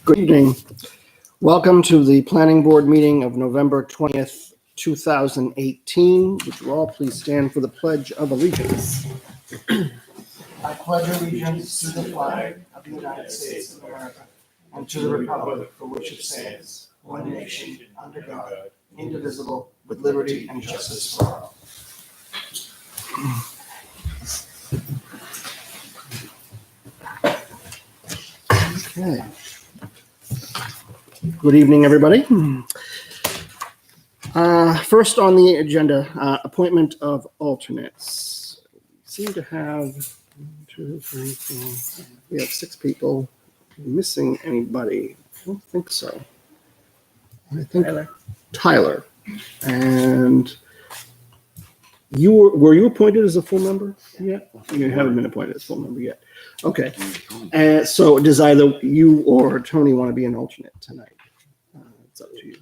Good evening. Welcome to the Planning Board meeting of November 20th, 2018. Would you all please stand for the Pledge of Allegiance? I pledge allegiance to the flag of the United States of America and to the republic for which it stands, one nation, under God, indivisible, with liberty and justice for all. Okay. Good evening, everybody. First on the agenda, appointment of alternates. We seem to have 1, 2, 3, 4. We have 6 people. Missing anybody? I don't think so. I think Tyler. And were you appointed as a full member yet? You haven't been appointed as a full member yet. Okay. And so does either you or Tony want to be an alternate tonight? It's up to you.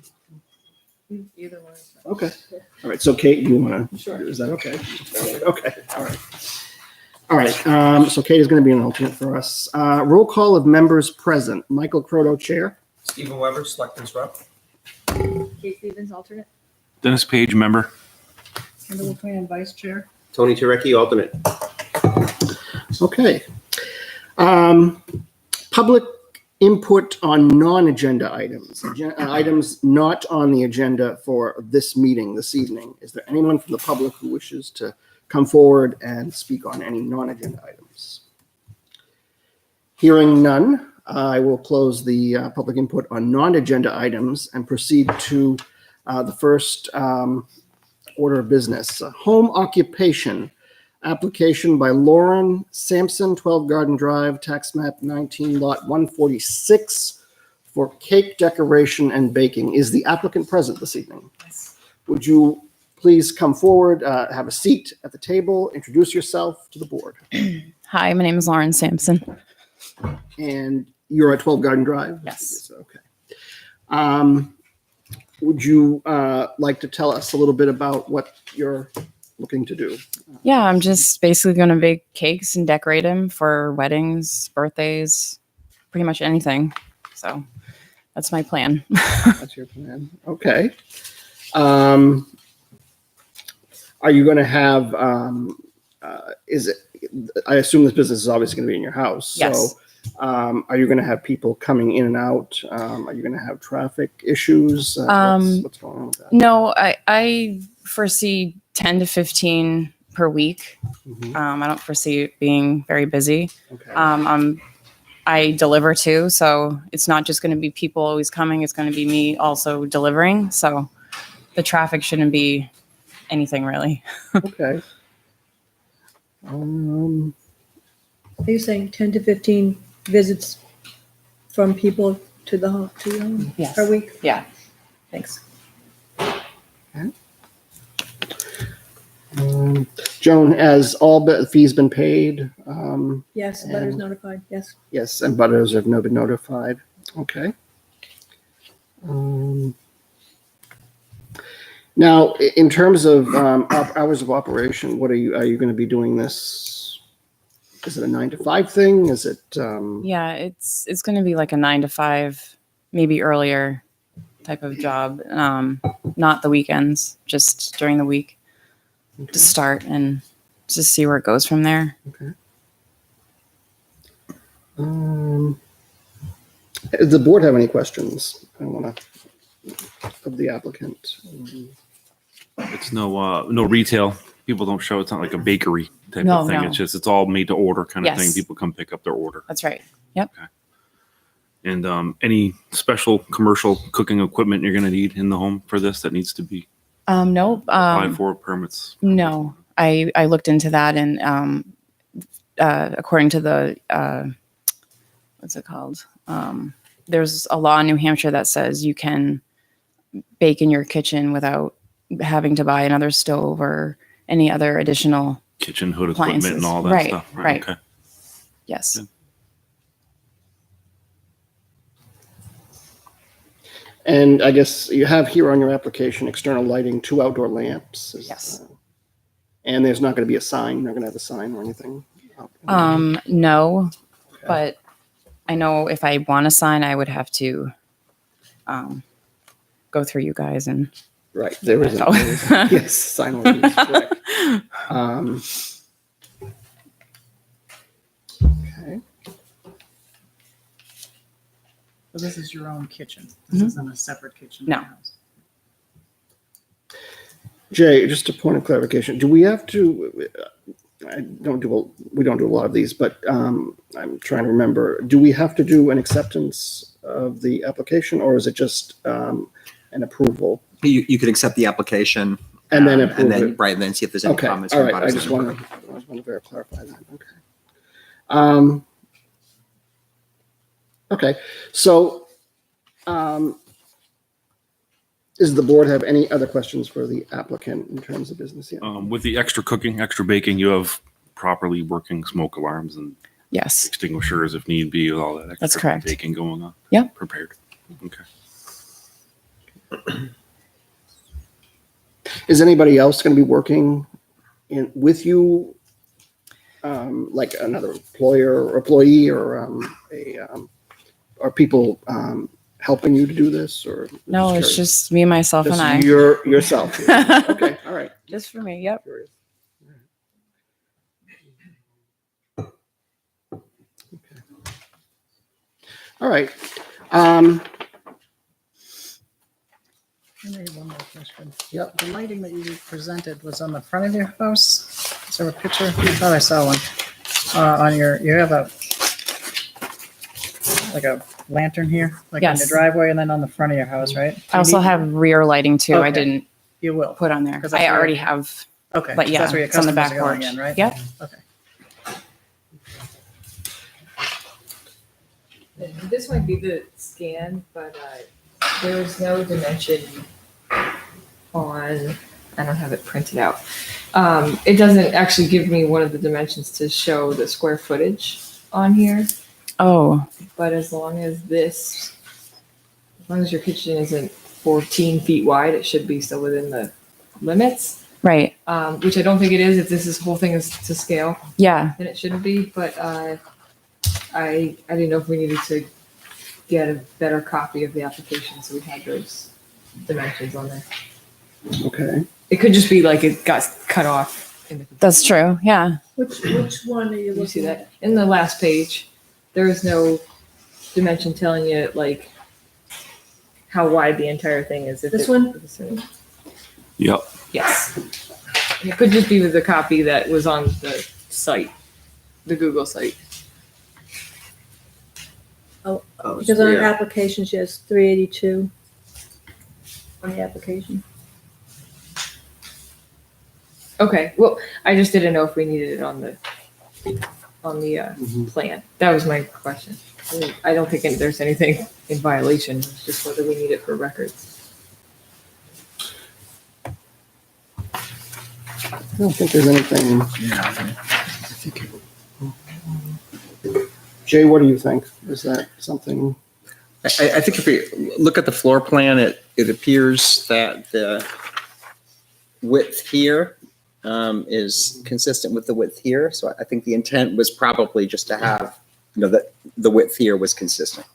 Either one. Okay. All right. So Kate, you want to? Sure. Is that okay? Okay. All right. All right. So Kate is going to be an alternate for us. Roll call of members present. Michael Croto, chair. Stephen Weber, Selectmen's Rep. Kate Stevens, alternate. Dennis Page, member. Kimberly Quinn, vice chair. Tony Turecki, alternate. Okay. Public input on non-agenda items, items not on the agenda for this meeting this evening. Is there anyone from the public who wishes to come forward and speak on any non-agenda items? Hearing none, I will close the public input on non-agenda items and proceed to the first order of business. Home occupation. Application by Lauren Sampson, 12 Garden Drive, tax map 19, lot 146, for cake decoration and baking. Is the applicant present this evening? Yes. Would you please come forward, have a seat at the table, introduce yourself to the board? Hi, my name is Lauren Sampson. And you're at 12 Garden Drive? Yes. Okay. Would you like to tell us a little bit about what you're looking to do? Yeah, I'm just basically going to bake cakes and decorate them for weddings, birthdays, pretty much anything. So that's my plan. That's your plan. Okay. Are you going to have, I assume this business is obviously going to be in your house. Yes. So are you going to have people coming in and out? Are you going to have traffic issues? What's going on with that? No, I foresee 10 to 15 per week. Mhm. I don't foresee it being very busy. Okay. I deliver too, so it's not just going to be people always coming. It's going to be me also delivering. So the traffic shouldn't be anything really. Okay. Are you saying 10 to 15 visits from people to the home Yes. per week? Yeah. Thanks. Joan, has all fees been paid? Yes, Butter's notified, yes. Yes, and butters have not been notified. Okay. Now, in terms of hours of operation, what are you going to be doing this? Is it a 9 to 5 thing? Is it? Yeah, it's going to be like a 9 to 5, maybe earlier type of job. Not the weekends, just during the week to start and just see where it goes from there. Okay. Does the board have any questions? I want to of the applicant. It's no retail. People don't show. It's not like a bakery type No, of thing. no. It's all made to order kind of Yes. thing. People come pick up their order. That's right. Yep. And any special commercial cooking equipment you're going to need in the home for this that needs to be No. applied for permits. No. I looked into that, and according to the what's it called? There's a law in New Hampshire that says you can bake in your kitchen without having to buy another stove or any other additional. Kitchen hood equipment and Appliances. all that Right, stuff. right. Okay. Yes. Good. And I guess you have here on your application, external lighting, 2 outdoor lamps. Yes. And there's not going to be a sign. You're not going to have a sign or anything. No, Okay. but I know if I want to sign, I would have to go through you guys and Right, there is, Oh. yes, sign ordinance, correct. Okay, So this is your own kitchen. Mhm. This isn't a separate kitchen. in No. the house. Jay, just a point of clarification, do we have to, we don't do a lot of these, but I'm trying to remember, do we have to do an acceptance of the application, or is it just an approval? You could accept the application. And then approve And then, it? right, and then see if there's any Okay, comments. all from right, I abutters. just want to clarify that, okay. Okay, so, does the board have any other questions for the applicant in terms of business yet? With the extra cooking, extra baking, you have properly working smoke alarms and yes, extinguishers if need be, with all that extra That's correct. baking going on. Yep. Prepared. Okay. Is anybody else going to be working with you? Like another employer or employee or are people helping you to do this or? no, it's curious. just me, myself, and I. Yourself. Okay, all right. Just for me. Yep. Curious. Okay. All right. I have one more question. Yep. The lighting that you presented was on the front of your house? Is there a picture? I thought I saw one. You have like a lantern here, like in the Yes. driveway and then on the front of your house, right? I also have rear lighting too. I Okay. didn't You will. put on there. 'Cause that's I where- already have, Okay. but yeah, That's where your it's on the customers back are going porch. in, right? Yep. Okay. This might be the scan, but there is no dimension on, I don't have it printed out. It doesn't actually give me one of the dimensions to show the square footage on here, Oh, but as long as your kitchen isn't 14 feet wide, it should be still within the limits, right. which I don't think it is. If this whole thing is to scale, Yeah. then it shouldn't be, but I didn't know if we needed to get a better copy of the application, so we had those dimensions on there. Okay. It could just be like it got cut off in the. That's true. Yeah. Which one are you You see looking that? at? In the last page, there is no dimension telling you like how wide the entire thing is. If This it- one? Yep. Yes. It could just be with the copy that was on the site, the Google site. Because on our application, she has 382 on the application. Okay, well, I just didn't know if we needed it on the Mhm. plan. That was my question. I don't think there's anything in violation, it's just whether we need it for records. I don't think there's anything. Jay, what do you think? Is that something? I think if we look at the floor plan, it appears that the width here is consistent with the width here. So I think the intent was probably just to have, that the width here was consistent.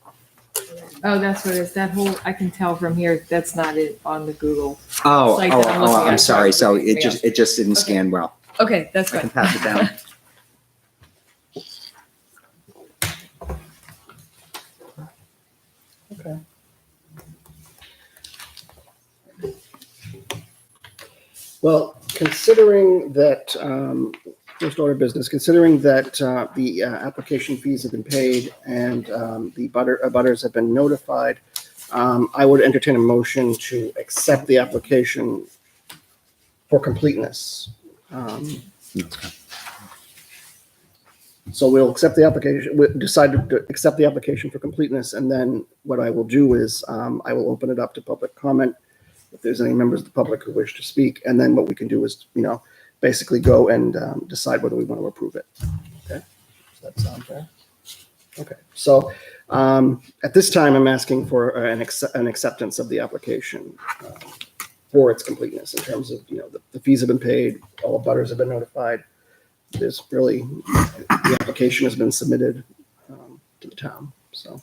Oh, that's what it is. That whole, I can tell from here, that's not it on the Google. Oh, Like that I'm looking I'm at. sorry. So it Yeah. just didn't Okay. scan well. Okay, that's I can good. pass it down. Okay. Well, considering that, first order of business, considering that the application fees have been paid and the butters have been notified, I would entertain a motion to accept the application for completeness. So we'll accept the application, we decide to accept the application for completeness, and then what I will do is I will open it up to public comment if there's any members of the public who wish to speak, and then what we can do is, basically go and decide whether we want to approve it. Okay? Does that sound fair? Okay, so at this time, I'm asking for an acceptance of the application for its completeness in terms of, the fees have been paid, all the butters have been notified. There's really, the application has been submitted to the town. So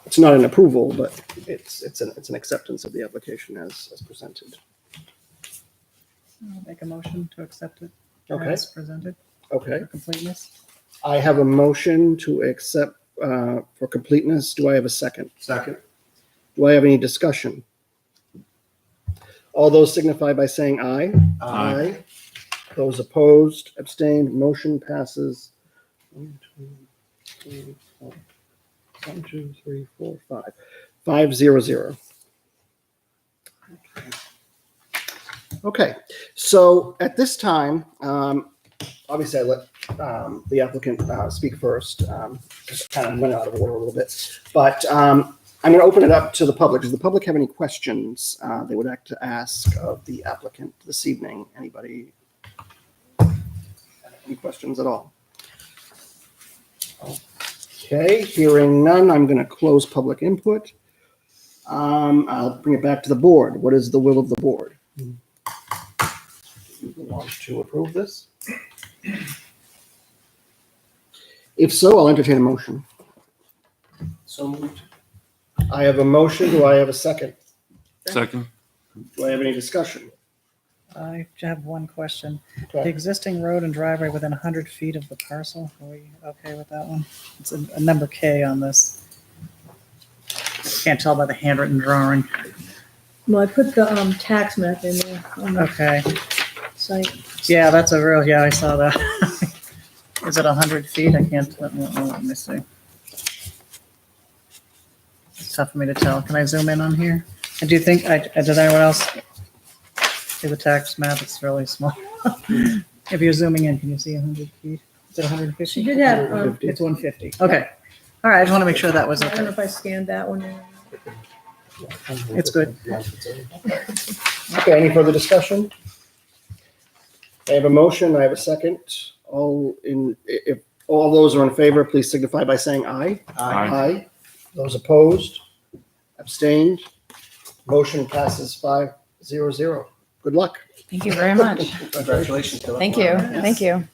it's not an approval, but it's an acceptance of the application as presented. I'll make a motion to accept it Okay. as presented Okay. for completeness. I have a motion to accept for completeness. Do I have a second? Second. Do I have any discussion? All those signify by saying aye. Aye. Those opposed, abstained, motion passes. 1, 2, 3, 4. 1, 2, 3, 4, 5. 5-0-0. Okay, so at this time, obviously I let the applicant speak first. Just kind of went out of order a little bit. But I'm going to open it up to the public. Does the public have any questions they would like to ask of the applicant this evening? Anybody have any questions at all? Okay, hearing none, I'm going to close public input. I'll bring it back to the board. What is the will of the board? Do you want to approve this? If so, I'll entertain a motion. So moved. I have a motion. Do I have a second? Second. Do I have any discussion? I have one question. The Okay. existing road and driveway within 100 feet of the parcel, are we okay with that one? It's a number K on this. Can't tell by the handwritten drawing. Well, I put the tax map in there on the Okay, site. yeah, that's a real, yeah, I saw that. Is it 100 feet? I can't, let me see. It's tough for me to tell. Can I zoom in on here? And do you think, does anyone else see the tax map? It's really small. If you're zooming in, can you see 100 feet? Is it 150? She did have, 150. It's 150. Okay. All right, I just want to make sure that was I don't know okay. if I scanned that one in. It's good. Okay, any further discussion? I have a motion. I have a second. If all those are in favor, please signify by saying aye. Aye. Those opposed, abstained, motion passes 5-0-0. Good luck. Thank you very much. Congratulations. Philip. Thank you. Thank you.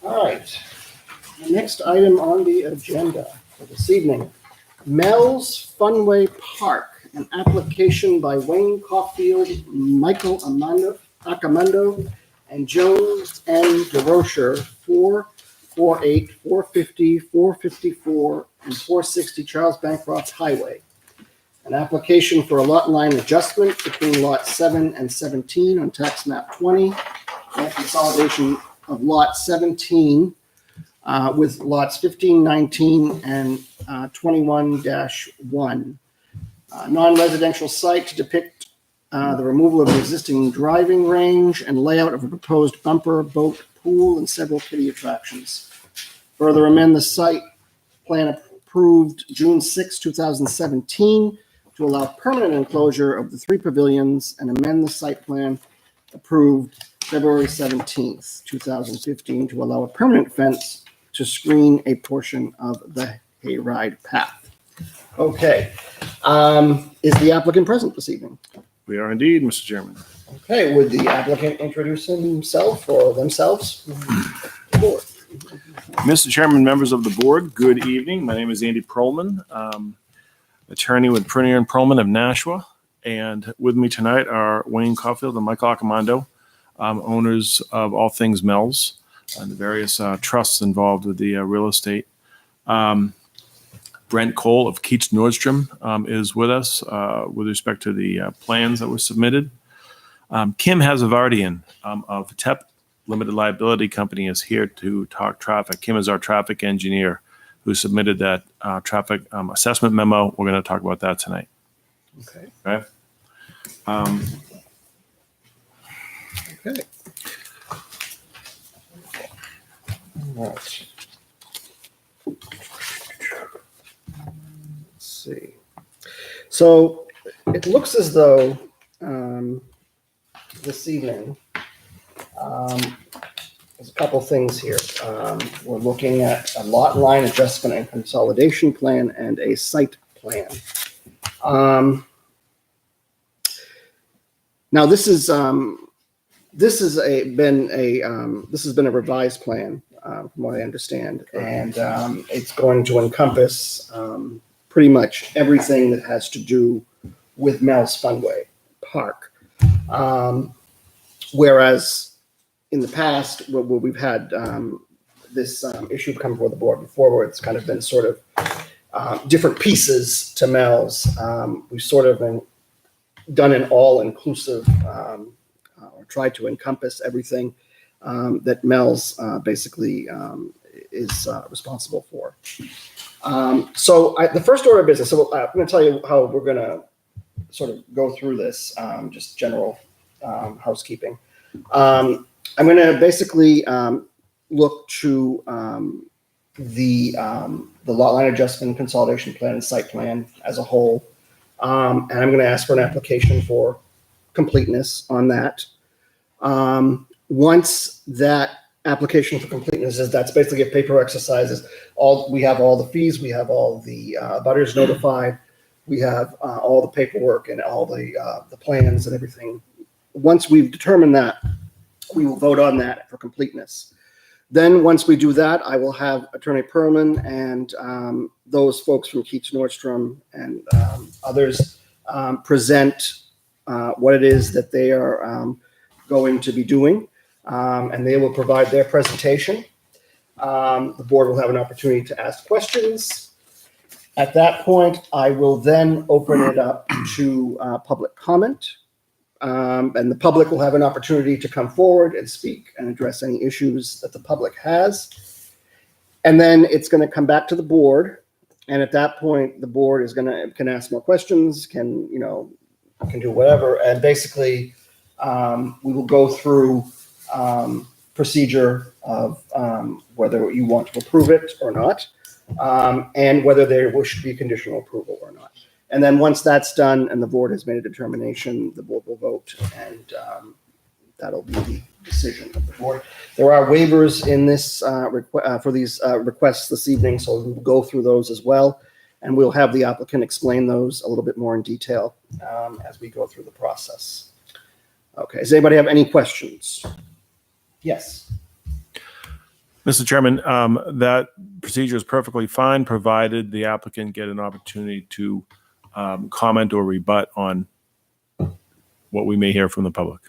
All right. The next item on the agenda for this evening, Mel's Funway Park, an application by Wayne Caulfield, Michael Acamando, and Jones N. DeRocher, 448, 450, 454, and 460 Charles Bancroft Highway. An application for a lot line adjustment between lot 7 and 17 on tax map 20, and consolidation of lot 17 with lots 15, 19, and 21-1. Non-residential site to depict the removal of an existing driving range and layout of a proposed bumper, boat, pool, and several kiddie attractions. Further amend the site plan approved June 6, 2017 to allow permanent enclosure of the 3 pavilions and amend the site plan approved February 17th, 2015 to allow a permanent fence to screen a portion of the hayride path. Okay. Is the applicant present this evening? We are indeed, Mr. Chairman. Okay, would the applicant introduce himself or themselves? Board. Mr. Chairman, members of the board, good evening. My name is Andy Perlman, attorney with Prunier and Perlman of Nashua. And with me tonight are Wayne Caulfield and Michael Acamando, owners of all things Mel's and the various trusts involved with the real estate. Brent Cole of Keats Nordstrom is with us with respect to the plans that were submitted. Kim Hazavardian of TEP Limited Liability Company is here to talk traffic. Kim is our traffic engineer who submitted that traffic assessment memo. We're going to talk about that tonight. Okay. Okay. Okay. All right. Let's see. So it looks as though this evening, there's a couple things here. We're looking at a lot line adjustment and consolidation plan and a site plan. Now this has been a revised plan, from what I understand, and it's going to encompass pretty much everything that has to do with Mel's Funway Park. Whereas in the past, where we've had this issue come before the board before, where it's kind of been sort of different pieces to Mel's, we've sort of done an all-inclusive, or tried to encompass everything that Mel's basically is responsible for. So the first order of business, so I'm going to tell you how we're going to sort of go through this, just general housekeeping. I'm going to basically look to the lot line adjustment consolidation plan and site plan as a whole. And I'm going to ask for an application for completeness on that. Once that application for completeness is, that's basically a paper exercise. We have all the fees, we have all the butters notified, we have all the paperwork and all the plans and everything. Once we've determined that, we will vote on that for completeness. Then once we do that, I will have Attorney Perlman and those folks from Keats Nordstrom and others present what it is that they are going to be doing, and they will provide their presentation. The board will have an opportunity to ask questions. At that point, I will then open it up to public comment. And the public will have an opportunity to come forward and speak and address any issues that the public has. And then it's going to come back to the board. And at that point, the board is can ask more questions, can do whatever. And basically, we will go through procedure of whether you want to approve it or not, and whether there should be conditional approval or not. And then once that's done and the board has made a determination, the board will vote, and that'll be the decision of the board. There are waivers in this for these requests this evening, so we'll go through those as well, and we'll have the applicant explain those a little bit more in detail as we go through the process. Okay, does anybody have any questions? Yes. Mr. Chairman, that procedure is perfectly fine, provided the applicant get an opportunity to comment or rebut on what we may hear from the public.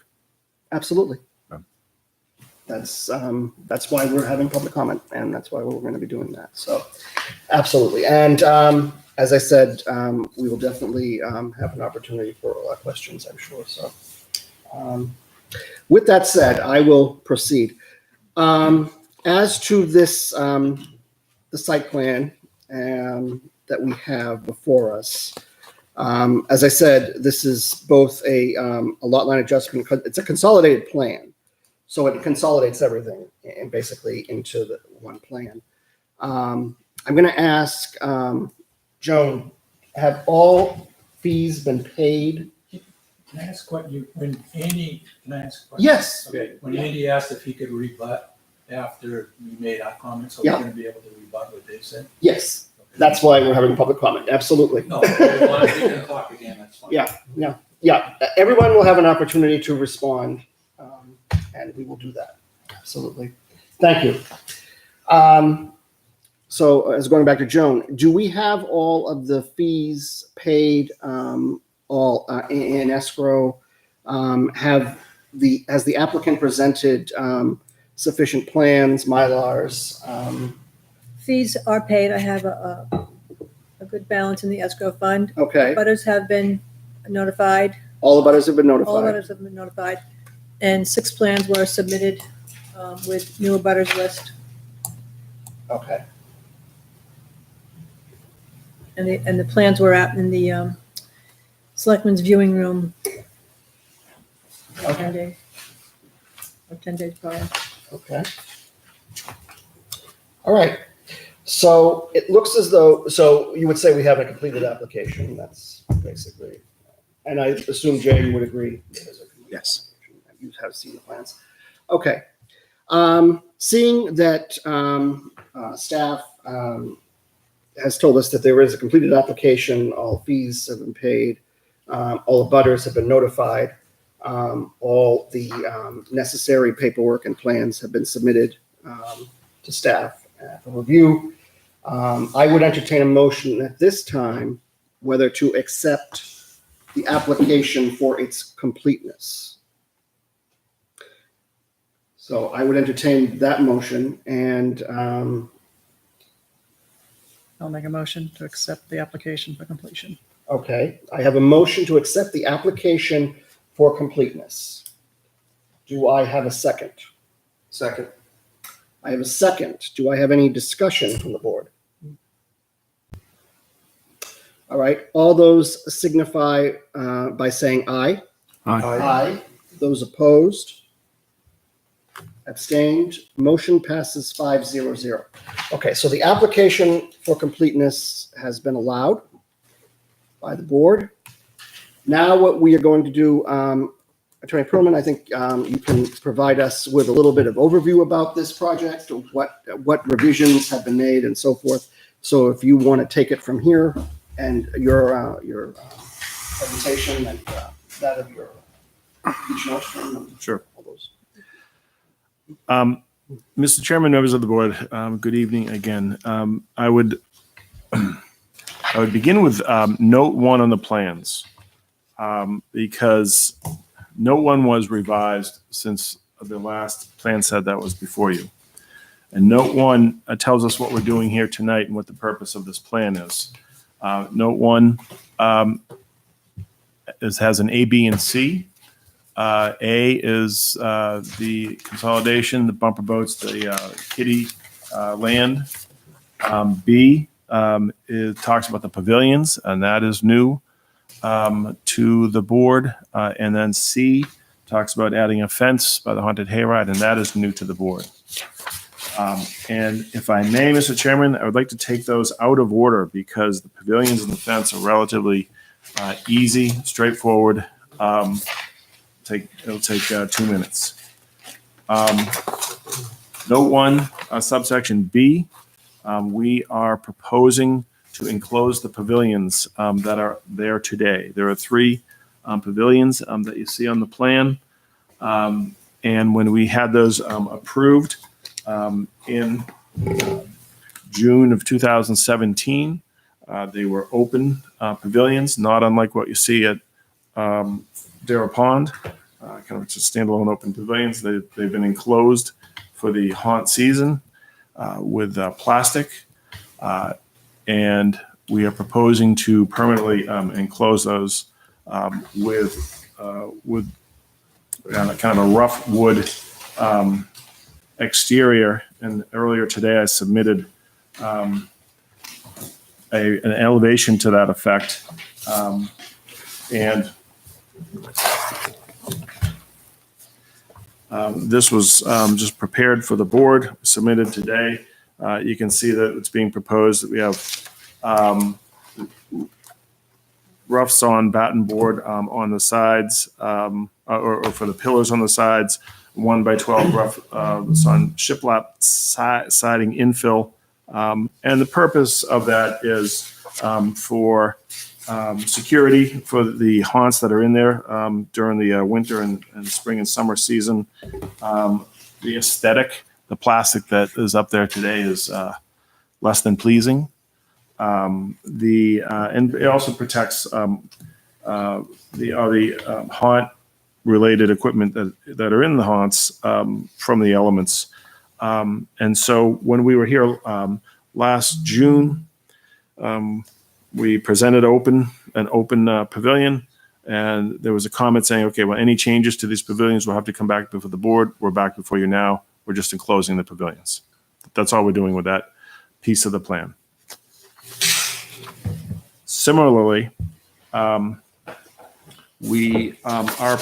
Absolutely. That's why we're having public comment, and that's why we're going to be doing that. So, absolutely. And as I said, we will definitely have an opportunity for questions, I'm sure. So, with that said, I will proceed. As to this, the site plan that we have before us, as I said, this is both a lot line adjustment. It's a consolidated plan, so it consolidates everything and basically into the one plan. I'm going to ask Joan, have all fees been paid? Can I ask what when Andy, can I ask a question? Yes. Okay, when Andy asked if he could rebut after we made our comments, so Yeah. we're going to be able to rebut what they said? Yes. Okay. That's why we're having public comment. Absolutely. No, we can talk again, that's fine. Yeah. Everyone will have an opportunity to respond, and we will do that. Absolutely. Thank you. So as going back to Joan, do we have all of the fees paid, all in escrow? Has the applicant presented sufficient plans, Mylars? Fees are paid. I have a good balance in the escrow fund. Okay. Butters have been notified. All the butters have been All notified. butters have been notified. And 6 plans were submitted with new butters list. Okay. And the plans were out in the selectmen's viewing room. 10 days. Or 10 days prior. Okay. All right. So it looks as though, so you would say we have a completed application. That's basically, and I assume Jay, you would agree. Yes. you have seen the plans. Okay. Seeing that staff has told us that there is a completed application, all fees have been paid, all the butters have been notified, all the necessary paperwork and plans have been submitted to staff for review. I would entertain a motion at this time whether to accept the application for its completeness. So I would entertain that motion, and I'll make a motion to accept the application for completion. okay, I have a motion to accept the application for completeness. Do I have a second? Second. I have a second. Do I have any discussion from the board? All right, all those signify by saying aye. Aye. Those opposed? Abstained? Motion passes 5-0-0. Okay, so the application for completeness has been allowed by the board. Now what we are going to do, Attorney Perlman, I think you can provide us with a little bit of overview about this project, what revisions have been made and so forth. So if you want to take it from here, and your presentation and that of your Beach Nordstrom. Sure. All those. Mr. Chairman, members of the board, good evening again. I would begin with note 1 on the plans, because note 1 was revised since the last plan set that was before you. And note 1 tells us what we're doing here tonight and what the purpose of this plan is. Note 1 has an A, B, and C. A is the consolidation, the bumper boats, the kiddie land. B it talks about the pavilions, and that is new to the board. And then C talks about adding a fence by the haunted hayride, and that is new to the board. And if I may, Mr. Chairman, I would like to take those out of order because the pavilions and the fence are relatively easy, straightforward. It'll take 2 minutes. Note 1, subsection B, we are proposing to enclose the pavilions that are there today. There are 3 pavilions that you see on the plan. And when we had those approved, in June of 2017. They were open pavilions, not unlike what you see at Darrow Pond, kind of just standalone open pavilions. They've been enclosed for the haunt season with plastic, and we are proposing to permanently enclose those with kind of a rough wood exterior. And earlier today I submitted an elevation to that effect, and this was just prepared for the board, submitted today. You can see that it's being proposed that we have rough sawn batten board on the sides, or for the pillars on the sides, 1x12 rough sawn shiplap siding infill. And the purpose of that is for security for the haunts that are in there during the winter and spring and summer season. The aesthetic, the plastic that is up there today is less than pleasing. And it also protects the haunt related equipment that are in the haunts from the elements. And so when we were here last June, we presented an open pavilion, and there was a comment saying, okay, well, any changes to these pavilions will have to come back before the board. We're back before you now. We're just enclosing the pavilions. That's all we're doing with that piece of the plan. Similarly, we are,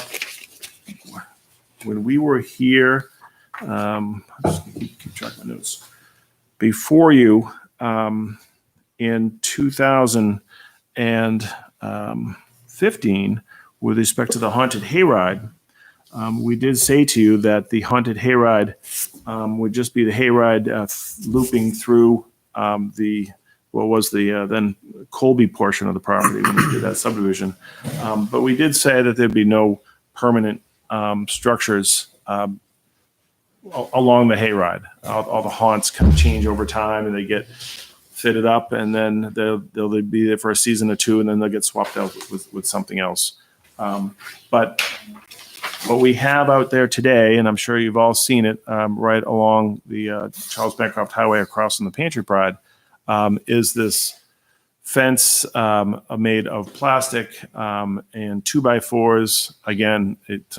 when we were here, I'll just keep track of my notes. Before you, in 2015, with respect to the haunted hayride, We did say to you that the haunted hayride would just be the hayride looping through what was the then Colby portion of the property when we did that subdivision. But we did say that there'd be no permanent structures along the hayride. All the haunts kind of change over time, and they get fitted up, and then they'll be there for a season or two, and then they'll get swapped out with something else. But what we have out there today, and I'm sure you've all seen it, right along the Charles Bancroft Highway across from the Pantry Pride, is this fence made of plastic and 2x4s. Again, it's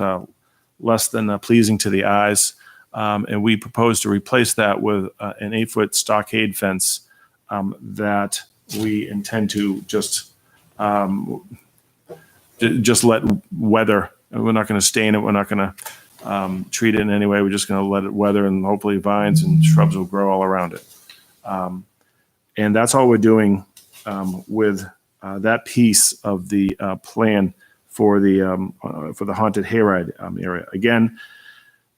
less than pleasing to the eyes. And we propose to replace that with an 8-foot stockade fence that we intend to just let weather. We're not going to stain it. We're not going to treat it in any way. We're just going to let it weather, and hopefully vines and shrubs will grow all around it. And that's all we're doing with that piece of the plan for the haunted hayride area. Again,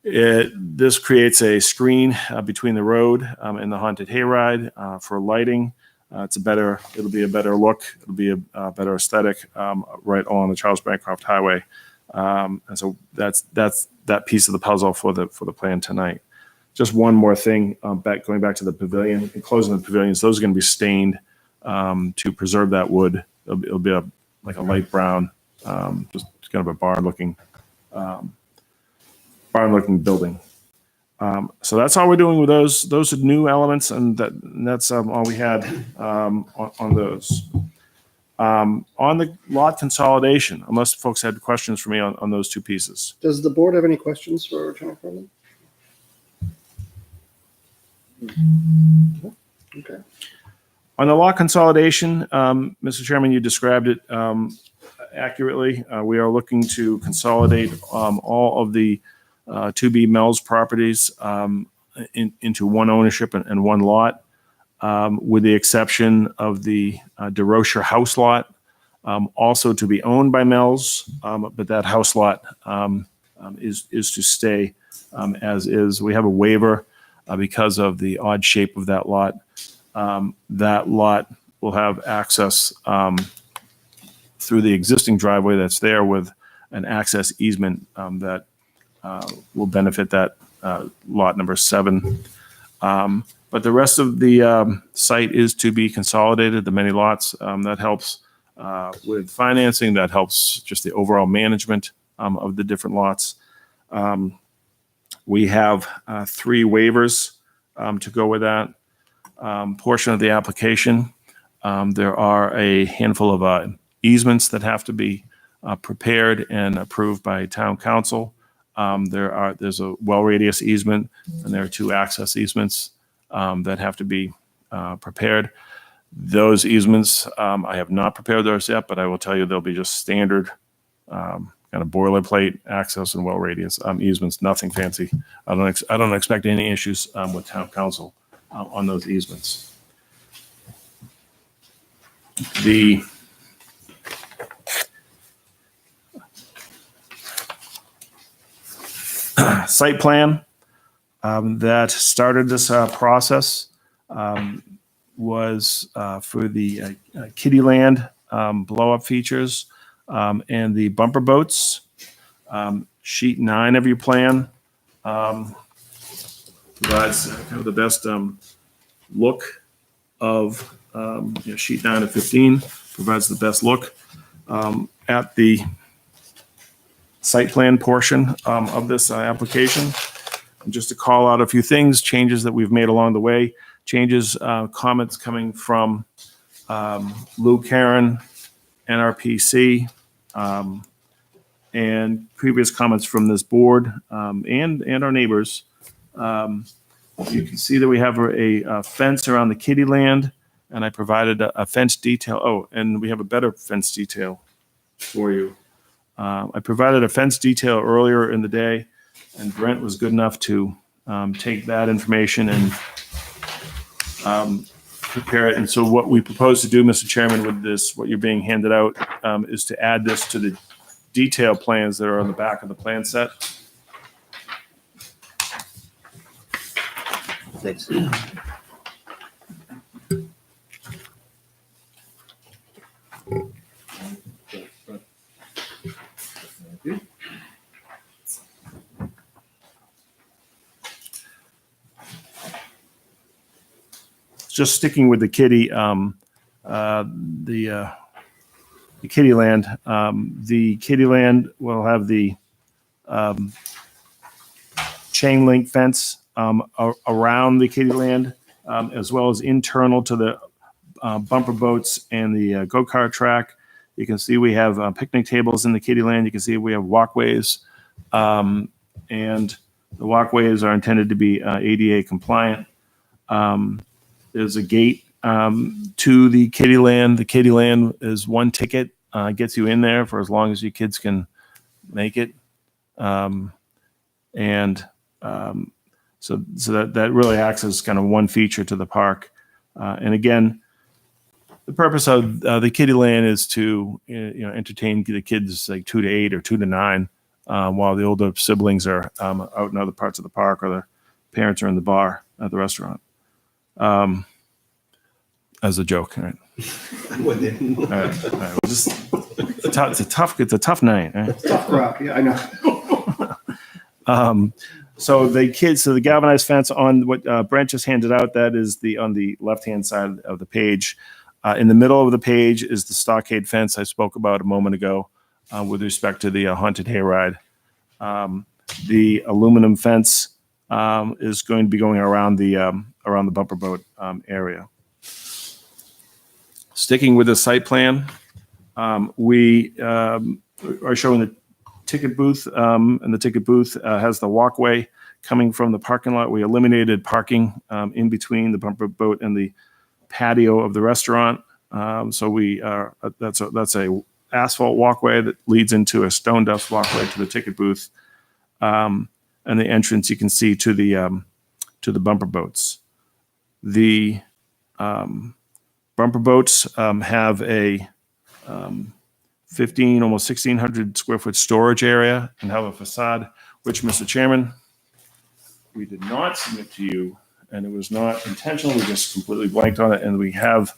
this creates a screen between the road and the haunted hayride for lighting. It'll be a better look. It'll be a better aesthetic right along the Charles Bancroft Highway. And so that's that piece of the puzzle for the plan tonight. Just one more thing, going back to the pavilion, closing the pavilions, those are going to be stained to preserve that wood. It'll be like a light brown, just kind of a barn-looking building. So that's all we're doing with those. Those are new elements, and that's all we had on those. On the lot consolidation, unless folks had questions for me on those two pieces. Does the board have any questions for Jennifer? Okay. On the lot consolidation, Mr. Chairman, you described it accurately. We are looking to consolidate all of the 2B Mel's properties into one ownership and one lot, with the exception of the DeRocher house lot, also to be owned by Mel's, but that house lot is to stay as is. We have a waiver because of the odd shape of that lot. That lot will have access through the existing driveway that's there with an access easement that will benefit that lot number 7. But the rest of the site is to be consolidated, the many lots. That helps with financing. That helps just the overall management of the different lots. We have 3 waivers to go with that portion of the application. There are a handful of easements that have to be prepared and approved by town council. There's a well radius easement, and there are 2 access easements that have to be prepared. Those easements, I have not prepared those yet, but I will tell you they'll be just standard kind of boilerplate access and well radius easements, nothing fancy. I don't expect any issues with town council on those easements. The site plan that started this process was for the Kittyland blow-up features and the bumper boats. Sheet 9 of your plan provides kind of the best look of sheet 9 of 15 provides the best look at the site plan portion of this application. And just to call out a few things, changes that we've made along the way, comments coming from Lou Karen, NRPC, and previous comments from this board and our neighbors. You can see that we have a fence around the Kittyland, and I provided a fence detail. Oh, and we have a better fence detail for you. I provided a fence detail earlier in the day, and Brent was good enough to take that information and prepare it. And so what we propose to do, Mr. Chairman, with this, what you're being handed out, is to add this to the detailed plans that are on the back of the plan set. Thanks. Just sticking with the kitty, the kitty land. The kitty land will have the chain link fence around the kitty land, as well as internal to the bumper boats and the go-kart track. You can see we have picnic tables in the kitty land. You can see we have walkways, and the walkways are intended to be ADA compliant. There's a gate to the kitty land. The kitty land is one ticket, gets you in there for as long as you kids can make it. So that really acts as kind of one feature to the park. And again, the purpose of the kitty land is to entertain the kids like 2 to 8 or 2 to 9, while the older siblings are out in other parts of the park, or their parents are in the bar at the restaurant. As a joke, right? All right. Well, it's a tough night. Right? Tough crowd. Yeah, I know. So the galvanized fence on what Brent just handed out, that is on the left-hand side of the page. In the middle of the page is the stockade fence I spoke about a moment ago with respect to the haunted hayride. The aluminum fence is going to be going around the bumper boat area. Sticking with the site plan, we are showing the ticket booth, and the ticket booth has the walkway coming from the parking lot. We eliminated parking in between the bumper boat and the patio of the restaurant. So that's a asphalt walkway that leads into a stone dust walkway to the ticket booth, and the entrance you can see to the bumper boats. The bumper boats have a 15, almost 1,600 square foot storage area and have a facade, which, Mr. Chairman, we did not submit to you, and it was not intentional. We just completely blanked on it, and we have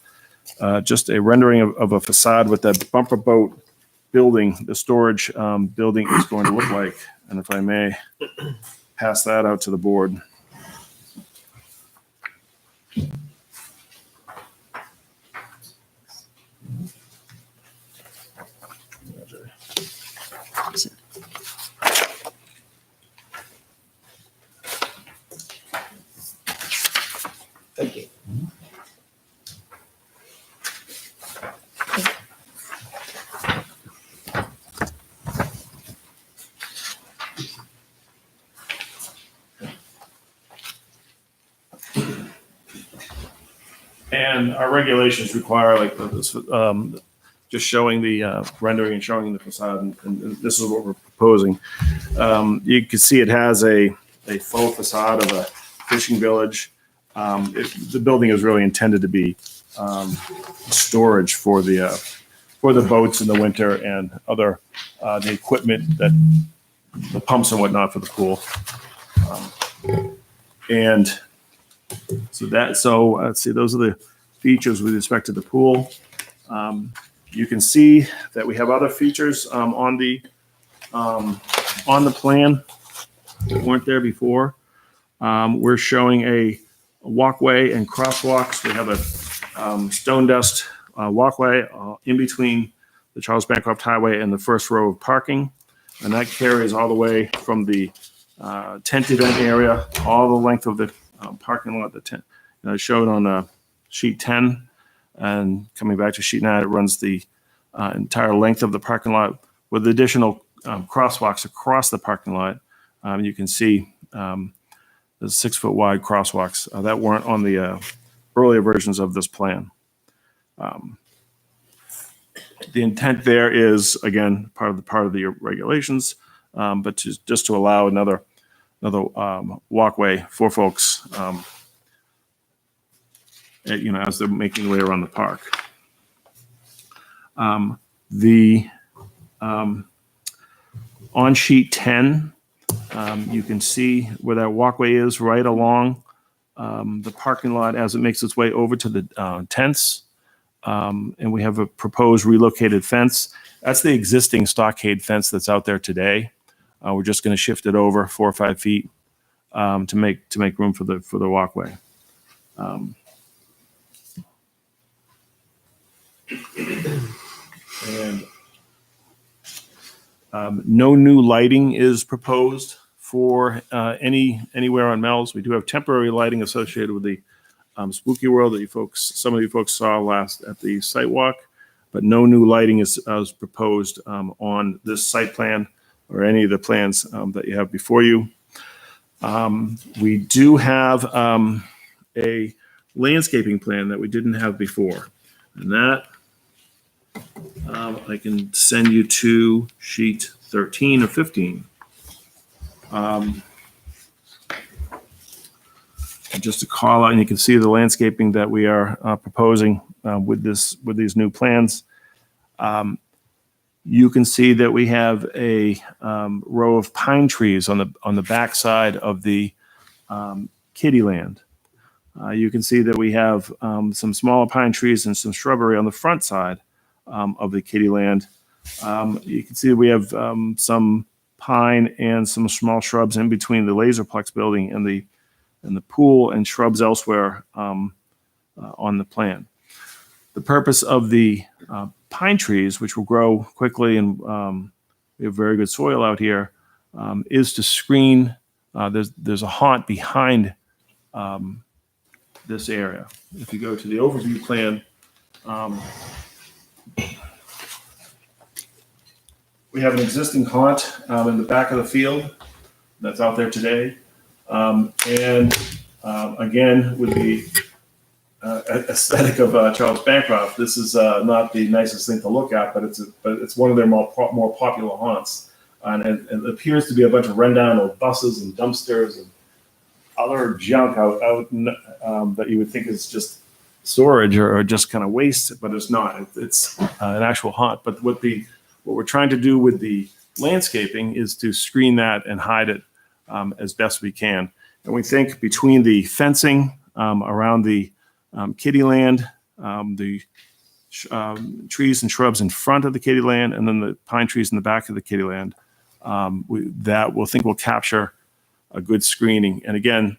just a rendering of a facade with that bumper boat building, the storage building is going to look like. And if I may pass that out to the board. Thank you. And our regulations require like this, just showing the rendering and showing the facade, and this is what we're proposing. You can see it has a faux facade of a fishing village. The building is really intended to be storage for the boats in the winter and other the equipment, that the pumps and whatnot for the pool. And so let's see, those are the features with respect to the pool. You can see that we have other features on the plan that weren't there before. We're showing a walkway and crosswalks. We have a stone dust walkway in between the Charles Bancroft Highway and the first row of parking, and that carries all the way from the tent event area all the length of the parking lot. The tent showed on sheet 10, and coming back to sheet 9, it runs the entire length of the parking lot with additional crosswalks across the parking lot. You can see the 6 foot wide crosswalks that weren't on the earlier versions of this plan. The intent there is, again, part of the regulations, but just to allow another walkway for folks, as they're making their way around the park. The On sheet 10, you can see where that walkway is right along the parking lot as it makes its way over to the tents. And we have a proposed relocated fence. That's the existing stockade fence that's out there today. We're just going to shift it over 4 or 5 feet to make room for the walkway. And no new lighting is proposed for anywhere on Mel's. We do have temporary lighting associated with the Spooky World that some of you folks saw last at the site walk, but no new lighting is proposed on this site plan or any of the plans that you have before you. We do have a landscaping plan that we didn't have before, and that I can send you to sheet 13 or 15. Just to call out, and you can see the landscaping that we are proposing with these new plans. You can see that we have a row of pine trees on the back side of the kiddie land. You can see that we have some smaller pine trees and some shrubbery on the front side of the kiddie land. You can see we have some pine and some small shrubs in between the Laserplex building and the pool, and shrubs elsewhere on the plan. The purpose of the pine trees, which will grow quickly, and we have very good soil out here, is to screen. There's a haunt behind this area. If you go to the overview plan, we have an existing haunt in the back of the field that's out there today. And again, with the aesthetic of Charles Bancroft, this is not the nicest thing to look at, but it's one of their more popular haunts. And it appears to be a bunch of rundown old buses and dumpsters and other junk out that you would think is just storage or just kind of waste, but it's not. It's an actual haunt. But what we're trying to do with the landscaping is to screen that and hide it as best we can. And we think between the fencing around the kiddie land, the trees and shrubs in front of the kiddie land, and then the pine trees in the back of the kiddie land, we'll capture a good screening. And again,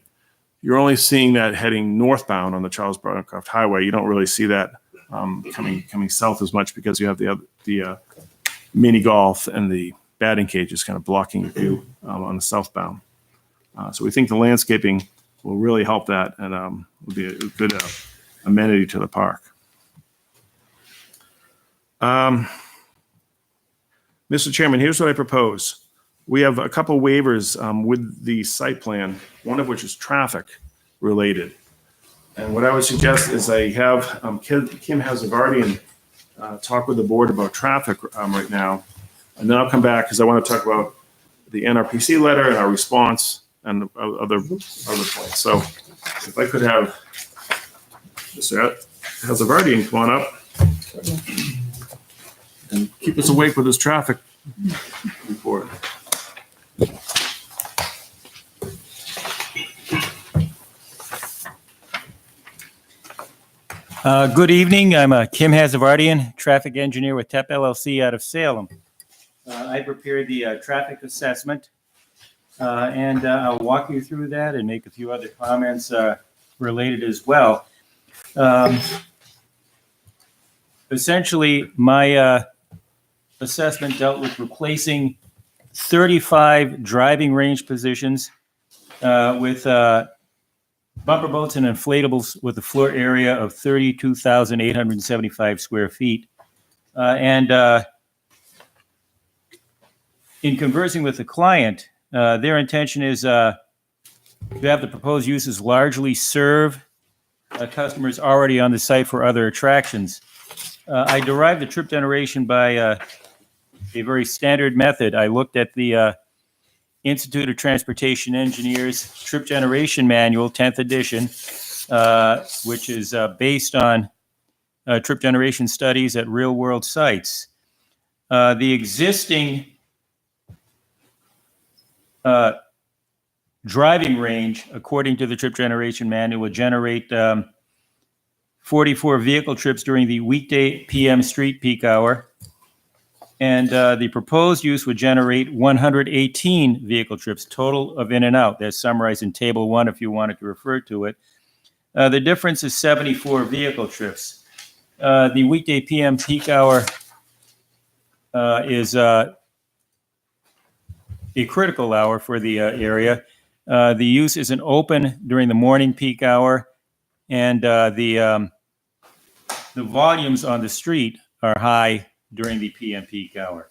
you're only seeing that heading northbound on the Charles Bancroft Highway. You don't really see that coming south as much because you have the mini golf and the batting cages kind of blocking your view on the southbound. So we think the landscaping will really help that and will be a good amenity to the park. Mr. Chairman, here's what I propose. We have a couple waivers with the site plan, one of which is traffic related. And what I would suggest is I have Kim Hazavardian talk with the board about traffic right now. And then I'll come back because I want to talk about the NRPC letter and our response and other points. So if I could have Mr. Hazavardian come on up and keep us awake with his traffic report. Good evening. I'm Kim Hazavardian, traffic engineer with TEP LLC out of Salem. I prepared the traffic assessment, and I'll walk you through that and make a few other comments related as well. Essentially, my assessment dealt with replacing 35 driving range positions with bumper boats and inflatables with a floor area of 32,875 square feet. And in conversing with the client, their intention is to have the proposed uses largely serve customers already on the site for other attractions. I derived the trip generation by a very standard method. I looked at the Institute of Transportation Engineers Trip Generation Manual, 10th edition, which is based on trip generation studies at real-world sites. The existing driving range, according to the trip generation manual, would generate 44 vehicle trips during the weekday PM street peak hour. And the proposed use would generate 118 vehicle trips total of in and out. That's summarized in Table 1 if you wanted to refer to it. The difference is 74 vehicle trips. The weekday PM peak hour is a critical hour for the area. The use isn't open during the morning peak hour, and the volumes on the street are high during the PM peak hour.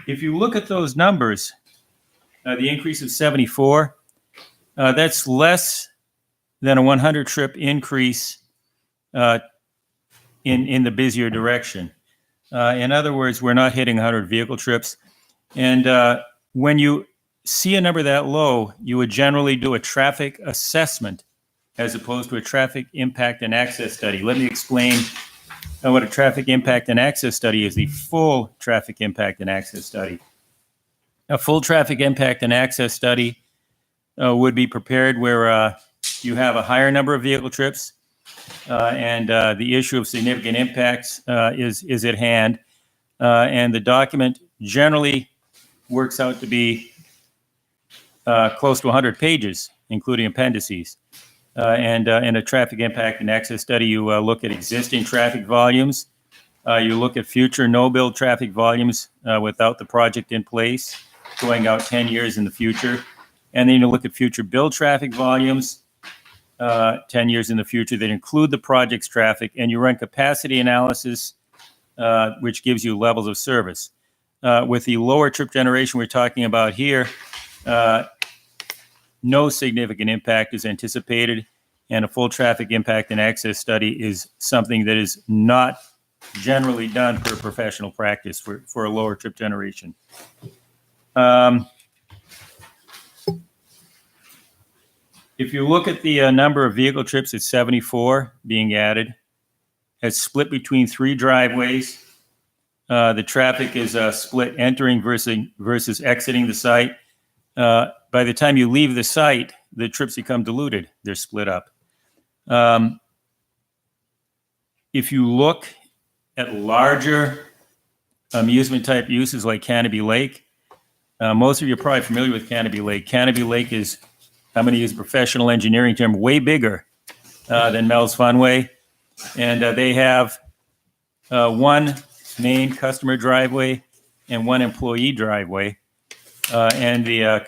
If you look at those numbers, the increase of 74, that's less than a 100 trip increase in the busier direction. In other words, we're not hitting 100 vehicle trips. And when you see a number that low, you would generally do a traffic assessment as opposed to a traffic impact and access study. Let me explain what a traffic impact and access study is, the full traffic impact and access study. A full traffic impact and access study would be prepared where you have a higher number of vehicle trips and the issue of significant impacts is at hand. And the document generally works out to be close to 100 pages, including appendices. And in a traffic impact and access study, you look at existing traffic volumes. You look at future no-build traffic volumes without the project in place, going out 10 years in the future. And then you look at future build traffic volumes 10 years in the future that include the project's traffic. And you run capacity analysis, which gives you levels of service. With the lower trip generation we're talking about here, no significant impact is anticipated, and a full traffic impact and access study is something that is not generally done for professional practice for a lower trip generation. If you look at the number of vehicle trips, it's 74 being added. It's split between 3 driveways. The traffic is split entering versus exiting the site. By the time you leave the site, the trips become diluted. They're split up. If you look at larger amusement type uses like Canopy Lake, most of you are probably familiar with Canopy Lake. Canopy Lake is, I'm going to use a professional engineering term, way bigger than Mel's Funway. And they have one main customer driveway and one employee driveway. And the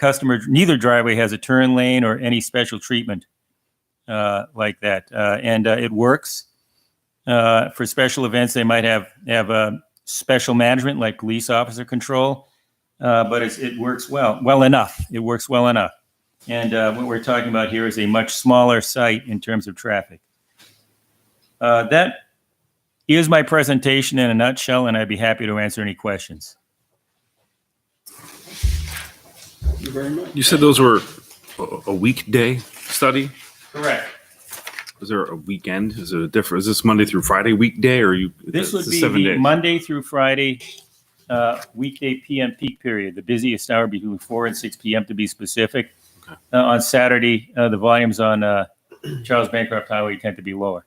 neither driveway has a turn lane or any special treatment like that. And it works. For special events, they might have special management like police officer control, but it works well enough. It works well enough. And what we're talking about here is a much smaller site in terms of traffic. That is my presentation in a nutshell, and I'd be happy to answer any questions. Thank you very much. You said those were a weekday study? Correct. Is there a weekend? Is it a different? Is this Monday through Friday weekday, or This would it's be 7 the days? Monday through Friday weekday PM peak period, the busiest hour between 4 and 6 p.m. to be specific. Okay. On Saturday, the volumes on Charles Bancroft Highway tend to be lower.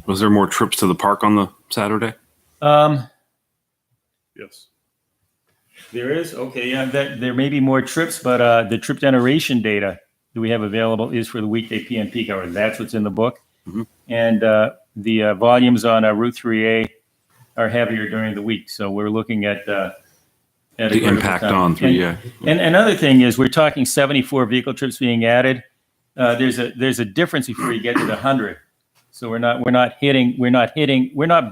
Was there more trips to the park on the Saturday? Yes. There is, okay, yeah, there may be more trips, but the trip generation data that we have available is for the weekday PM peak hour. That's what's in the book. Mhm. And the volumes on Route 3A are heavier during the week. So we're looking at a The critical impact time. on 3A. And another thing is we're talking 74 vehicle trips being added. There's a difference before you get to the 100. So we're not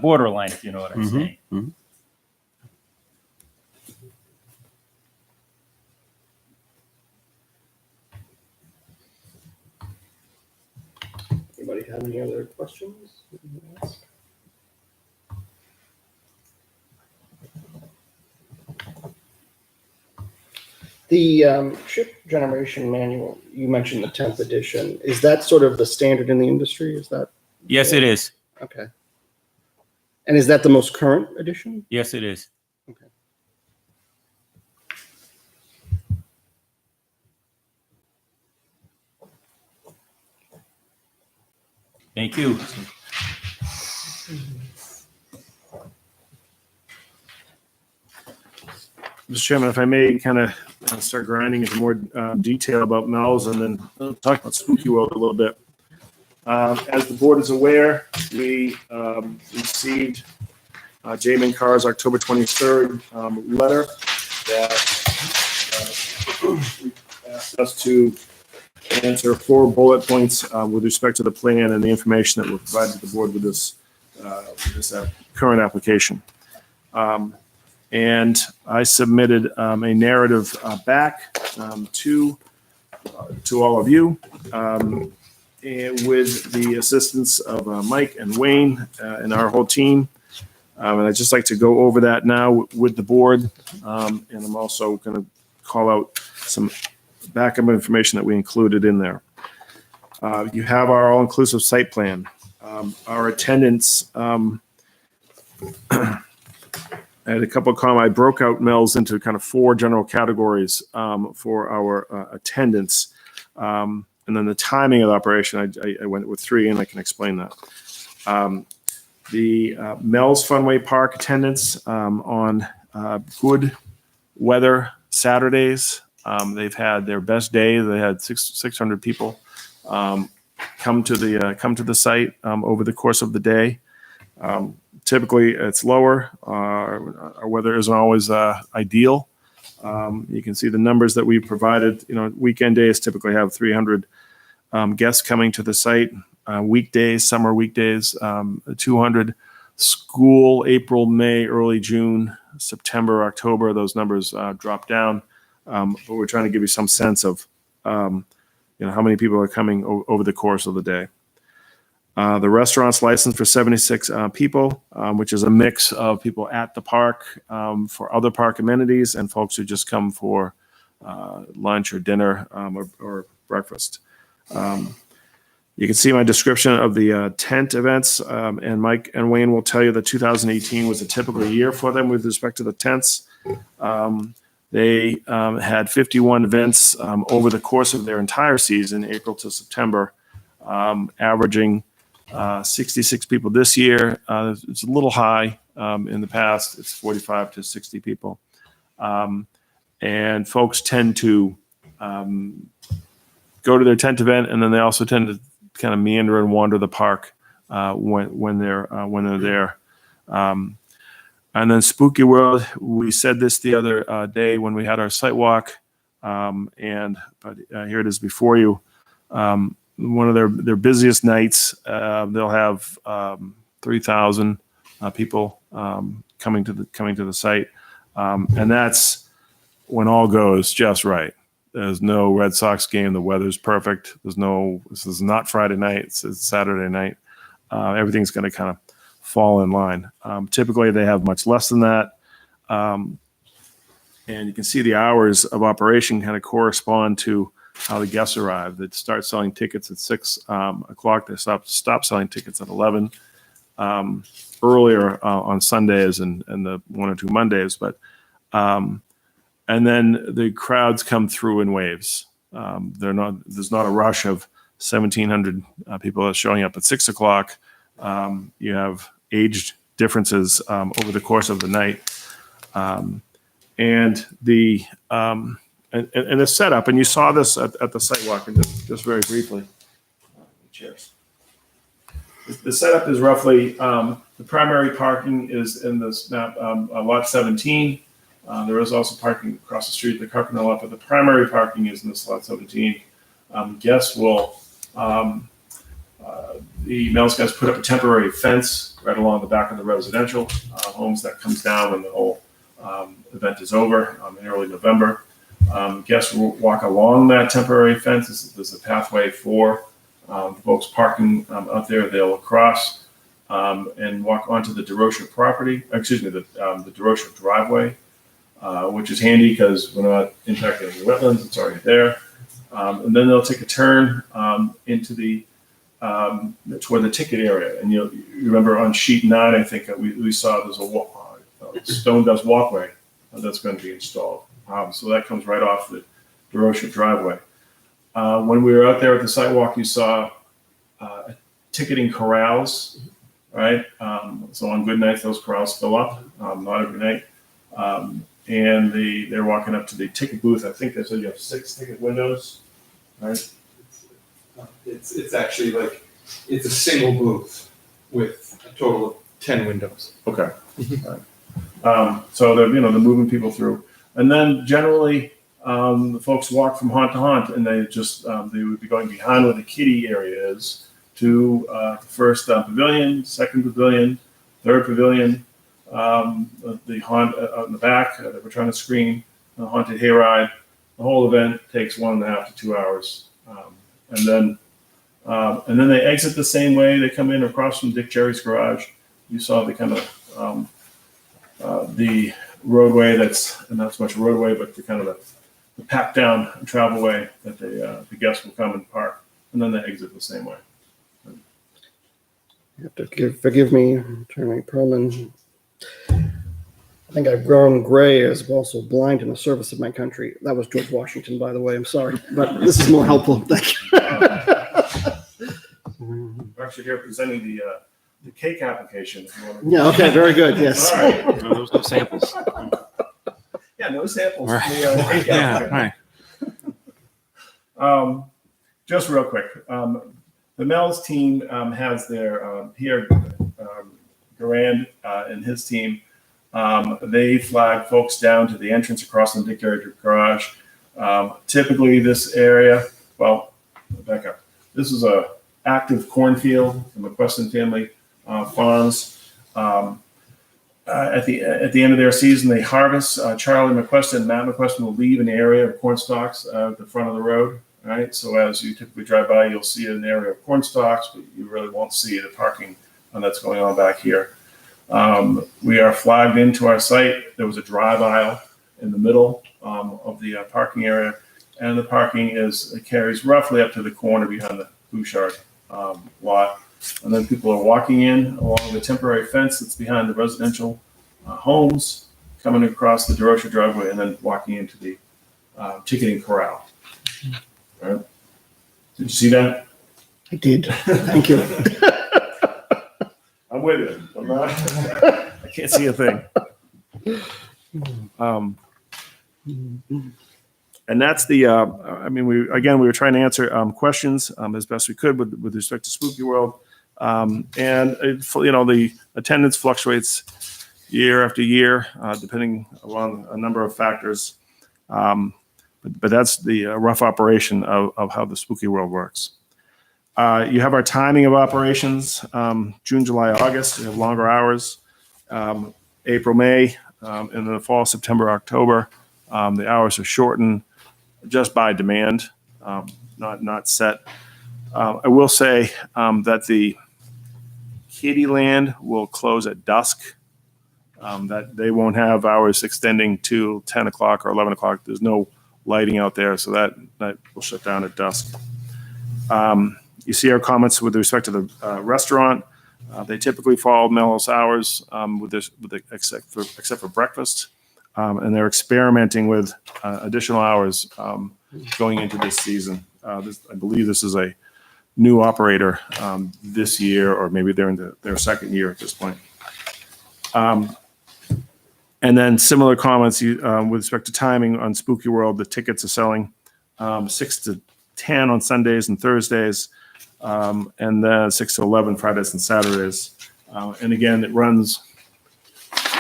borderline, if you know what I'm saying. Mhm. Anybody have any other questions? The chip generation manual, you mentioned the 10th edition. Is that sort of the standard in the industry? Is that Yes, it is. okay? And is that the most current edition? Yes, it is. Okay. Thank you. Mr. Chairman, if I may kind of start grinding into more detail about Mel's and then talk about Spooky World a little bit. As the board is aware, we received J-Man Carr's October 23rd letter that asked us to answer 4 bullet points with respect to the plan and the information that we're providing to the board with this current application. And I submitted a narrative back to all of you and with the assistance of Mike and Wayne and our whole team. And I'd just like to go over that now with the board. And I'm also going to call out some backup information that we included in there. You have our all-inclusive site plan. Our attendance, I had a couple of comments. I broke out Mel's into kind of 4 general categories for our attendance. And then the timing of the operation, I went with 3, and I can explain that. The Mel's Funway Park attendance on good weather Saturdays. They've had their best day. They had 600 people come to the site over the course of the day. Typically, it's lower. Our weather isn't always ideal. You can see the numbers that we provided. Weekend days typically have 300 guests coming to the site. Weekdays, summer weekdays, 200. School, April, May, early June, September, October, those numbers drop down. But we're trying to give you some sense of how many people are coming over the course of the day. The restaurant's licensed for 76 people, which is a mix of people at the park for other park amenities and folks who just come for lunch or dinner or breakfast. You can see my description of the tent events, and Mike and Wayne will tell you that 2018 was a typical year for them with respect to the tents. They had 51 events over the course of their entire season, April to September, averaging 66 people this year. It's a little high. In the past, it's 45 to 60 people. And folks tend to go to their tent event, and then they also tend to kind of meander and wander the park when they're there. And then Spooky World, we said this the other day when we had our site walk, but here it is before you. One of their busiest nights, they'll have 3,000 people coming to the site, and that's when all goes just right. There's no Red Sox game. The weather's perfect. This is not Friday night. It's Saturday night. Everything's going to kind of fall in line. Typically, they have much less than that. And you can see the hours of operation kind of correspond to how the guests arrive. They start selling tickets at 6 o'clock. They stop selling tickets at 11. Earlier on Sundays and the 1 or 2 Mondays, but and then the crowds come through in waves. There's not a rush of 1,700 people showing up at 6 o'clock. You have age differences over the course of the night, and the setup. And you saw this at the site walk, and just very briefly. Cheers. The setup is roughly the primary parking is in this lot 17. There is also parking across the street, the Carpenter lot, but the primary parking is in this lot 17. Guests will, the Mel's guys put up a temporary fence right along the back of the residential homes that comes down when the whole event is over in early November. Guests will walk along that temporary fence. There's a pathway for folks parking out there. They'll cross and walk onto the DeRocher property, the DeRocher driveway. Which is handy because we're not impacting the wetlands. It's already there. And then they'll take a turn into the toward the ticket area. And you remember on sheet 9, I think we saw there's a stone dust walkway that's going to be installed. So that comes right off the DeRocher driveway. When we were out there at the sidewalk, you saw ticketing corrals, right? So on good nights, those corrals fill up, not every night. And they're walking up to the ticket booth. I think they said you have 6 ticket windows, right? It's actually like, it's a single booth with a total of 10 windows. Okay. Right. So they're moving people through. And then generally, the folks walk from haunt to haunt, and they would be going behind where the kiddie area is to the first pavilion, second pavilion, third pavilion, the haunt out in the back that we're trying to screen, the haunted hayride. The whole event takes 1.5 to 2 hours, and then they exit the same way. They come in across from Dick Jerry's garage. You saw the kind of the roadway that's not so much a roadway, but the kind of the packed down travelway that the guests will come and park, and then they exit the same way. You have to forgive me, Attorney Perlman. I think I've grown gray as also blind in the service of my country. That was George Washington, by the way. I'm sorry, but this is more helpful. Thank you. We're actually here presenting the cake application. If you want to. Yeah, okay, very good, yes. All right. No, those no samples. Yeah, no samples. Right. from the cake Yeah, application. right. Just real quick, the Mel's team has their Pierre Garand and his team. They flag folks down to the entrance across from the Dick Jerry garage. Typically, this area, well, back up. This is a active cornfield. The McQuestion family farms. At the end of their season, they harvest. Charlie McQuestion and Matt McQuestion will leave an area of corn stalks at the front of the road. Right, so as you typically drive by, you'll see an area of corn stalks, but you really won't see the parking that's going on back here. We are flagged into our site. There was a drive aisle in the middle of the parking area, and the parking carries roughly up to the corner behind the Bouchard lot. And then people are walking in along the temporary fence that's behind the residential homes, coming across the DeRocher driveway, and then walking into the ticketing corral. All right. Did you see that? I did. Thank you. I'm with you. I'm not, I can't see a thing. And that's the, we were trying to answer questions as best we could with respect to Spooky World. The attendance fluctuates year after year, depending on a number of factors. But that's the rough operation of how the Spooky World works. You have our timing of operations, June, July, August. We have longer hours. April, May, and in the fall, September, October, the hours are shortened just by demand, not set. I will say that the Kiddieland will close at dusk. That they won't have hours extending to 10 o'clock or 11 o'clock. There's no lighting out there, so that will shut down at dusk. You see our comments with respect to the restaurant. They typically follow Mel's hours except for breakfast, and they're experimenting with additional hours going into this season. I believe this is a new operator this year, or maybe they're in their second year at this point. And then similar comments with respect to timing on Spooky World. The tickets are selling 6 to 10 on Sundays and Thursdays, and then 6 to 11 Fridays and Saturdays. And again, it runs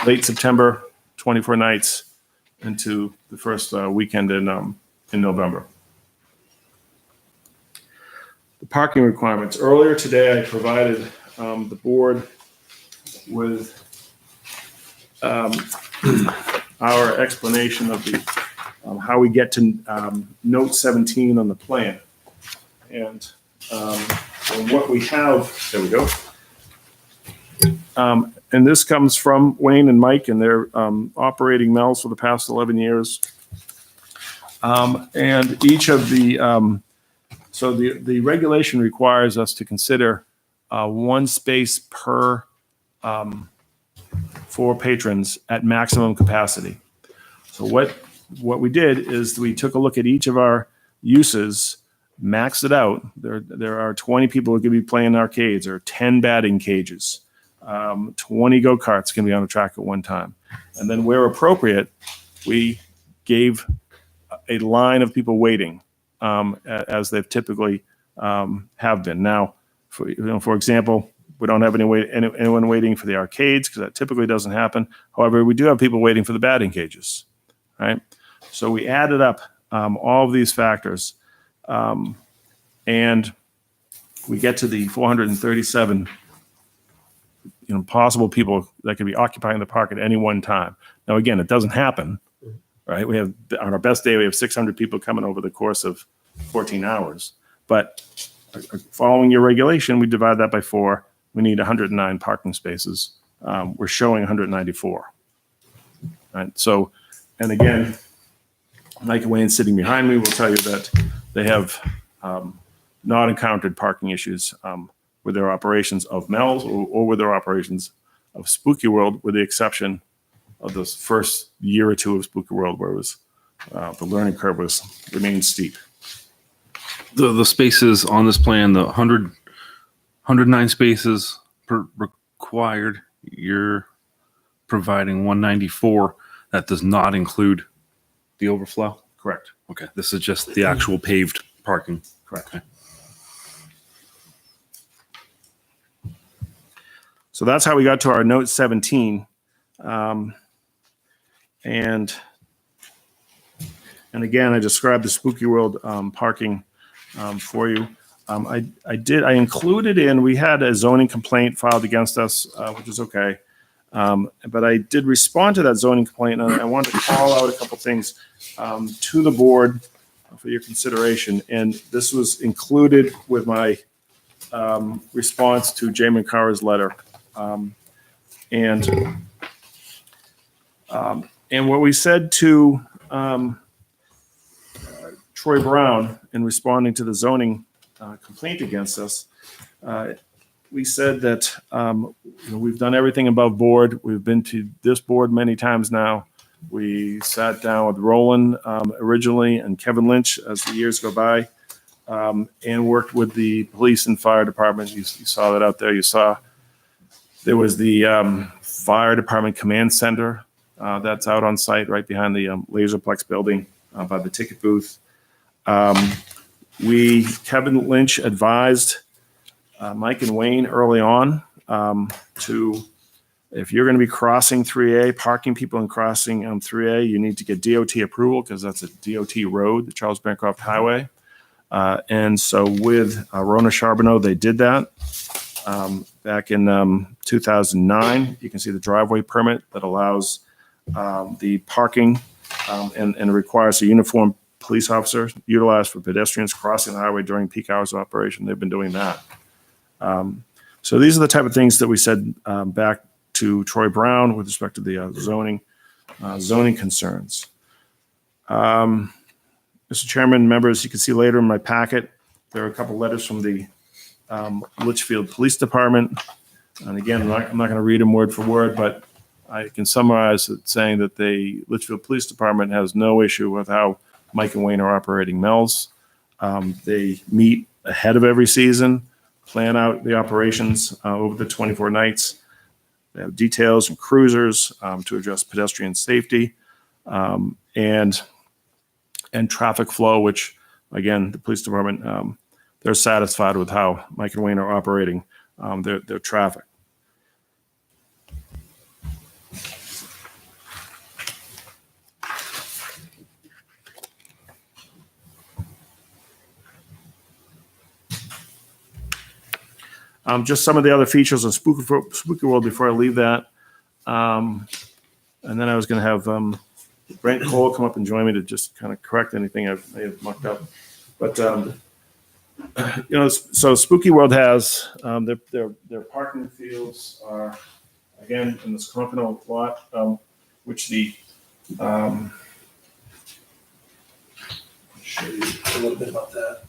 late September, 24 nights into the first weekend in November. The parking requirements. Earlier today, I provided the board with our explanation of the how we get to note 17 on the plan. And what we have, there we go. And this comes from Wayne and Mike, and they're operating Mel's for the past 11 years. And each of the So the regulation requires us to consider one space per for patrons at maximum capacity. So what we did is we took a look at each of our uses, maxed it out. There are 20 people who could be playing arcades, or 10 batting cages. 20 go-karts can be on a track at one time. And then where appropriate, we gave a line of people waiting, as they've typically have been. Now, for example, we don't have anyone waiting for the arcades, because that typically doesn't happen. However, we do have people waiting for the batting cages, right? So we added up all of these factors, and we get to the 437 possible people that could be occupying the park at any one time. Now, again, it doesn't happen, right? We have, on our best day, we have 600 people coming over the course of 14 hours. But following your regulation, we divide that by 4. We need 109 parking spaces. We're showing 194. Right? So, and again, Mike and Wayne sitting behind me will tell you that they have not encountered parking issues with their operations of Mel's or with their operations of Spooky World, with the exception of this first year or two of Spooky World, where it was the learning curve remained steep. The spaces on this plan, the 109 spaces per required, you're providing 194. That does not include the overflow? Correct. Okay, this is just the actual paved parking. Correct. Okay. So that's how we got to our note 17. And again, I described the Spooky World parking for you. I included we had a zoning complaint filed against us, which is okay. But I did respond to that zoning complaint, and I wanted to call out a couple things to the board for your consideration. And this was included with my response to Jay McCarra's letter. And what we said to Troy Brown in responding to the zoning complaint against us, we said that we've done everything above board. We've been to this board many times now. We sat down with Roland originally and Kevin Lynch as the years go by, and worked with the police and fire department. You saw that out there. You saw there was the fire department command center that's out on site right behind the Laserplex building by the ticket booth. Kevin Lynch advised Mike and Wayne early on if you're going to be crossing 3A, parking people and crossing 3A, you need to get DOT approval, because that's a DOT road, the Charles Bancroft Highway. And so with Rona Charbonneau, they did that back in 2009. You can see the driveway permit that allows the parking and requires a uniformed police officer utilized for pedestrians crossing the highway during peak hours of operation. They've been doing that. So these are the type of things that we said back to Troy Brown with respect to the zoning concerns. Mr. Chairman, members, you can see later in my packet, there are a couple letters from the Litchfield Police Department. And again, I'm not going to read them word for word, but I can summarize it saying that the Litchfield Police Department has no issue with how Mike and Wayne are operating Mel's. They meet ahead of every season, plan out the operations over the 24 nights. They have details and cruisers to address pedestrian safety and traffic flow, which, again, the police department, they're satisfied with how Mike and Wayne are operating their traffic. Just some of the other features of Spooky World before I leave that. And then I was going to have Brent Cole come up and join me to just kind of correct anything I may have mucked up. But, so Spooky World has their parking fields are, again, in this Compano lot, which the, I'll show you a little bit about that.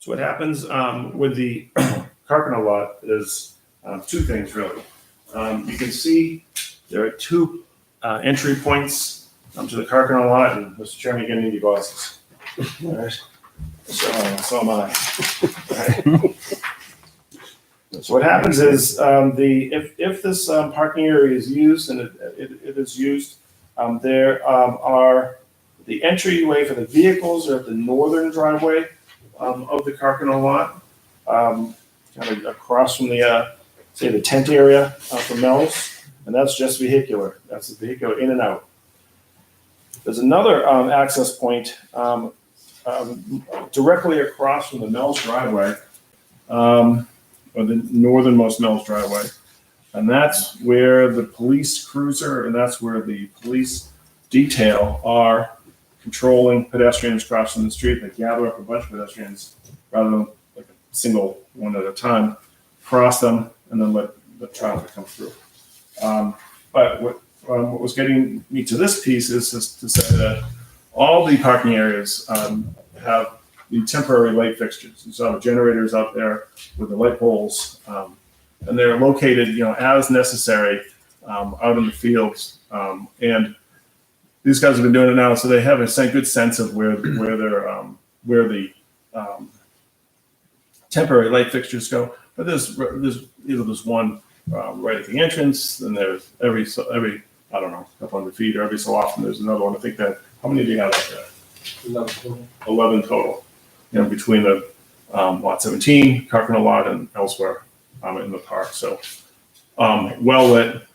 So what happens with the Carpenter lot is two things really. You can see there are two entry points to the Carpenter lot, and Mr. Chairman, again, need your glasses. All right. So am I. All right. So what happens is if this parking area is used, and it is used, there are the entryway for the vehicles are at the northern driveway of the Carcano lot, kind of across from the say the tent area for Mel's, and that's just vehicular. That's the vehicular in and out. There's another access point directly across from the Mel's driveway, or the northernmost Mel's driveway, and that's where the police cruiser and that's where the police detail are controlling pedestrians crossing the street. They gather up a bunch of pedestrians rather than like a single one at a time, cross them, and then let the traffic come through. But what was getting me to this piece is just to say that all the parking areas have the temporary light fixtures. So the generators out there with the light poles, and they're located, as necessary out in the fields. And these guys have been doing it now, so they have a good sense of where the temporary light fixtures go. But there's one right at the entrance, and there's every I don't know, a couple hundred feet, or every so often there's another one. I think that how many do you have out there? 11 total. Between the lot 17, Carcano lot, and elsewhere in the park. So well lit,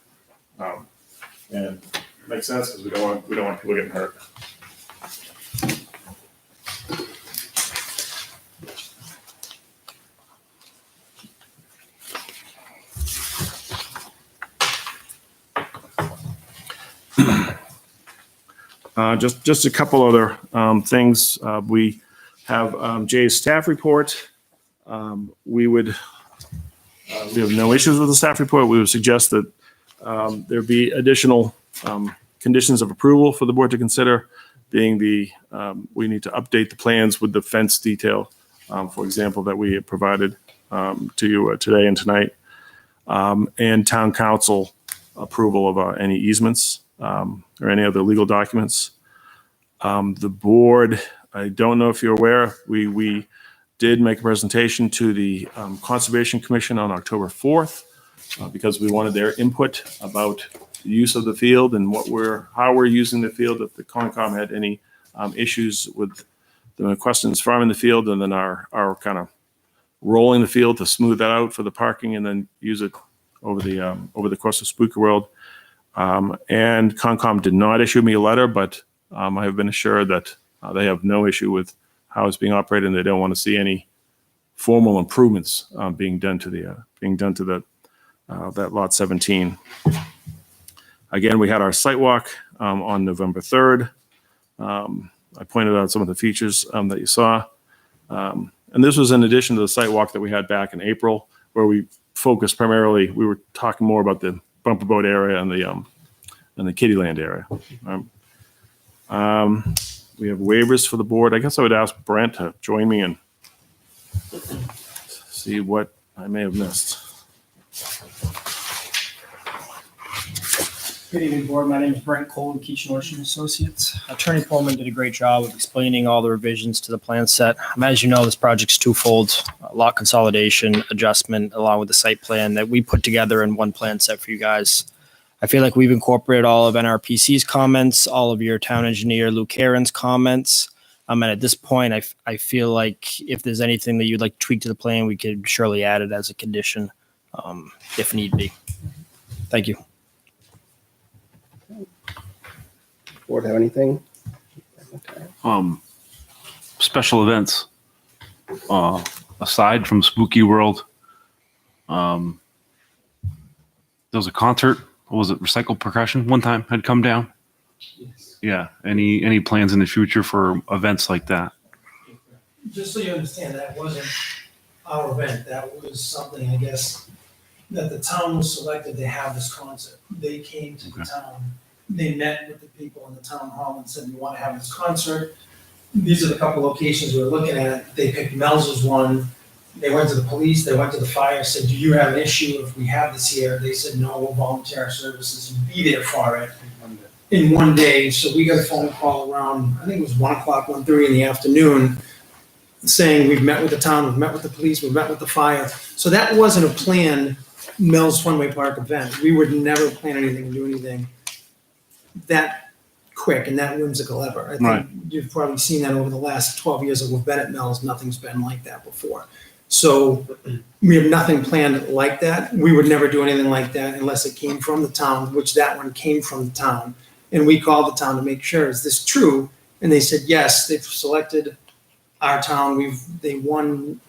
and makes sense because we don't want people getting hurt. Just a couple other things. We have Jay's staff report. We have no issues with the staff report. We would suggest that there be additional conditions of approval for the board to consider, being we need to update the plans with the fence detail, for example, that we have provided to you today and tonight, and town council approval of any easements or any other legal documents. The board, I don't know if you're aware, we did make a presentation to the Conservation Commission on October 4th because we wanted their input about the use of the field and how we're using the field. If the Concom had any issues with the McQuestion's farm in the field, and then our kind of rolling the field to smooth that out for the parking, and then use it over the course of Spooky World. And Concom did not issue me a letter, but I have been assured that they have no issue with how it's being operated, and they don't want to see any formal improvements being done to that lot 17. Again, we had our site walk on November 3rd. I pointed out some of the features that you saw, and this was in addition to the site walk that we had back in April, where we focused primarily. We were talking more about the bumper boat area and the Kittyland area. We have waivers for the board. I guess I would ask Brent to join me and see what I may have missed. Good evening, board. My name is Brent Cole with Keach Nordstrom Associates. Attorney Pullman did a great job of explaining all the revisions to the plan set. As you know, this project's twofold: lot consolidation adjustment along with the site plan that we put together in one plan set for you guys. I feel like we've incorporated all of NRPC's comments, all of your town engineer Luke Heron's comments. And at this point, I feel like if there's anything that you'd like to tweak to the plan, we could surely add it as a condition if need be. Thank you. Board have anything? Okay. Special events, aside from Spooky World, there was a concert. What was it? Recycle Percussion one time had come down. Yes. Yeah. Any plans in the future for events like that? Just so you understand, that wasn't our event. That was something, I guess, that the town was selected to have this concert. They came to the town. They met with the people in the town hall and said, we want to have this concert. These are the couple locations we're looking at. They picked Mel's as one. They went to the police, they went to the fire, said, do you have an issue if we have this here? They said, no, we'll volunteer our services and be there for it in one day. So we got a phone call around, I think it was 1:00, 1:30 in the afternoon, saying we've met with the town, we've met with the police, we've met with the fire. So that wasn't a planned Mel's Funway Park event. We would never plan anything, do anything that quick and that whimsical ever. I think Right. you've probably seen that over the last 12 years that we've been at Mel's. Nothing's been like that before. So we have nothing planned like that. We would never do anything like that unless it came from the town, which that one came from the town. And we called the town to make sure, is this true? And they said, yes, they've selected our town. They won,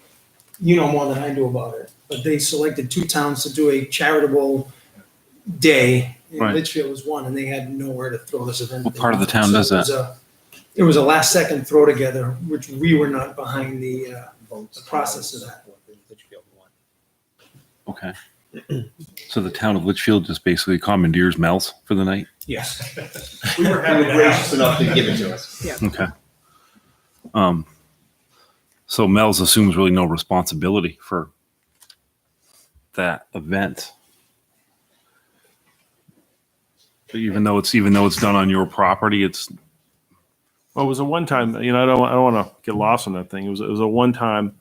you know more than I do about it, but they selected 2 towns to do a charitable day. And Right. Litchfield was one, and they had nowhere to throw this event. What part of the town does that? It was a last second throw together, which we were not behind the process of that. Okay. So the town of Litchfield just basically commandeers Mel's for the night? Yes. We were gracious enough to give it to us. Okay. So Mel's assumes really no responsibility for that event. Even though it's done on your property, it's Well, it was a one-time, I don't want to get lost on that thing. It was a one-time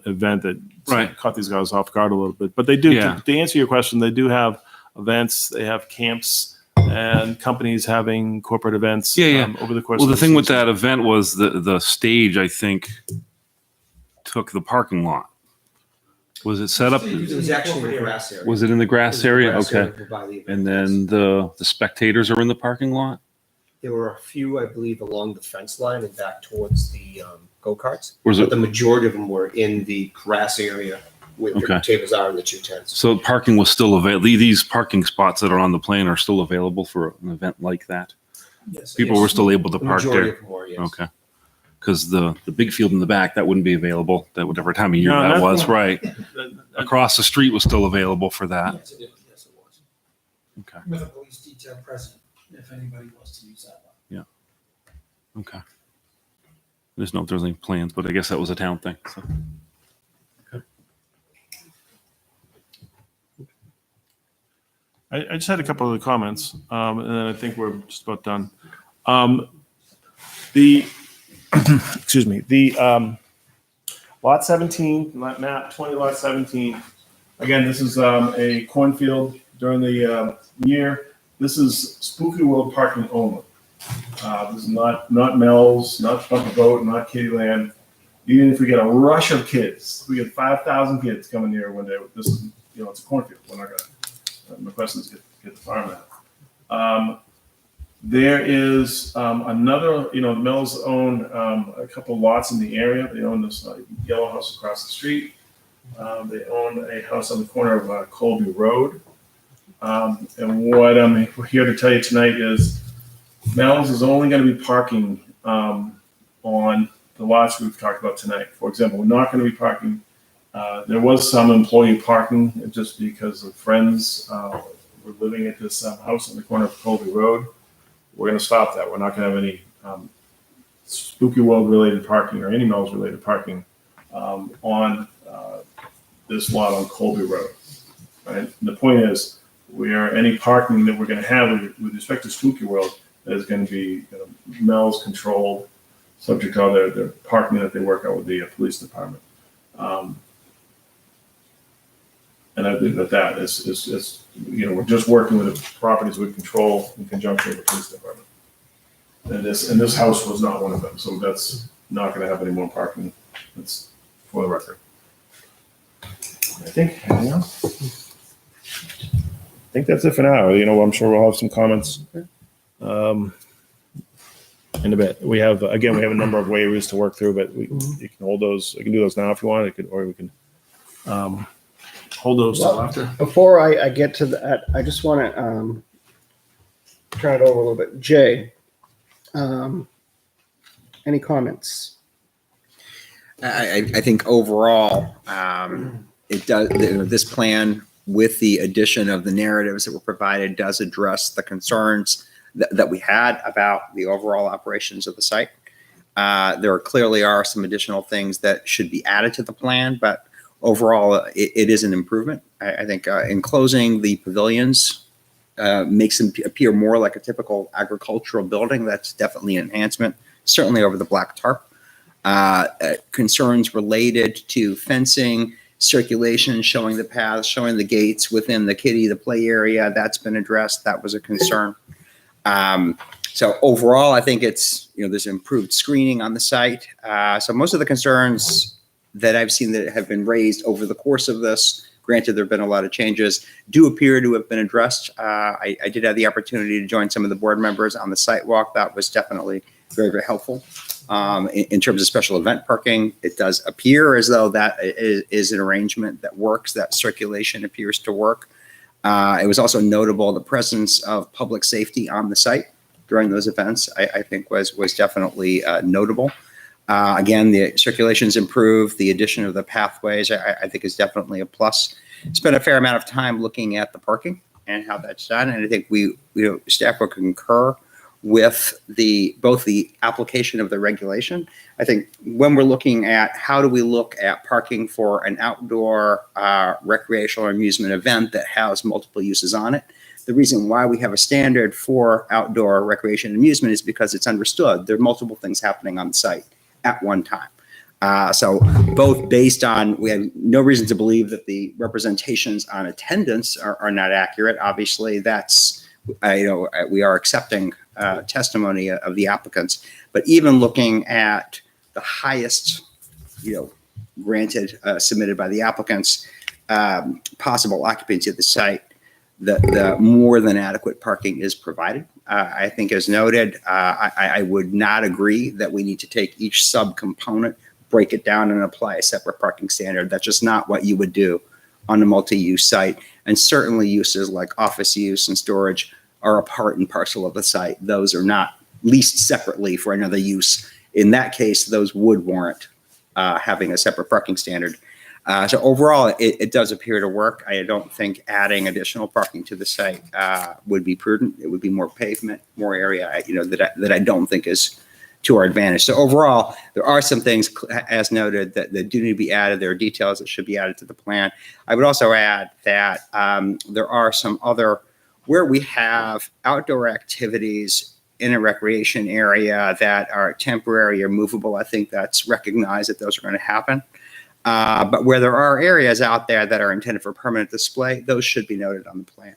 event that Right. caught these guys off guard a little bit. But they do, Yeah. to answer your question, they do have events, they have camps and companies having corporate events Yeah. over the course Well, of the thing with season. that event was the stage, I think, took the parking lot. Was it set up? It was actually in the grass area. Was it in the grass area? Grass Okay. by the event. And then the spectators are in the parking lot? There were a few, I believe, along the fence line and back towards the go-karts. Was But it, the majority of them were in the grass area where Okay. the tables are in the 2 tents. so parking was still available? These parking spots that are on the plan are still available for an event like that? Yes. People were still able to The park majority there? of them were, yes. Okay. Because the big field in the back, that wouldn't be available, that whatever time of year No, that that's- was, right? Across the street was still available for that. Yes, it was. Okay. With a police detail present, if anybody wants to use that one. Okay. I just know if there's any plans, but I guess that was a town thing, so. I just had a couple of comments, and then I think we're just about done. Excuse me, lot 17, map 20, lot 17. Again, this is a cornfield during the year. This is Spooky World parking only. This is not Mel's, not Bumper Boat, not Kittyland. Even if we get a rush of kids, we get 5,000 kids coming here one day. This is, it's a cornfield. We're not gonna. My question is get the farm out. There is another, the Mel's own a couple lots in the area. They own this yellow house across the street. They own a house on the corner of Colby Road. And what I'm here to tell you tonight is Mel's is only going to be parking on the lots we've talked about tonight. For example, we're not going to be parking. There was some employee parking just because of friends were living at this house on the corner of Colby Road. We're going to stop that. We're not going to have any Spooky World related parking or any Mel's related parking on this lot on Colby Road. Right? And the point is, any parking that we're going to have with respect to Spooky World is going to be Mel's controlled, subject to all their parking that they work out with the police department. And I think that is we're just working with the properties we control in conjunction with the police department. And this house was not one of them, so that's not going to have any more parking. That's for the record. I think anything else? I think that's it for now. I'm sure we'll have some comments. in a bit. We have a number of waivers to work through, but you can hold those. You can do those now if you want. Or we can hold those till Well, after. Before I get to that, I just want to turn it over a little bit. Jay, any comments? I think overall, it does, this plan with the addition of the narratives that were provided does address the concerns that we had about the overall operations of the site. There clearly are some additional things that should be added to the plan, but overall, it is an improvement. I think in closing the pavilions makes them appear more like a typical agricultural building. That's definitely an enhancement, certainly over the black tarp. Concerns related to fencing, circulation, showing the paths, showing the gates within the the play area, that's been addressed. That was a concern. So overall, I think it's, there's improved screening on the site. So most of the concerns that I've seen that have been raised over the course of this, granted there have been a lot of changes, do appear to have been addressed. I did have the opportunity to join some of the board members on the site walk. That was definitely very, very helpful. In terms of special event parking, it does appear as though that is an arrangement that works, that circulation appears to work. It was also notable the presence of public safety on the site during those events, I think was definitely notable. Again, the circulation's improved. The addition of the pathways, I think, is definitely a plus. Spent a fair amount of time looking at the parking and how that's done, and I think staff will concur with both the application of the regulation. I think when we're looking at how do we look at parking for an outdoor recreational or amusement event that has multiple uses on it, the reason why we have a standard for outdoor recreation and amusement is because it's understood there are multiple things happening on the site at one time. So both based on, we have no reason to believe that the representations on attendance are not accurate. Obviously, that's, we are accepting testimony of the applicants, but even looking at the highest, granted, submitted by the applicants, possible occupancy of the site, the more than adequate parking is provided. I think as noted, I would not agree that we need to take each subcomponent, break it down and apply a separate parking standard. That's just not what you would do on a multi-use site. And certainly uses like office use and storage are a part and parcel of the site. Those are not leased separately for another use. In that case, those would warrant having a separate parking standard. So overall, it does appear to work. I don't think adding additional parking to the site would be prudent. It would be more pavement, more area, that I don't think is to our advantage. So overall, there are some things, as noted, that do need to be added. There are details that should be added to the plan. I would also add that there are some other, where we have outdoor activities in a recreation area that are temporary or movable, I think that's recognized that those are going to happen. But where there are areas out there that are intended for permanent display, those should be noted on the plan.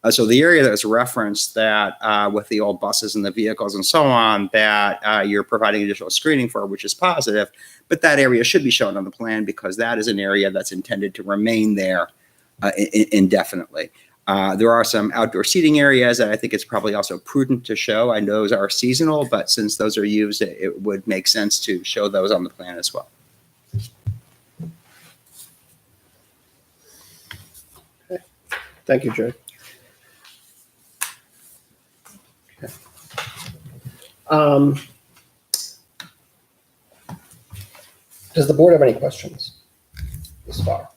So the area that was referenced that with the old buses and the vehicles and so on that you're providing additional screening for, which is positive, but that area should be shown on the plan because that is an area that's intended to remain there indefinitely. There are some outdoor seating areas that I think it's probably also prudent to show. I know those are seasonal, but since those are used, it would make sense to show those on the plan as well. Thank you, Jay. Okay. Does the board have any questions this far?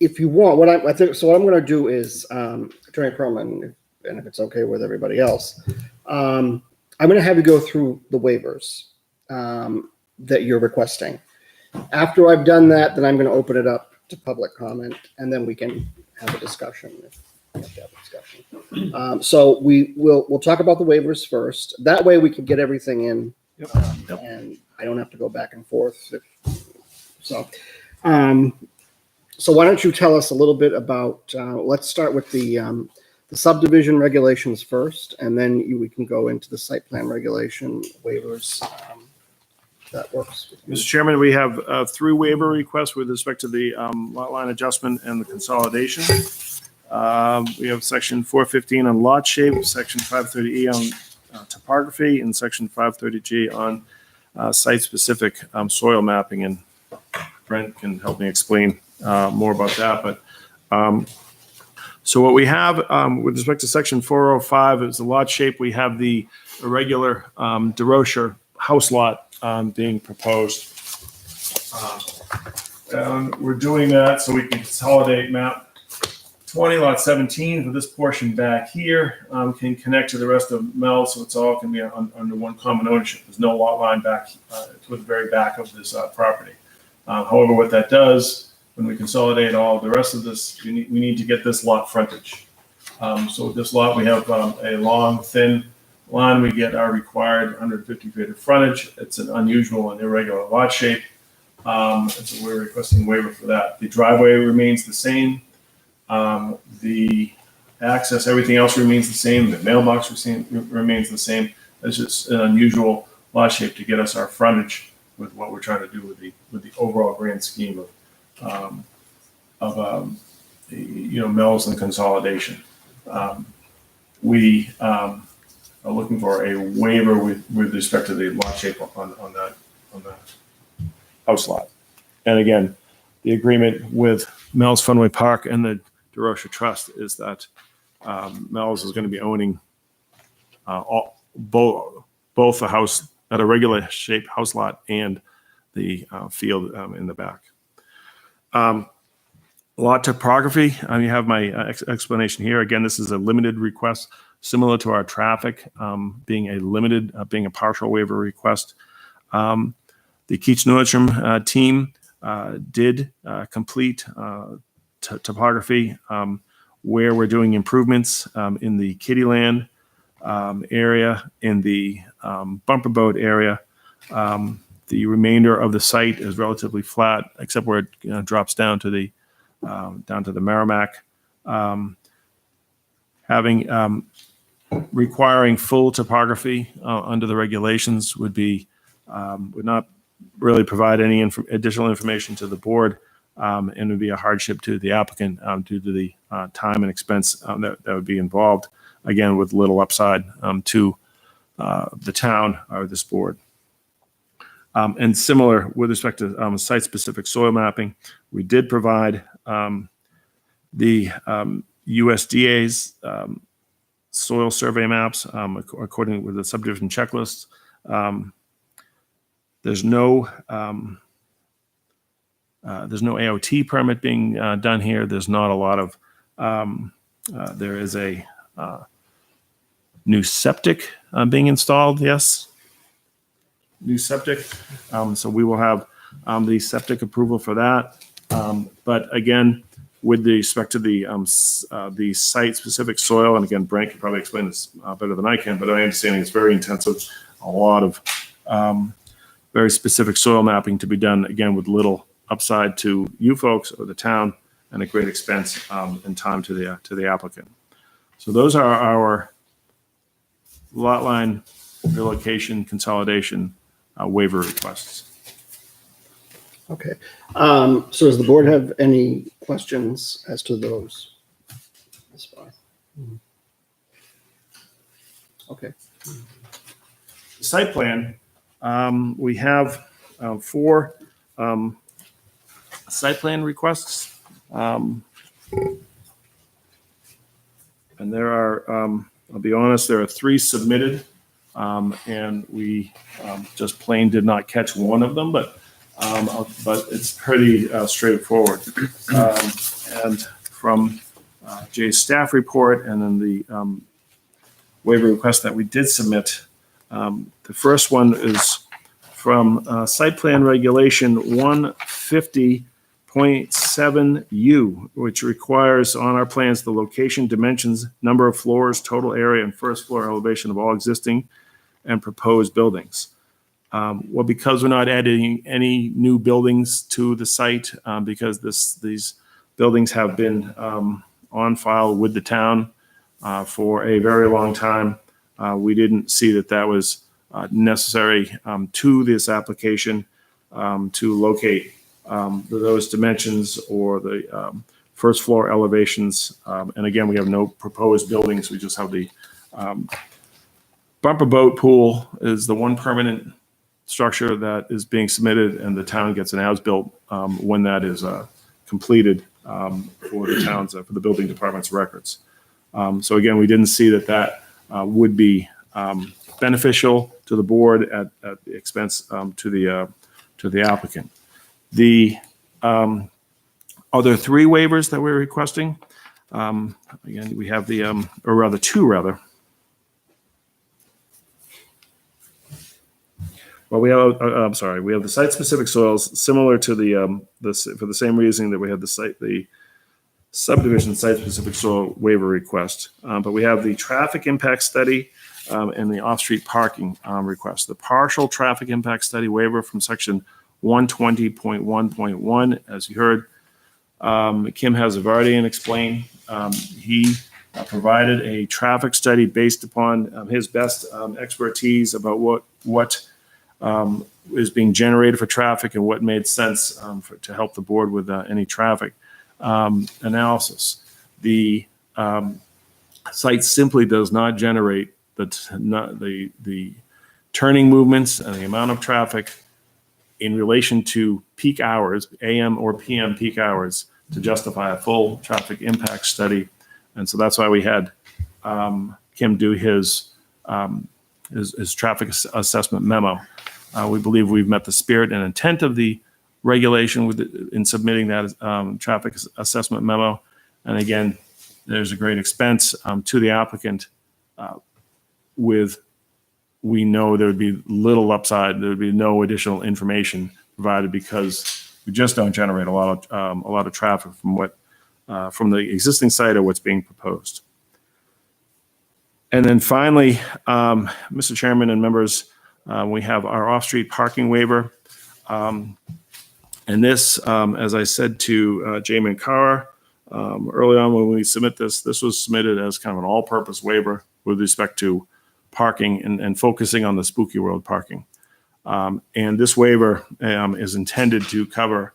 If you want, what I think, so what I'm going to do is, Attorney Perlman, and if it's okay with everybody else, I'm going to have you go through the waivers that you're requesting. After I've done that, then I'm going to open it up to public comment, and then we can have a discussion. So we'll talk about the waivers first. That way we can get everything in, and I don't have to go back and forth. So why don't you tell us a little bit about? Let's start with the subdivision regulations first, and then we can go into the site plan regulation waivers. That works. Mr. Chairman, we have 3 waiver requests with respect to the lot line adjustment and the consolidation. We have section 415 on lot shape, section 530E on topography, and section 530G on site-specific soil mapping. And Brent can help me explain more about that. But so what we have with respect to section 405 is the lot shape. We have the irregular DeRocher house lot being proposed. And we're doing that so we can consolidate map 20 lot 17 for this portion back here can connect to the rest of Mel, so it's all can be under one common ownership. There's no lot line back to the very back of this property. However, what that does when we consolidate all the rest of this, we need to get this lot frontage. So with this lot, we have a long, thin line. We get our required 150 feet of frontage. It's an unusual and irregular lot shape. And so we're requesting waiver for that. The driveway remains the same. The access, everything else remains the same. The mailbox remains the same. It's just an unusual lot shape to get us our frontage with what we're trying to do with the overall grand scheme of mills and consolidation. We are looking for a waiver with respect to the lot shape on that house lot. And again, the agreement with Mel's Funway Park and the DeRocher Trust is that Mel's is going to be owning both the house at a regular shaped house lot and the field in the back. Lot topography, you have my explanation here. Again, this is a limited request, similar to our traffic, being a partial waiver request. The Keach Nordstrom team did complete topography where we're doing improvements in the Kittyland area, in the bumper boat area. The remainder of the site is relatively flat, except where it drops down to the Merrimack. Requiring full topography under the regulations would not really provide any additional information to the board, and would be a hardship to the applicant due to the time and expense that would be involved, again, with little upside to the town or this board. And similar with respect to site-specific soil mapping, we did provide the USDA's soil survey maps according with the subdivision checklists. There's no AOT permit being done here. There's not a lot of. There is a new septic being installed. Yes, new septic. So we will have the septic approval for that. But again, with respect to the site-specific soil, and again, Brent can probably explain this better than I can, but my understanding it's very intensive. A lot of very specific soil mapping to be done, again, with little upside to you folks or the town, and a great expense and time to the applicant. So those are our lot line relocation consolidation waiver requests. Okay. So does the board have any questions as to those? This far? Okay. Site plan, we have 4 site plan requests. And there are, I'll be honest, there are 3 submitted. And we just plain did not catch one of them, but it's pretty straightforward. And from Jay's staff report and then the waiver request that we did submit, the first one is from site plan regulation 150.7U, which requires on our plans the location, dimensions, number of floors, total area, and first floor elevation of all existing and proposed buildings. Well, because we're not adding any new buildings to the site, because these buildings have been on file with the town for a very long time, we didn't see that was necessary to this application to locate those dimensions or the first floor elevations. And again, we have no proposed buildings. We just have the bumper boat pool is the one permanent structure that is being submitted, and the town gets an as-built when that is completed for the town's, for the building department's records. So again, we didn't see that would be beneficial to the board at the expense to the applicant. The other three waivers that we're requesting, again, we have the, or rather two rather. Well, we have, I'm sorry, we have the site-specific soils similar to for the same reason that we have the subdivision site-specific soil waiver request. But we have the traffic impact study and the off-street parking request. The partial traffic impact study waiver from section 120.1.1, as you heard, Kim Hazavardian explained. He provided a traffic study based upon his best expertise about what is being generated for traffic and what made sense to help the board with any traffic analysis. The site simply does not generate the turning movements and the amount of traffic in relation to peak hours, AM or PM peak hours, to justify a full traffic impact study. And so that's why we had Kim do his traffic assessment memo. We believe we've met the spirit and intent of the regulation in submitting that traffic assessment memo. And again, there's a great expense to the applicant we know there would be little upside. There would be no additional information provided because we just don't generate a lot of traffic from the existing site or what's being proposed. And then finally, Mr. Chairman and members, we have our off-street parking waiver. And this, as I said to Jamin Carr early on when we submit this was submitted as kind of an all-purpose waiver with respect to parking and focusing on the Spooky World parking. And this waiver is intended to cover,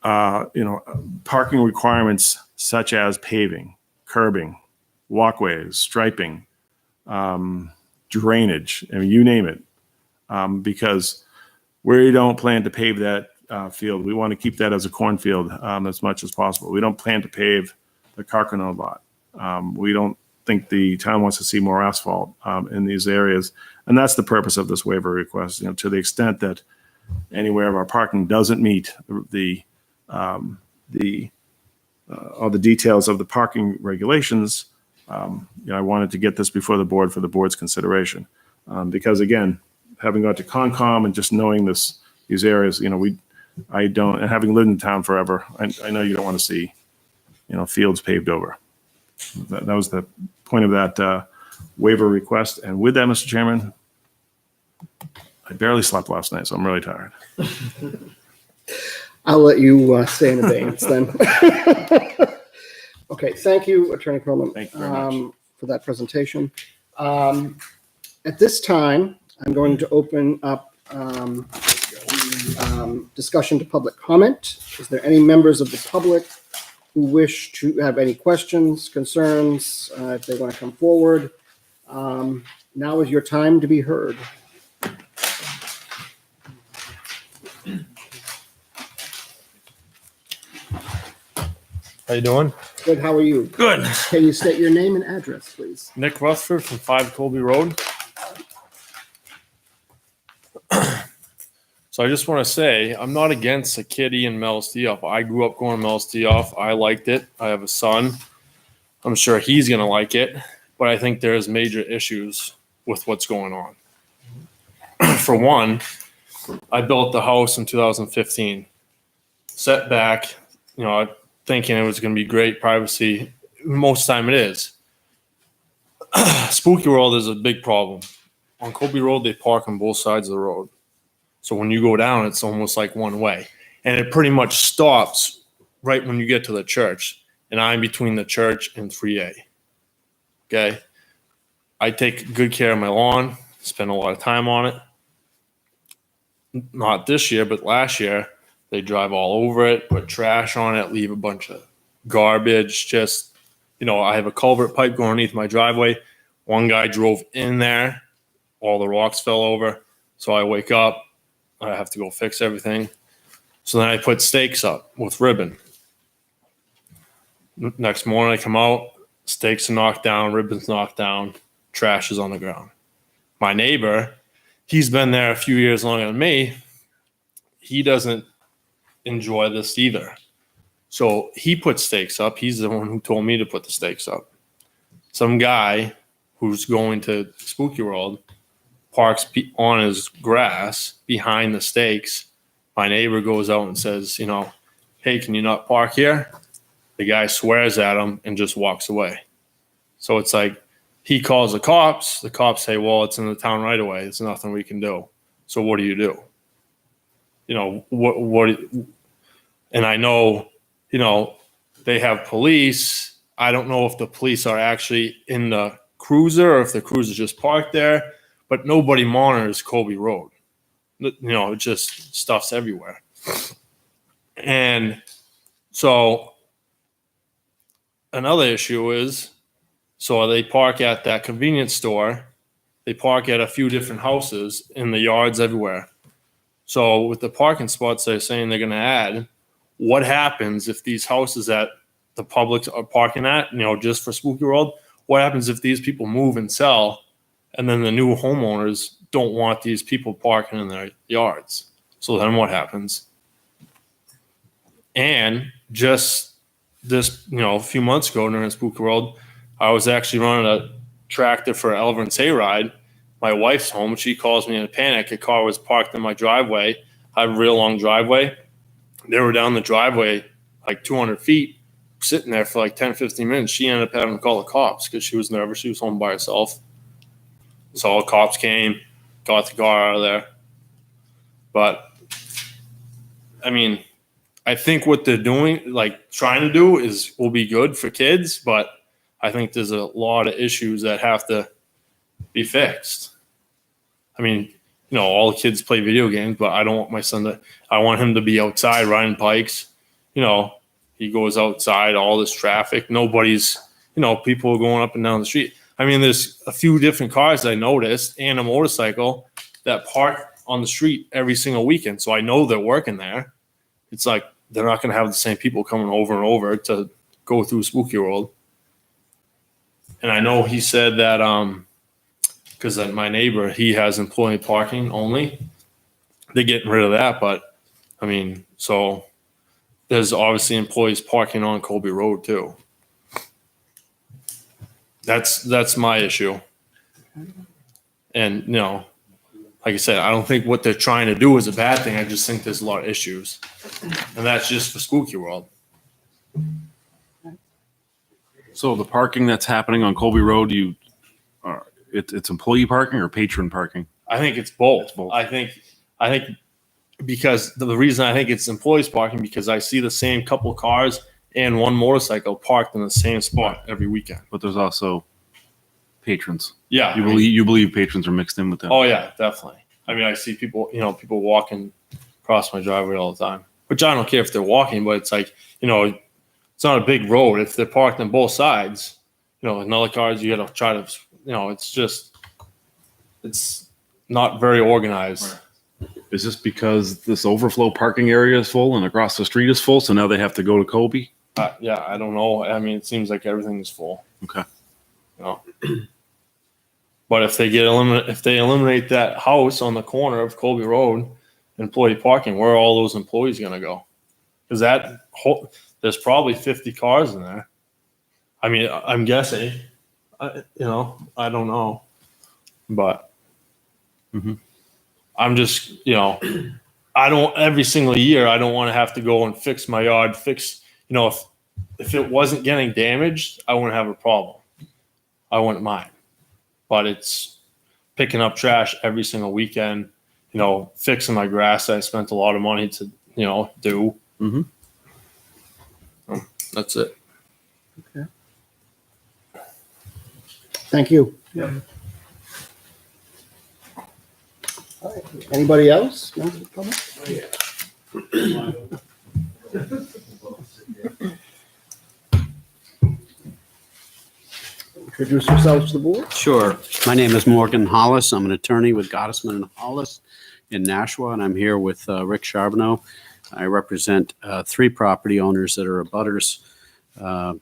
parking requirements such as paving, curbing, walkways, striping, drainage, I mean, you name it. Because we don't plan to pave that field. We want to keep that as a cornfield as much as possible. We don't plan to pave the Carcano lot. We don't think the town wants to see more asphalt in these areas. And that's the purpose of this waiver request. To the extent that anywhere of our parking doesn't meet all the details of the parking regulations, I wanted to get this before the board for the board's consideration. Because again, having gone to Concom and just knowing these areas, and having lived in town forever, I know you don't want to see, fields paved over. That was the point of that waiver request. And with that, Mr. Chairman, I barely slept last night, so I'm really tired. I'll let you stay in abeyance then. Okay, thank you, Attorney Perlman. Thank you very much. For that presentation. At this time, I'm going to open up discussion to public comment. Is there any members of the public who wish to have any questions, concerns, if they want to come forward? Now is your time to be heard. How you doing? Good, how are you? Good. Can you state your name and address, please? Nick Rutherford from 5 Colby Road. So I just want to say, I'm not against a kiddie and Mel's Tee Off. I grew up going to Mel's Tee Off. I liked it. I have a son. I'm sure he's going to like it. But I think there's major issues with what's going on. For one, I built the house in 2015. Setback, thinking it was going to be great privacy. Most of the time it is. Spooky World is a big problem. On Colby Road, they park on both sides of the road. So when you go down, it's almost like one way. And it pretty much stops right when you get to the church. And I'm between the church and 3A. Okay? I take good care of my lawn, spend a lot of time on it. Not this year, but last year, They drive all over it, put trash on it, leave a bunch of garbage. Just, I have a culvert pipe going underneath my driveway. One guy drove in there, all the rocks fell over. So I wake up, I have to go fix everything. So then I put stakes up with ribbon. Next morning I come out, stakes are knocked down, ribbon's knocked down, trash is on the ground. My neighbor, he's been there a few years longer than me. He doesn't enjoy this either. So he put stakes up. He's the one who told me to put the stakes up. Some guy who's going to Spooky World parks on his grass behind the stakes. My neighbor goes out and says, hey, can you not park here? The guy swears at him and just walks away. So it's like he calls the cops. The cops say, well, it's in the town right away. There's nothing we can do. So what do you do? And I know, they have police. I don't know if the police are actually in the cruiser or if the cruiser just parked there, but nobody monitors Colby Road. It just stuff's everywhere. And so another issue is, so they park at that convenience store. They park at a few different houses in the yards everywhere. So with the parking spots they're saying they're going to add, what happens if these houses that the public are parking at, just for Spooky World, what happens if these people move and sell and then the new homeowners don't want these people parking in their yards? So then what happens? And just this, a few months ago during Spooky World, I was actually running a tractor for Elverin's Hayride. My wife's home. She calls me in a panic. A car was parked in my driveway. I have a real long driveway. They were down the driveway like 200 feet, sitting there for like 10, 15 minutes. She ended up having to call the cops because she was nervous. She was home by herself. So the cops came, got the car out of there. But, I think what they're doing, like trying to do, will be good for kids, but I think there's a lot of issues that have to be fixed. All the kids play video games, but I don't want my son I want him to be outside riding bikes. He goes outside, all this traffic. Nobody's, people are going up and down the street. There's a few different cars I noticed and a motorcycle that park on the street every single weekend. So I know they're working there. It's like, they're not going to have the same people coming over and over to go through Spooky World. And I know he said that, because my neighbor, he has employee parking only. They're getting rid of that, but so there's obviously employees parking on Colby Road too. That's my issue. And like I said, I don't think what they're trying to do is a bad thing. I just think there's a lot of issues, and that's just for Spooky World. So the parking that's happening on Colby Road, it's employee parking or patron parking? I think it's both. It's both. I think because the reason I think it's employees parking, because I see the same couple of cars and one motorcycle parked in the same spot every weekend. But there's also patrons. Yeah. You believe patrons are mixed in with them? Oh yeah, definitely. I see people, people walking across my driveway all the time, which I don't care if they're walking, but it's like, it's not a big road. If they're parked on both sides, another cars, you got to try to, it's not very organized. Is this because this overflow parking area is full and across the street is full, so now they have to go to Colby? Yeah, I don't know. It seems like everything's full. Okay. But if they eliminate that house on the corner of Colby Road, employee parking, where are all those employees going to go? Because there's probably 50 cars in there. I'm guessing. I don't know, but I'm just, I don't, every single year, I don't want to have to go and fix my yard, if it wasn't getting damaged, I wouldn't have a problem. I wouldn't mind. But it's picking up trash every single weekend, fixing my grass that I spent a lot of money to, do. Mm-hmm. That's it. Okay. Thank you. Yeah. All right. Anybody else? Want to comment? Introduce yourselves to the board. Sure. My name is Morgan Hollis. I'm an attorney with Gottesman and Hollis in Nashua, and I'm here with Rick Charbonneau. I represent 3 property owners that are abutters.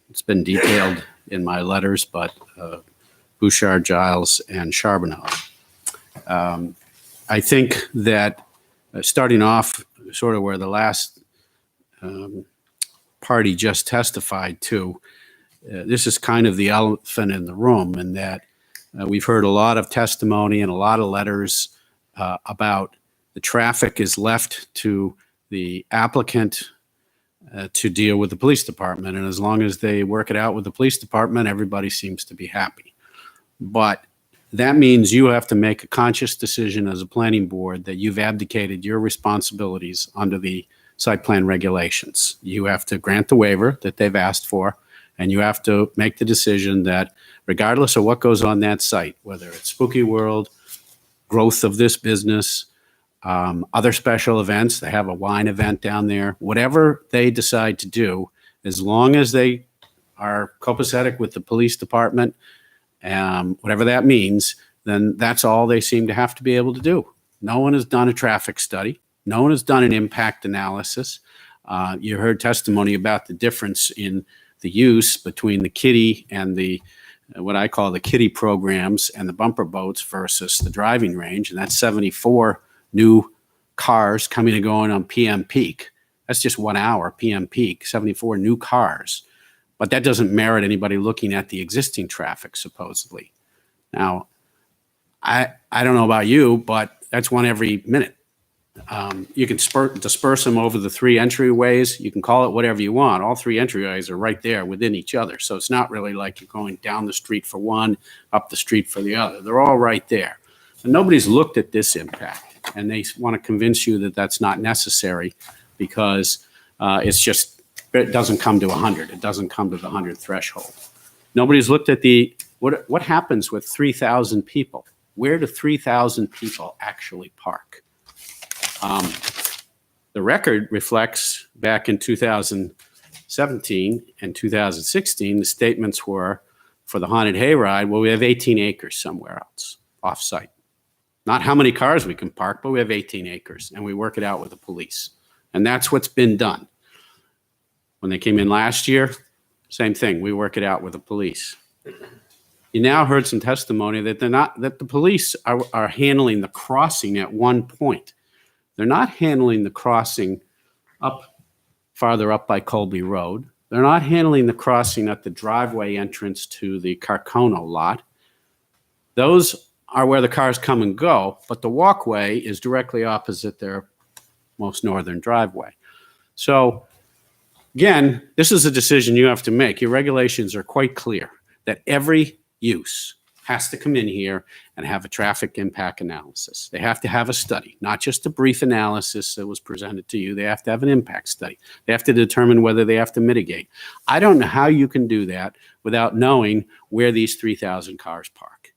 It's been detailed in my letters, but Bouchard, Giles, and Charbonneau. I think that starting off sort of where the last party just testified to, this is kind of the elephant in the room, in that we've heard a lot of testimony and a lot of letters about the traffic is left to the applicant to deal with the police department. And as long as they work it out with the police department, everybody seems to be happy. But that means you have to make a conscious decision as a planning board that you've abdicated your responsibilities under the site plan regulations. You have to grant the waiver that they've asked for, and you have to make the decision that regardless of what goes on that site, whether it's Spooky World, growth of this business, other special events, they have a wine event down there, whatever they decide to do, as long as they are copacetic with the police department, whatever that means, then that's all they seem to have to be able to do. No one has done a traffic study. No one has done an impact analysis. You heard testimony about the difference in the use between the kiddie and the what I call the kiddie programs and the bumper boats versus the driving range, and that's 74 new cars coming and going on PM peak. That's just 1 hour PM peak, 74 new cars. But that doesn't merit anybody looking at the existing traffic, supposedly. Now, I don't know about you, but that's one every minute. You can disperse them over the 3 entryways. You can call it whatever you want. All 3 entryways are right there within each other. So it's not really like you're going down the street for one, up the street for the other. They're all right there. And nobody's looked at this impact. And they want to convince you that that's not necessary because it doesn't come to 100. It doesn't come to the 100 threshold. Nobody's looked at what happens with 3,000 people. Where do 3,000 people actually park? The record reflects back in 2017 and 2016, the statements were for the haunted hayride, well, we have 18 acres somewhere else off-site. Not how many cars we can park, but we have 18 acres and we work it out with the police. And that's what's been done. When they came in last year, same thing. We work it out with the police. You now heard some testimony that the police are handling the crossing at one point. They're not handling the crossing farther up by Colby Road. They're not handling the crossing at the driveway entrance to the Carcono lot. Those are where the cars come and go, but the walkway is directly opposite their most northern driveway. So again, this is a decision you have to make. Your regulations are quite clear that every use has to come in here and have a traffic impact analysis. They have to have a study, not just a brief analysis that was presented to you. They have to have an impact study. They have to determine whether they have to mitigate. I don't know how you can do that without knowing where these 3,000 cars park.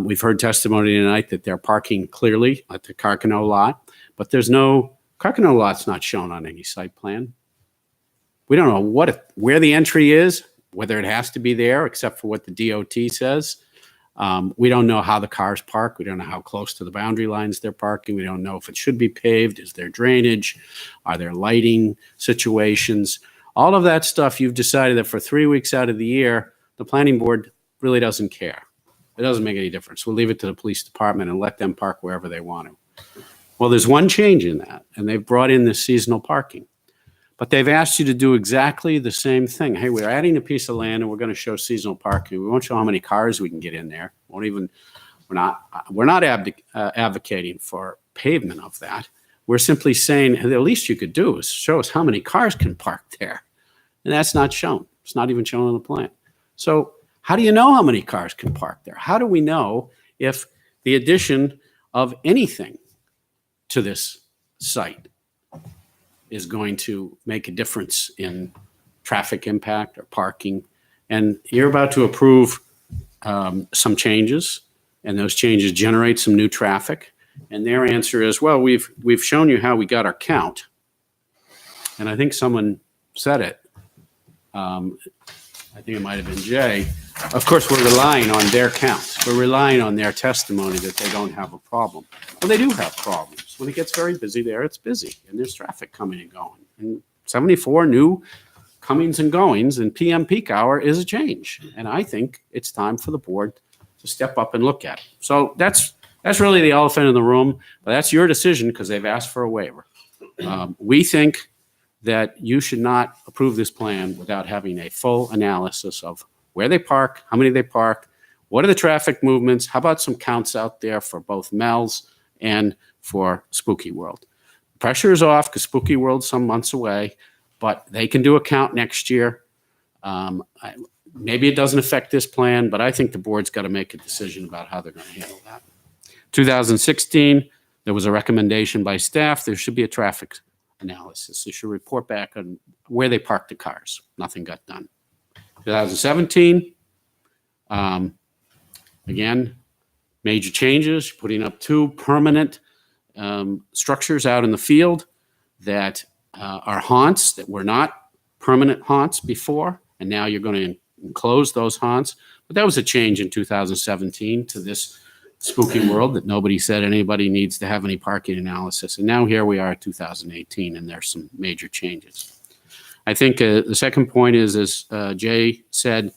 We've heard testimony tonight that they're parking clearly at the Carcono lot, but Carcono lot's not shown on any site plan. We don't know where the entry is, whether it has to be there, except for what the DOT says. We don't know how the cars park. We don't know how close to the boundary lines they're parking. We don't know if it should be paved. Is there drainage? Are there lighting situations? All of that stuff, you've decided that for 3 weeks out of the year, the planning board really doesn't care. It doesn't make any difference. We'll leave it to the police department and let them park wherever they want to. Well, there's one change in that, and they've brought in this seasonal parking. But they've asked you to do exactly the same thing. Hey, we're adding a piece of land and we're going to show seasonal parking. We won't show how many cars we can get in there. We're not advocating for pavement of that. We're simply saying the least you could do is show us how many cars can park there. And that's not shown. It's not even shown on the plan. So how do you know how many cars can park there? How do we know if the addition of anything to this site is going to make a difference in traffic impact or parking? And you're about to approve some changes, and those changes generate some new traffic. And their answer is, well, we've shown you how we got our count. and I think someone said it. I think it might have been Jay. Of course, we're relying on their counts. We're relying on their testimony that they don't have a problem. Well, they do have problems. When it gets very busy there, it's busy, and there's traffic coming and going. And 74 new comings and goings in PM peak hour is a change. And I think it's time for the board to step up and look at it. So that's really the elephant in the room, but that's your decision because they've asked for a waiver. We think that you should not approve this plan without having a full analysis of where they park, how many they park, what are the traffic movements, how about some counts out there for both Mel's and for Spooky World. Pressure is off because Spooky World's some months away, but they can do a count next year. Maybe it doesn't affect this plan, but I think the board's got to make a decision about how they're going to handle that. 2016, there was a recommendation by staff. There should be a traffic analysis. They should report back on where they parked the cars. Nothing got done. 2017, again, major changes, putting up 2 permanent structures out in the field that are haunts that were not permanent haunts before, and now you're going to enclose those haunts. But that was a change in 2017 to this Spooky World that nobody said anybody needs to have any parking analysis. And now here we are at 2018, and there's some major changes. I think the second point is, as Jay said,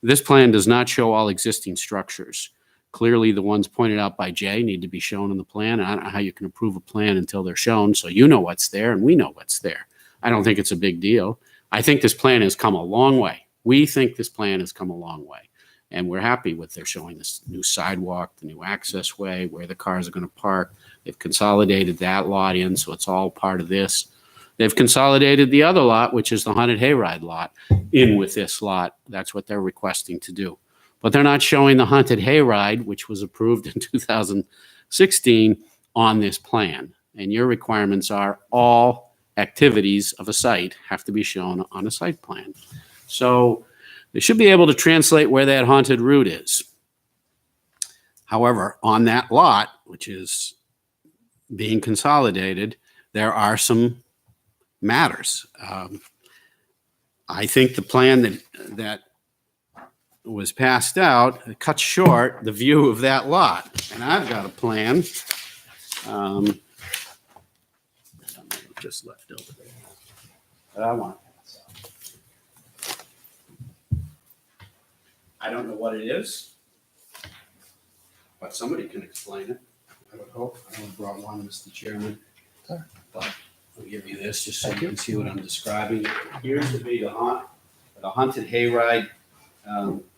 this plan does not show all existing structures. Clearly, the ones pointed out by Jay need to be shown in the plan. I don't know how you can approve a plan until they're shown, so you know what's there and we know what's there. I don't think it's a big deal. I think this plan has come a long way. We think this plan has come a long way. And we're happy with their showing this new sidewalk, the new access way, where the cars are going to park. They've consolidated that lot in, so it's all part of this. They've consolidated the other lot, which is the Haunted Hayride lot, in with this lot. That's what they're requesting to do. But they're not showing the Haunted Hayride, which was approved in 2016, on this plan. And your requirements are all activities of a site have to be shown on a site plan. So they should be able to translate where that haunted route is. However, on that lot, which is being consolidated, there are some matters. I think the plan that was passed out cuts short the view of that lot. And I've got a plan just left over there that I want to pass out. I don't know what it is, but somebody can explain it. I would hope. I would have brought one, Mr. Chairman. But I'll give you this just so you can see what I'm describing. Here's to be the Haunted Hayride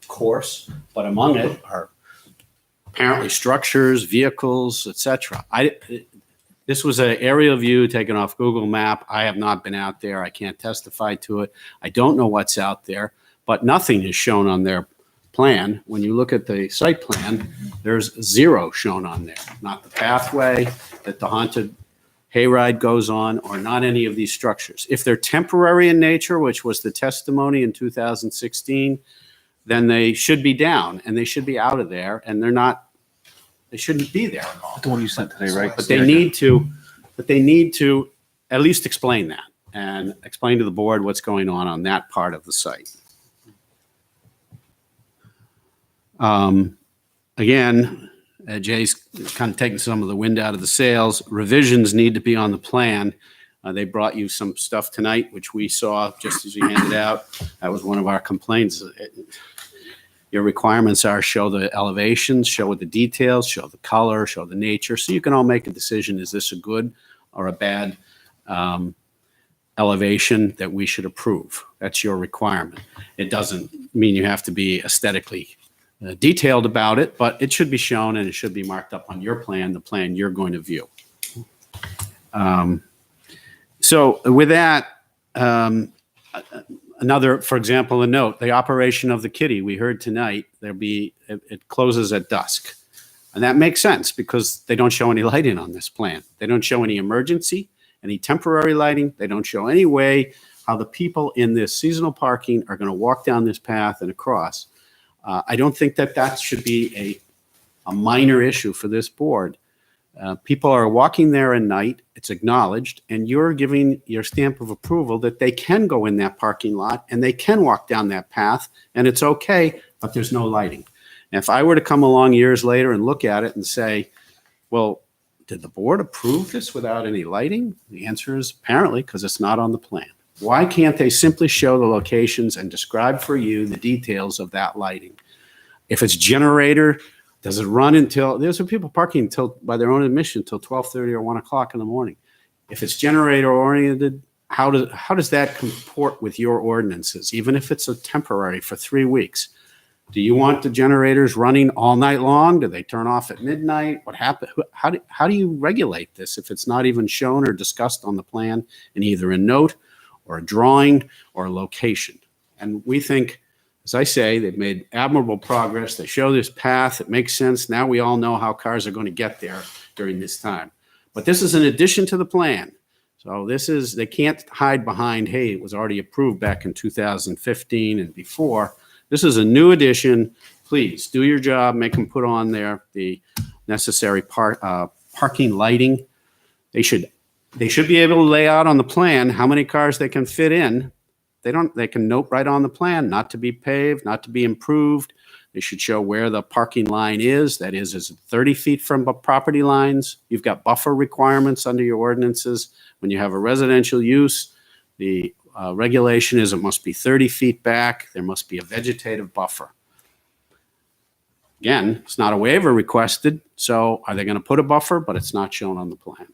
course, but among it are apparently structures, vehicles, etc. This was an aerial view taken off Google Map. I have not been out there. I can't testify to it. I don't know what's out there, but nothing is shown on their plan. When you look at the site plan, there's 0 shown on there. Not the pathway that the Haunted Hayride goes on, or not any of these structures. If they're temporary in nature, which was the testimony in 2016, then they should be down and they should be out of there, and they're not. They shouldn't be there at all. The one you sent today, right? But they need to at least explain that and explain to the board what's going on that part of the site. Again, Jay's kind of taking some of the wind out of the sails. Revisions need to be on the plan. They brought you some stuff tonight, which we saw just as you handed out. That was one of our complaints. Your requirements are show the elevations, show the details, show the color, show the nature, so you can all make a decision. Is this a good or a bad elevation that we should approve? That's your requirement. It doesn't mean you have to be aesthetically detailed about it, but it should be shown and it should be marked up on your plan, the plan you're going to view. So with that, another, for example, a note, the operation of the kitty we heard tonight, it closes at dusk. And that makes sense because they don't show any lighting on this plan. They don't show any emergency, any temporary lighting. They don't show any way how the people in this seasonal parking are going to walk down this path and across. I don't think that should be a minor issue for this board. People are walking there at night, it's acknowledged, and you're giving your stamp of approval that they can go in that parking lot and they can walk down that path, and it's okay, but there's no lighting. And if I were to come along years later and look at it and say, well, did the board approve this without any lighting? The answer is apparently because it's not on the plan. Why can't they simply show the locations and describe for you the details of that lighting? If it's generator, does it run until, there's some people parking until, by their own admission, till 12:30 or 1 o'clock in the morning. If it's generator oriented, how does that comport with your ordinances, even if it's a temporary for 3 weeks? Do you want the generators running all night long? Do they turn off at midnight? What happened? How do you regulate this if it's not even shown or discussed on the plan in either a note or a drawing or a location? And we think, as I say, they've made admirable progress. They show this path. It makes sense. Now we all know how cars are going to get there during this time. But this is an addition to the plan. So they can't hide behind, hey, it was already approved back in 2015 and before. This is a new addition. Please do your job. Make them put on there the necessary parking lighting. They should be able to lay out on the plan how many cars they can fit in. They can note right on the plan, not to be paved, not to be improved. They should show where the parking line is. That is it 30 feet from property lines? You've got buffer requirements under your ordinances. When you have a residential use, the regulation is it must be 30 feet back. There must be a vegetative buffer. Again, it's not a waiver requested. So are they going to put a buffer? But it's not shown on the plan.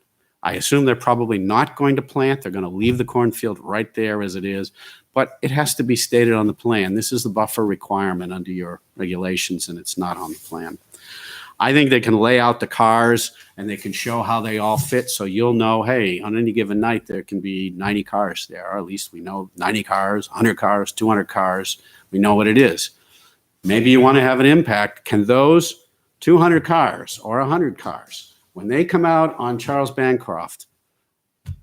I assume they're probably not going to plant. They're going to leave the cornfield right there as it is. But it has to be stated on the plan. This is the buffer requirement under your regulations, and it's not on the plan. I think they can lay out the cars, and they can show how they all fit, so you'll know, hey, on any given night, there can be 90 cars there, or at least we know 90 cars, 100 cars, 200 cars. We know what it is. Maybe you want to have an impact. Can those 200 cars or 100 cars, when they come out on Charles Bancroft,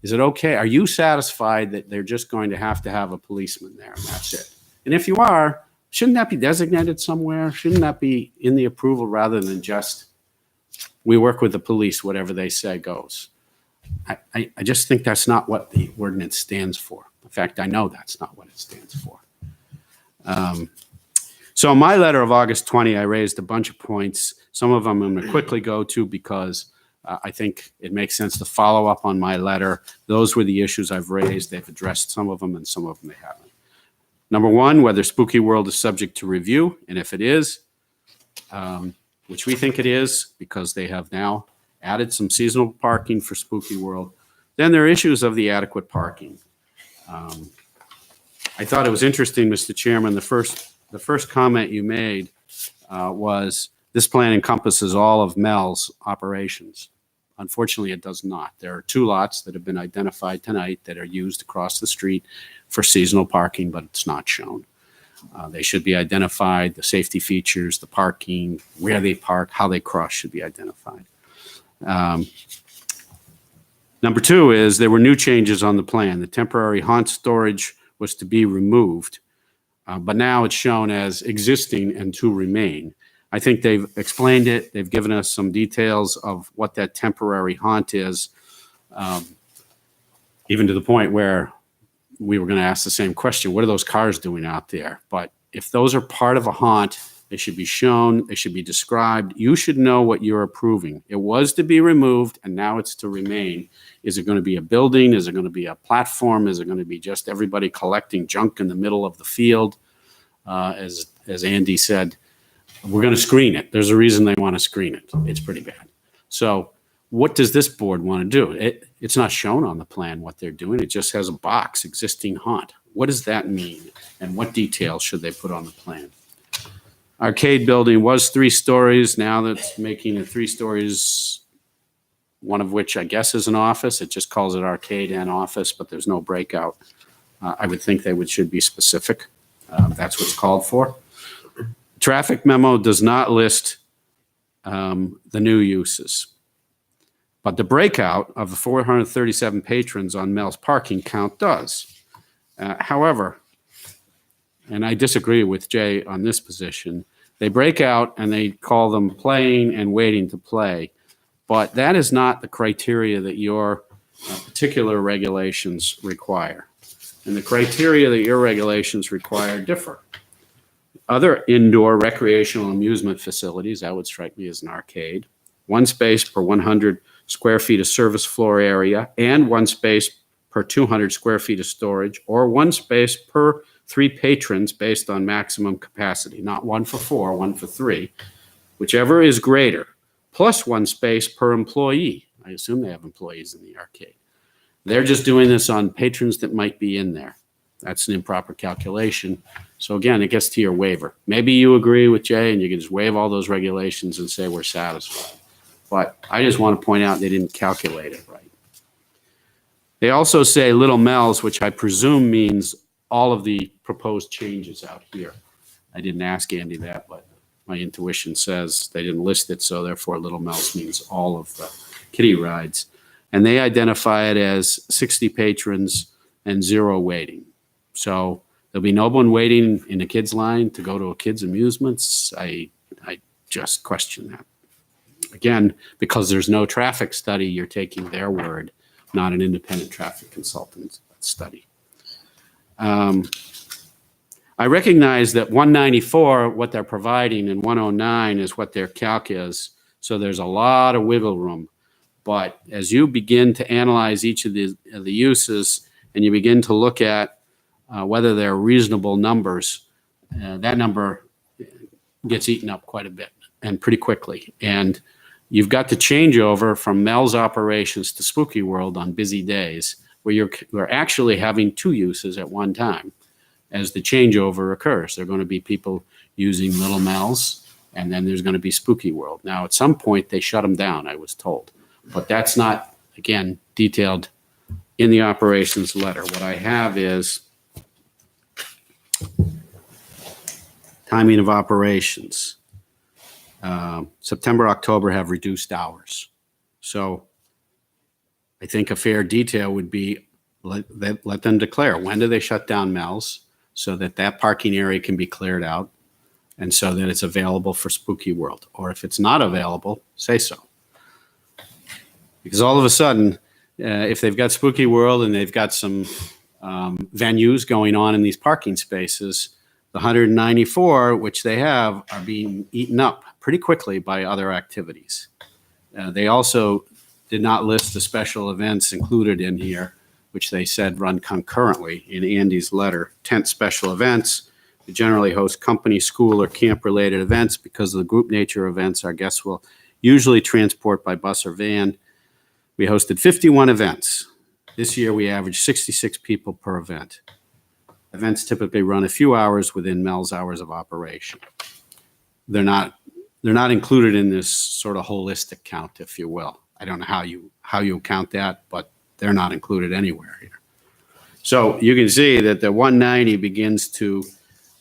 is it okay? Are you satisfied that they're just going to have a policeman there and that's it? And if you are, shouldn't that be designated somewhere? Shouldn't that be in the approval rather than just, we work with the police, whatever they say goes? I just think that's not what the ordinance stands for. In fact, I know that's not what it stands for. So in my letter of August 20, I raised a bunch of points. Some of them I'm going to quickly go to because I think it makes sense to follow up on my letter. Those were the issues I've raised. They've addressed some of them and some of them they haven't. Number one, whether Spooky World is subject to review. And if it is, which we think it is because they have now added some seasonal parking for Spooky World, then there are issues of the adequate parking. I thought it was interesting, Mr. Chairman, the first comment you made was this plan encompasses all of Mel's operations. Unfortunately, it does not. There are 2 lots that have been identified tonight that are used across the street for seasonal parking, but it's not shown. They should be identified. The safety features, the parking, where they park, how they cross should be identified. Number 2 is there were new changes on the plan. The temporary haunt storage was to be removed, but now it's shown as existing and to remain. I think they've explained it. They've given us some details of what that temporary haunt is, even to the point where we were going to ask the same question. What are those cars doing out there? But if those are part of a haunt, they should be shown. They should be described. You should know what you're approving. It was to be removed, and now it's to remain. Is it going to be a building? Is it going to be a platform? Is it going to be just everybody collecting junk in the middle of the field? As Andy said, we're going to screen it. There's a reason they want to screen it. It's pretty bad. So what does this board want to do? It's not shown on the plan what they're doing. It just has a box, existing haunt. What does that mean? And what details should they put on the plan? Arcade building was 3 stories. Now that's making it 3 stories, one of which I guess is an office. It just calls it arcade and office, but there's no breakout. I would think they should be specific. That's what's called for. Traffic memo does not list the new uses, but the breakout of the 437 patrons on Mel's parking count does. However, and I disagree with Jay on this position, they break out and they call them playing and waiting to play. But that is not the criteria that your particular regulations require. And the criteria that your regulations require differ. Other indoor recreational amusement facilities, that would strike me as an arcade, 1 space per 100 square feet of service floor area and 1 space per 200 square feet of storage, or 1 space per 3 patrons based on maximum capacity, not 1 for 4, 1 for 3, whichever is greater, plus 1 space per employee. I assume they have employees in the arcade. They're just doing this on patrons that might be in there. That's an improper calculation. So again, it gets to your waiver. Maybe you agree with Jay and you can just waive all those regulations and say we're satisfied. But I just want to point out they didn't calculate it right. They also say Little Mel's, which I presume means all of the proposed changes out here. I didn't ask Andy that, but my intuition says they didn't list it, so therefore Little Mel's means all of the kiddie rides. And they identify it as 60 patrons and 0 waiting. So there'll be no one waiting in a kid's line to go to a kid's amusements. I just question that. Again, because there's no traffic study, you're taking their word, not an independent traffic consultant study. I recognize that 194, what they're providing, and 109 is what their calc is. So there's a lot of wiggle room. But as you begin to analyze each of the uses and you begin to look at whether they're reasonable numbers, that number gets eaten up quite a bit and pretty quickly. And you've got the changeover from Mel's operations to Spooky World on busy days where you're actually having 2 uses at one time as the changeover occurs. There are going to be people using Little Mel's, and then there's going to be Spooky World. Now, at some point, they shut them down, I was told. But that's not, again, detailed in the operations letter. What I have is timing of operations. September, October have reduced hours. So I think a fair detail would be let them declare when do they shut down Mel's so that that parking area can be cleared out and so that it's available for Spooky World. Or if it's not available, say so. Because all of a sudden, if they've got Spooky World and they've got some venues going on in these parking spaces, the 194, which they have, are being eaten up pretty quickly by other activities. They also did not list the special events included in here, which they said run concurrently in Andy's letter. Tent special events. We generally host company, school, or camp-related events. Because of the group nature of events, our guests will usually transport by bus or van. We hosted 51 events. This year, we averaged 66 people per event. Events typically run a few hours within Mel's hours of operation. They're not included in this sort of holistic count, if you will. I don't know how you count that, but they're not included anywhere here. So you can see that the 190 begins to,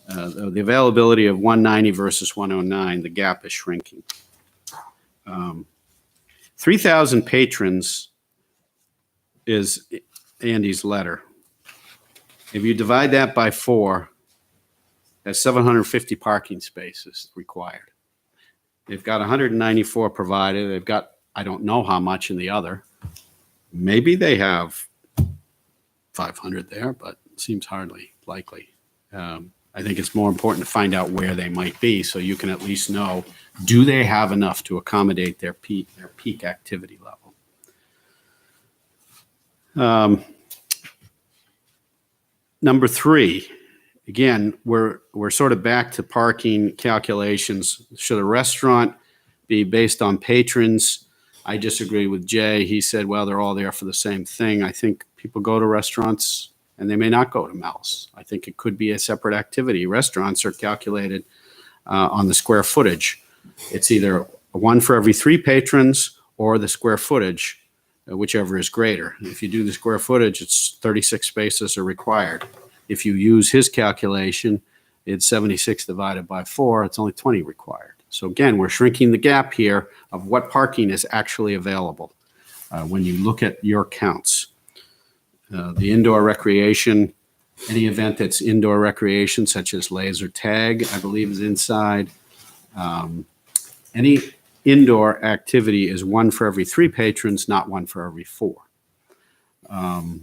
the availability of 190 versus 109, the gap is shrinking. 3,000 patrons is Andy's letter. If you divide that by 4, that's 750 parking spaces required. They've got 194 provided. They've got, I don't know how much in the other. Maybe they have 500 there, but it seems hardly likely. I think it's more important to find out where they might be so you can at least know, do they have enough to accommodate their peak activity level? Number 3, again, we're sort of back to parking calculations. Should a restaurant be based on patrons? I disagree with Jay. He said, well, they're all there for the same thing. I think people go to restaurants and they may not go to Mel's. I think it could be a separate activity. Restaurants are calculated on the square footage. It's either 1 for every 3 patrons or the square footage, whichever is greater. If you do the square footage, it's 36 spaces are required. If you use his calculation, it's 76 divided by 4. It's only 20 required. So again, we're shrinking the gap here of what parking is actually available when you look at your counts. The indoor recreation, any event that's indoor recreation, such as laser tag, I believe is inside. Any indoor activity is 1 for every 3 patrons, not 1 for every 4.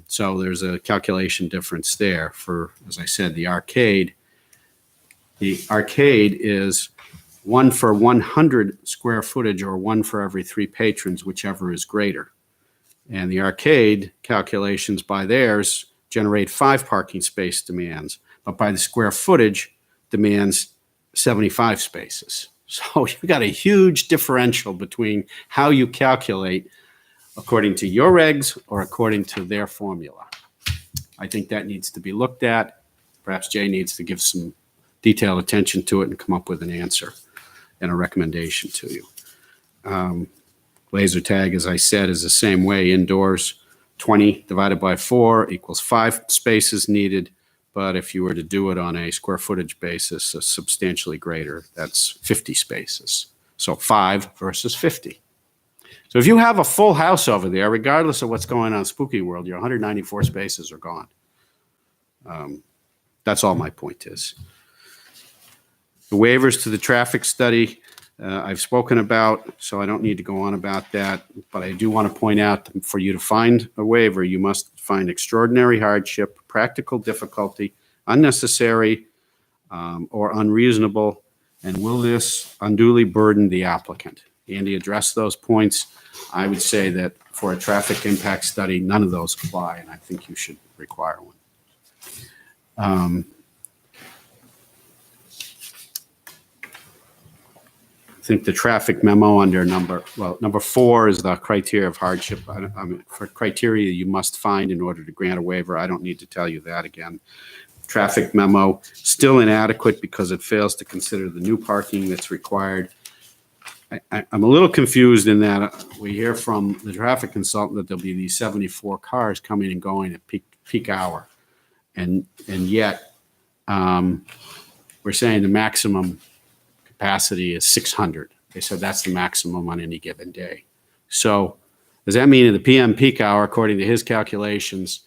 So there's a calculation difference there for, as I said, the arcade. The arcade is 1 for 100 square footage or 1 for every 3 patrons, whichever is greater. And the arcade calculations by theirs generate 5 parking space demands, but by the square footage demands 75 spaces. So you've got a huge differential between how you calculate according to your regs or according to their formula. I think that needs to be looked at. Perhaps Jay needs to give some detailed attention to it and come up with an answer and a recommendation to you. Laser tag, as I said, is the same way. Indoors, 20 divided by 4 equals 5 spaces needed. But if you were to do it on a square footage basis, substantially greater, that's 50 spaces. So 5 versus 50. So if you have a full house over there, regardless of what's going on in Spooky World, your 194 spaces are gone. That's all my point is. The waivers to the traffic study, I've spoken about, so I don't need to go on about that. But I do want to point out, for you to find a waiver, you must find extraordinary hardship, practical difficulty, unnecessary or unreasonable, and will this unduly burden the applicant? Andy addressed those points. I would say that for a traffic impact study, none of those apply, and I think you should require one. I think the traffic memo under number 4 is the criteria of hardship. For criteria you must find in order to grant a waiver. I don't need to tell you that again. Traffic memo, still inadequate because it fails to consider the new parking that's required. I'm a little confused in that we hear from the traffic consultant that there'll be these 74 cars coming and going at peak hour. And yet we're saying the maximum capacity is 600. They said that's the maximum on any given day. So does that mean in the PM peak hour, according to his calculations,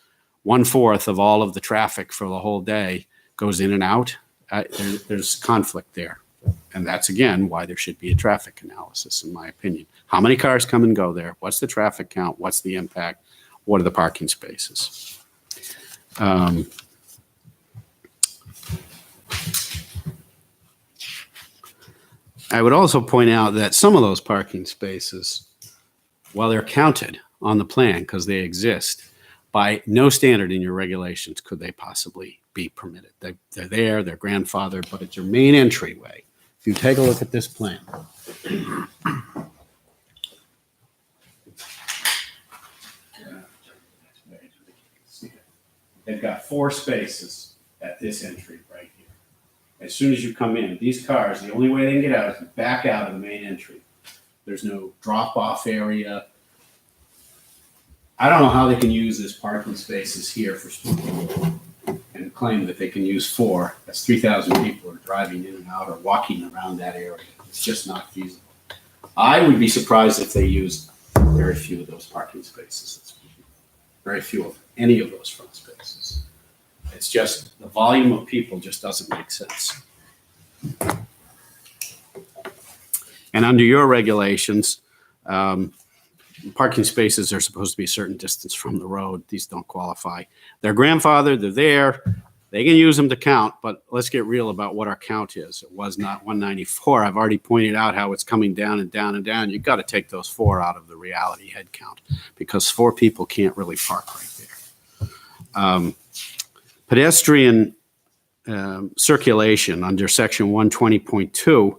1/4 of all of the traffic for the whole day goes in and out? There's conflict there. And that's, again, why there should be a traffic analysis, in my opinion. How many cars come and go there? What's the traffic count? What's the impact? What are the parking spaces? I would also point out that some of those parking spaces, while they're counted on the plan because they exist, by no standard in your regulations could they possibly be permitted. They're there, they're grandfathered, but it's your main entryway. If you take a look at this plan. They've got 4 spaces at this entry right here. As soon as you come in, these cars, the only way they can get out is to back out of the main entry. There's no drop-off area. I don't know how they can use this parking spaces here for Spooky and claim that they can use 4. That's 3,000 people are driving in and out or walking around that area. It's just not feasible. I would be surprised if they used very few of those parking spaces. Very few of any of those front spaces. It's just the volume of people just doesn't make sense. And under your regulations, parking spaces are supposed to be a certain distance from the road. These don't qualify. They're grandfathered, they're there. They can use them to count, but let's get real about what our count is. It was not 194. I've already pointed out how it's coming down and down and down. You've got to take those 4 out of the reality head count because 4 people can't really park right there. Pedestrian circulation under section 120.2,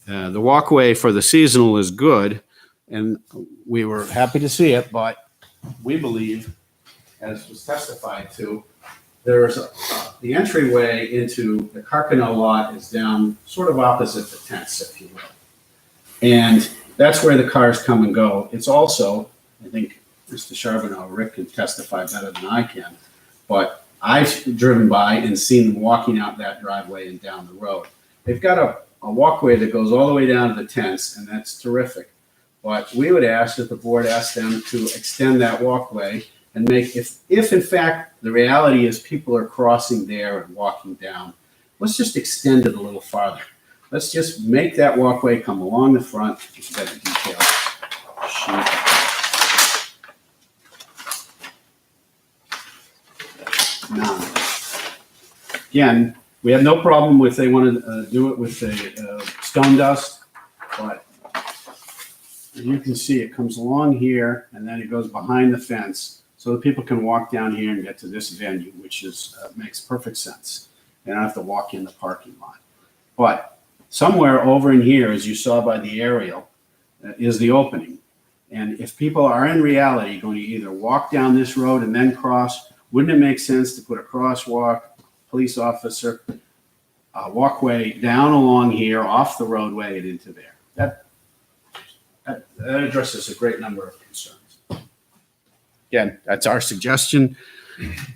the walkway for the seasonal is good, and we were happy to see it, but we believe, as was testified to, there's the entryway into the Carcano lot is down sort of opposite the tents, if you will. And that's where the cars come and go. It's also, I think Mr. Charbonneau, Rick can testify better than I can, but I've driven by and seen them walking out that driveway and down the road. They've got a walkway that goes all the way down to the tents, and that's terrific. But we would ask that the board ask them to extend that walkway and make, if in fact the reality is people are crossing there and walking down, let's just extend it a little farther. let's just make that walkway come along the front instead of detail sheet. Now, again, we have no problem with they want to do it with the stone dust, but as you can see, it comes along here and then it goes behind the fence so that people can walk down here and get to this venue, which is makes perfect sense. They don't have to walk in the parking lot. But somewhere over in here, as you saw by the aerial, is the opening. And if people are in reality going to either walk down this road and then cross, wouldn't it make sense to put a crosswalk, police officer, walkway down along here, off the roadway and into there? That addresses a great number of concerns. Again, that's our suggestion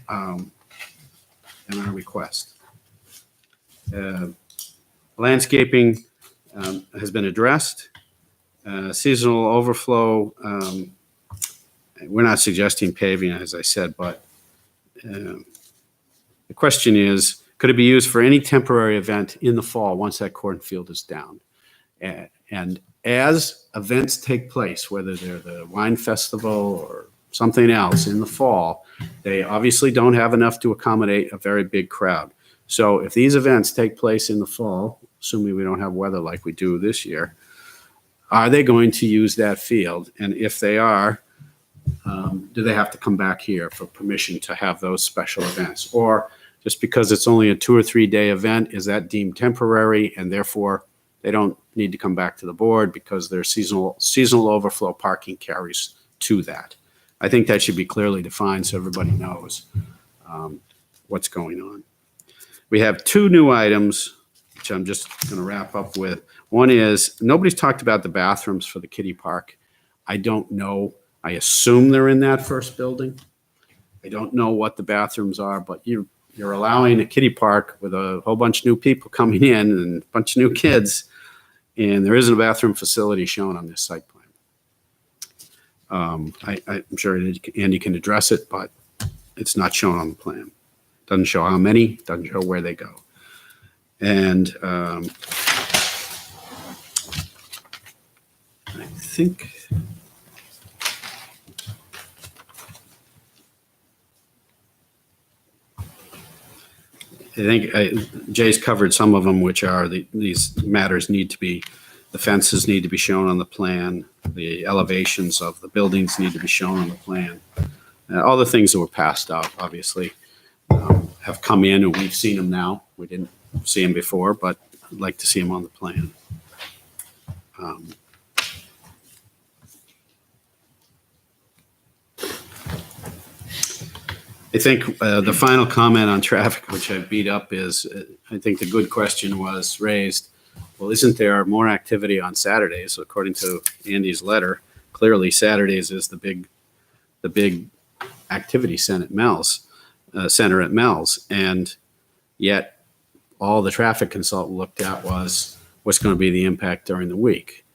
and our request. Landscaping has been addressed. Seasonal overflow, we're not suggesting paving, as I said, but the question is, could it be used for any temporary event in the fall once that cornfield is down? And as events take place, whether they're the wine festival or something else in the fall, they obviously don't have enough to accommodate a very big crowd. So if these events take place in the fall, assuming we don't have weather like we do this year, are they going to use that field? And if they are, do they have to come back here for permission to have those special events? Or just because it's only a 2 or 3 day event, is that deemed temporary and therefore they don't need to come back to the board because their seasonal overflow parking carries to that? I think that should be clearly defined so everybody knows what's going on. We have 2 new items, which I'm just going to wrap up with. One is, nobody's talked about the bathrooms for the kiddie park. I don't know. I assume they're in that first building. I don't know what the bathrooms are, but you're allowing a kiddie park with a whole bunch of new people coming in and a bunch of new kids, and there isn't a bathroom facility shown on this site plan. I'm sure Andy can address it, but it's not shown on the plan. Doesn't show how many, doesn't show where they go. And I think Jay's covered some of them, which are these matters need to be, the fences need to be shown on the plan, the elevations of the buildings need to be shown on the plan. All the things that were passed out, obviously, have come in and we've seen them now. We didn't see them before, but I'd like to see them on the plan. I think the final comment on traffic, which I beat up, is I think the good question was raised. Well, isn't there more activity on Saturdays? According to Andy's letter, clearly Saturdays is the big activity center at Mel's, and yet all the traffic consultant looked at was what's going to be the impact during the week.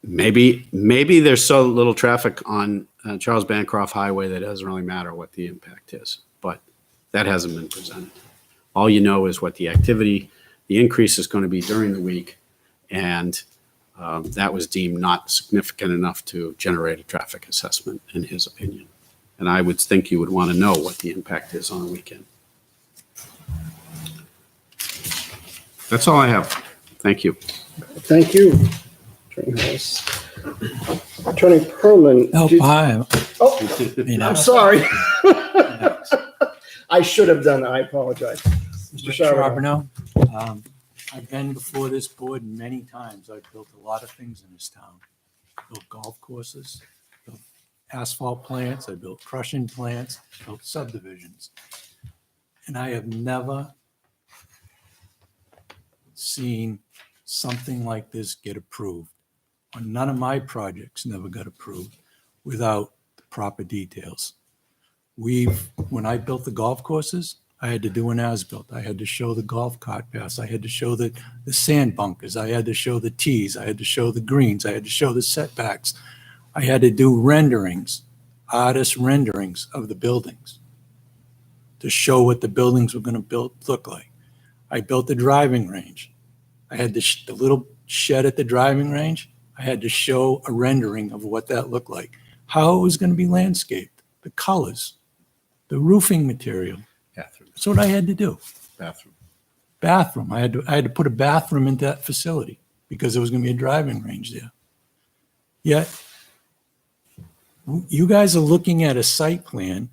Maybe there's so little traffic on Charles Bancroft Highway that it doesn't really matter what the impact is, but that hasn't been presented. All you know is what the activity, the increase is going to be during the week, and that was deemed not significant enough to generate a traffic assessment, in his opinion. And I would think you would want to know what the impact is on a weekend. That's all I have. Thank you. Thank you, Attorney Harris. Attorney Perlman. I'm sorry. I should have done it. I apologize. Mr. Charbonneau, I've been before this board many times. I've built a lot of things in this town. Built golf courses, built asphalt plants, I built crushing plants, built subdivisions. And I have never seen something like this get approved. None of my projects never got approved without the proper details. When I built the golf courses, I had to do an as-built. I had to show the golf cart paths. I had to show the sand bunkers. I had to show the tees. I had to show the greens. I had to show the setbacks. I had to do renderings, artist renderings of the buildings to show what the buildings were going to look like. I built the driving range. I had the little shed at the driving range. I had to show a rendering of what that looked like, how it was going to be landscaped, the colors, the roofing material. Bathroom. That's what I had to do. Bathroom. Bathroom. I had to put a bathroom into that facility because there was going to be a driving range there. Yet, you guys are looking at a site plan,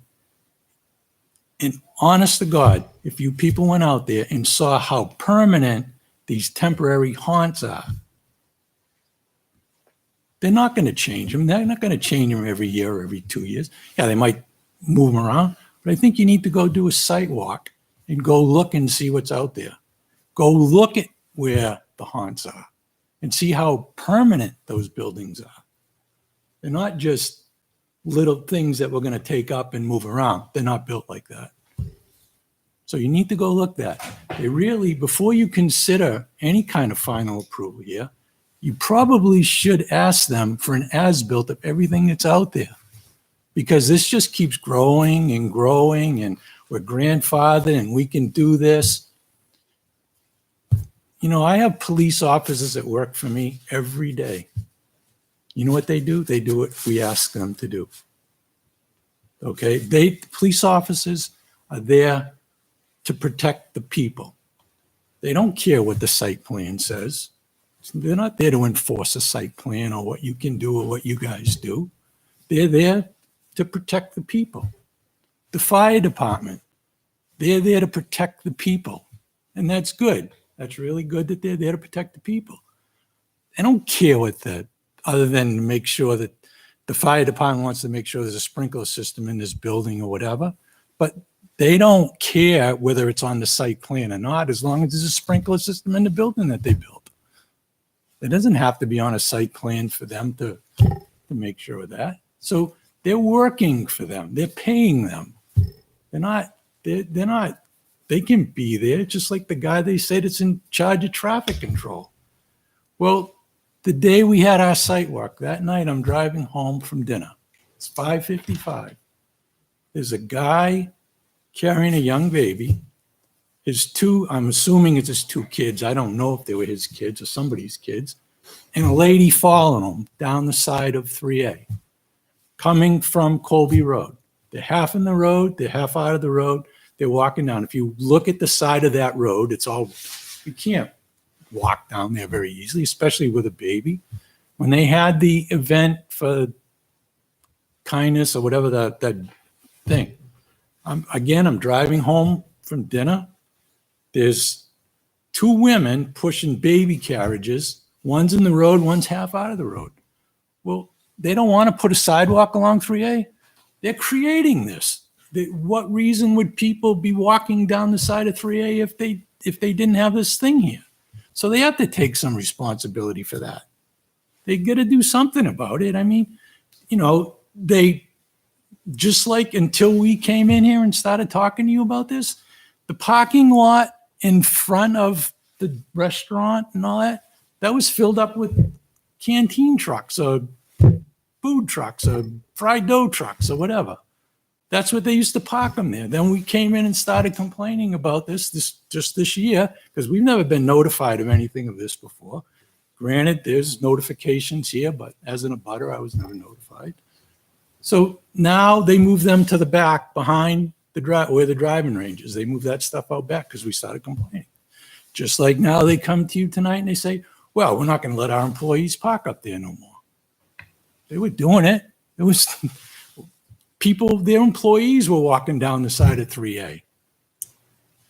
and honest to God, if you people went out there and saw how permanent these temporary haunts are, they're not going to change them. They're not going to change them every year or every 2 years. Yeah, they might move them around, but I think you need to go do a site walk and go look and see what's out there. Go look at where the haunts are and see how permanent those buildings are. They're not just little things that we're going to take up and move around. They're not built like that. So you need to go look that. They really, before you consider any kind of final approval here, you probably should ask them for an as-built of everything that's out there. Because this just keeps growing and growing, and we're grandfathered and we can do this. You know, I have police officers that work for me every day. You know what they do? They do what we ask them to do. Okay? Police officers are there to protect the people. They don't care what the site plan says. They're not there to enforce a site plan or what you can do or what you guys do. They're there to protect the people. The fire department, they're there to protect the people. And that's good. That's really good that they're there to protect the people. They don't care what other than to make sure that the fire department wants to make sure there's a sprinkler system in this building or whatever. But they don't care whether it's on the site plan or not, as long as there's a sprinkler system in the building that they built. It doesn't have to be on a site plan for them to make sure of that. So they're working for them. They're paying them. They're not, they can be there, just like the guy they said that's in charge of traffic control. Well, the day we had our site walk, that night I'm driving home from dinner. It's 5:55. There's a guy carrying a young baby. I'm assuming it's his two kids. I don't know if they were his kids or somebody's kids. And a lady following him down the side of 3A, coming from Colby Road. They're half in the road, they're half out of the road. They're walking down. If you look at the side of that road, you can't walk down there very easily, especially with a baby. When they had the event for kindness or whatever that thing, I'm driving home from dinner. There's two women pushing baby carriages. One's in the road, one's half out of the road. Well, they don't want to put a sidewalk along 3A. They're creating this. What reason would people be walking down the side of 3A if they didn't have this thing here? So they have to take some responsibility for that. They got to do something about it. I mean, you know, they just like until we came in here and started talking to you about this, the parking lot in front of the restaurant and all that was filled up with canteen trucks or food trucks or fried dough trucks or whatever. That's what they used to park them there. Then we came in and started complaining about this year, because we've never been notified of anything of this before. Granted, there's notifications here, but as an abutter, I was never notified. So now they move them to the back behind where the driving range is. They move that stuff out back because we started complaining. Just like now they come to you tonight and they say, well, we're not going to let our employees park up there no more. They were doing it. It was people, their employees were walking down the side of 3A.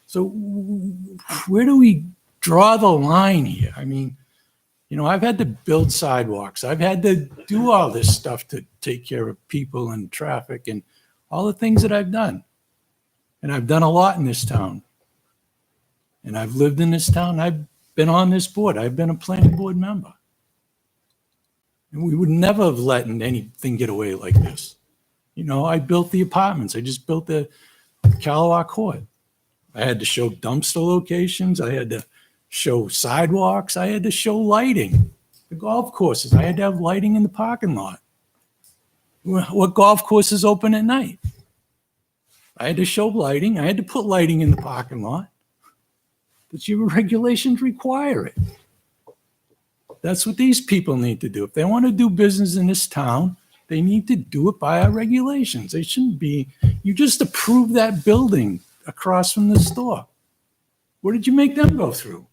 So where do we draw the line here? I mean, you know, I've had to build sidewalks. I've had to do all this stuff to take care of people and traffic and all the things that I've done. And I've done a lot in this town. And I've lived in this town. I've been on this board. I've been a planning board member. And we would never have let anything get away like this. You know, I built the apartments. I just built the Calawa Court. I had to show dumpster locations. I had to show sidewalks. I had to show lighting. The golf courses, I had to have lighting in the parking lot. What golf course is open at night? I had to show lighting. I had to put lighting in the parking lot. that your regulations require it. That's what these people need to do. If they want to do business in this town, they need to do it by our regulations. They shouldn't be, you just approved that building across from the store. What did you make them go through?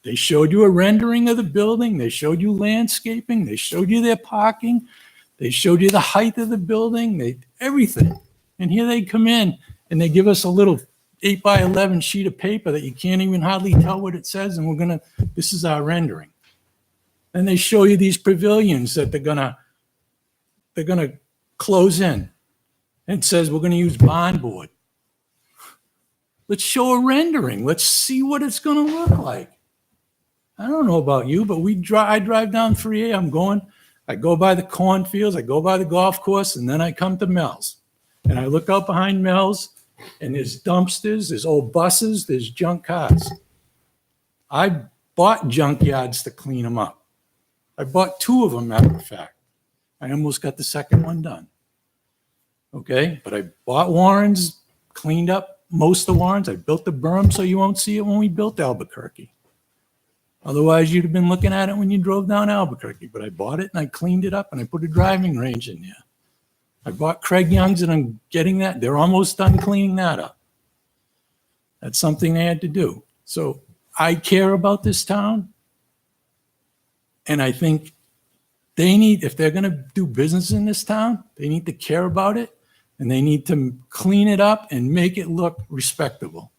They showed you a rendering of the building. They showed you landscaping. They showed you their parking. They showed you the height of the building, everything. And here they come in and they give us a little 8x11 sheet of paper that you can't even hardly tell what it says. And this is our rendering. And they show you these pavilions that they're gonna close in. And it says we're gonna use barn board. Let's show a rendering. Let's see what it's gonna look like. I don't know about you, but I drive down 3A. I go by the cornfields, I go by the golf course, and then I come to Mel's. And I look out behind Mel's, and there's dumpsters, there's old buses, there's junk cars. I bought junkyards to clean them up. I bought 2 of them, matter of fact. I almost got the second one done. Okay, but I bought Warrens, cleaned up most of the Warrens. I built the berm so you won't see it when we built Albuquerque. Otherwise, you'd have been looking at it when you drove down Albuquerque. But I bought it and I cleaned it up and I put a driving range in there. I bought Craig Young's and I'm getting that. They're almost done cleaning that up. That's something they had to do. So I care about this town. And I think if they're going to do business in this town, they need to care about it and they need to clean it up and make it look respectable.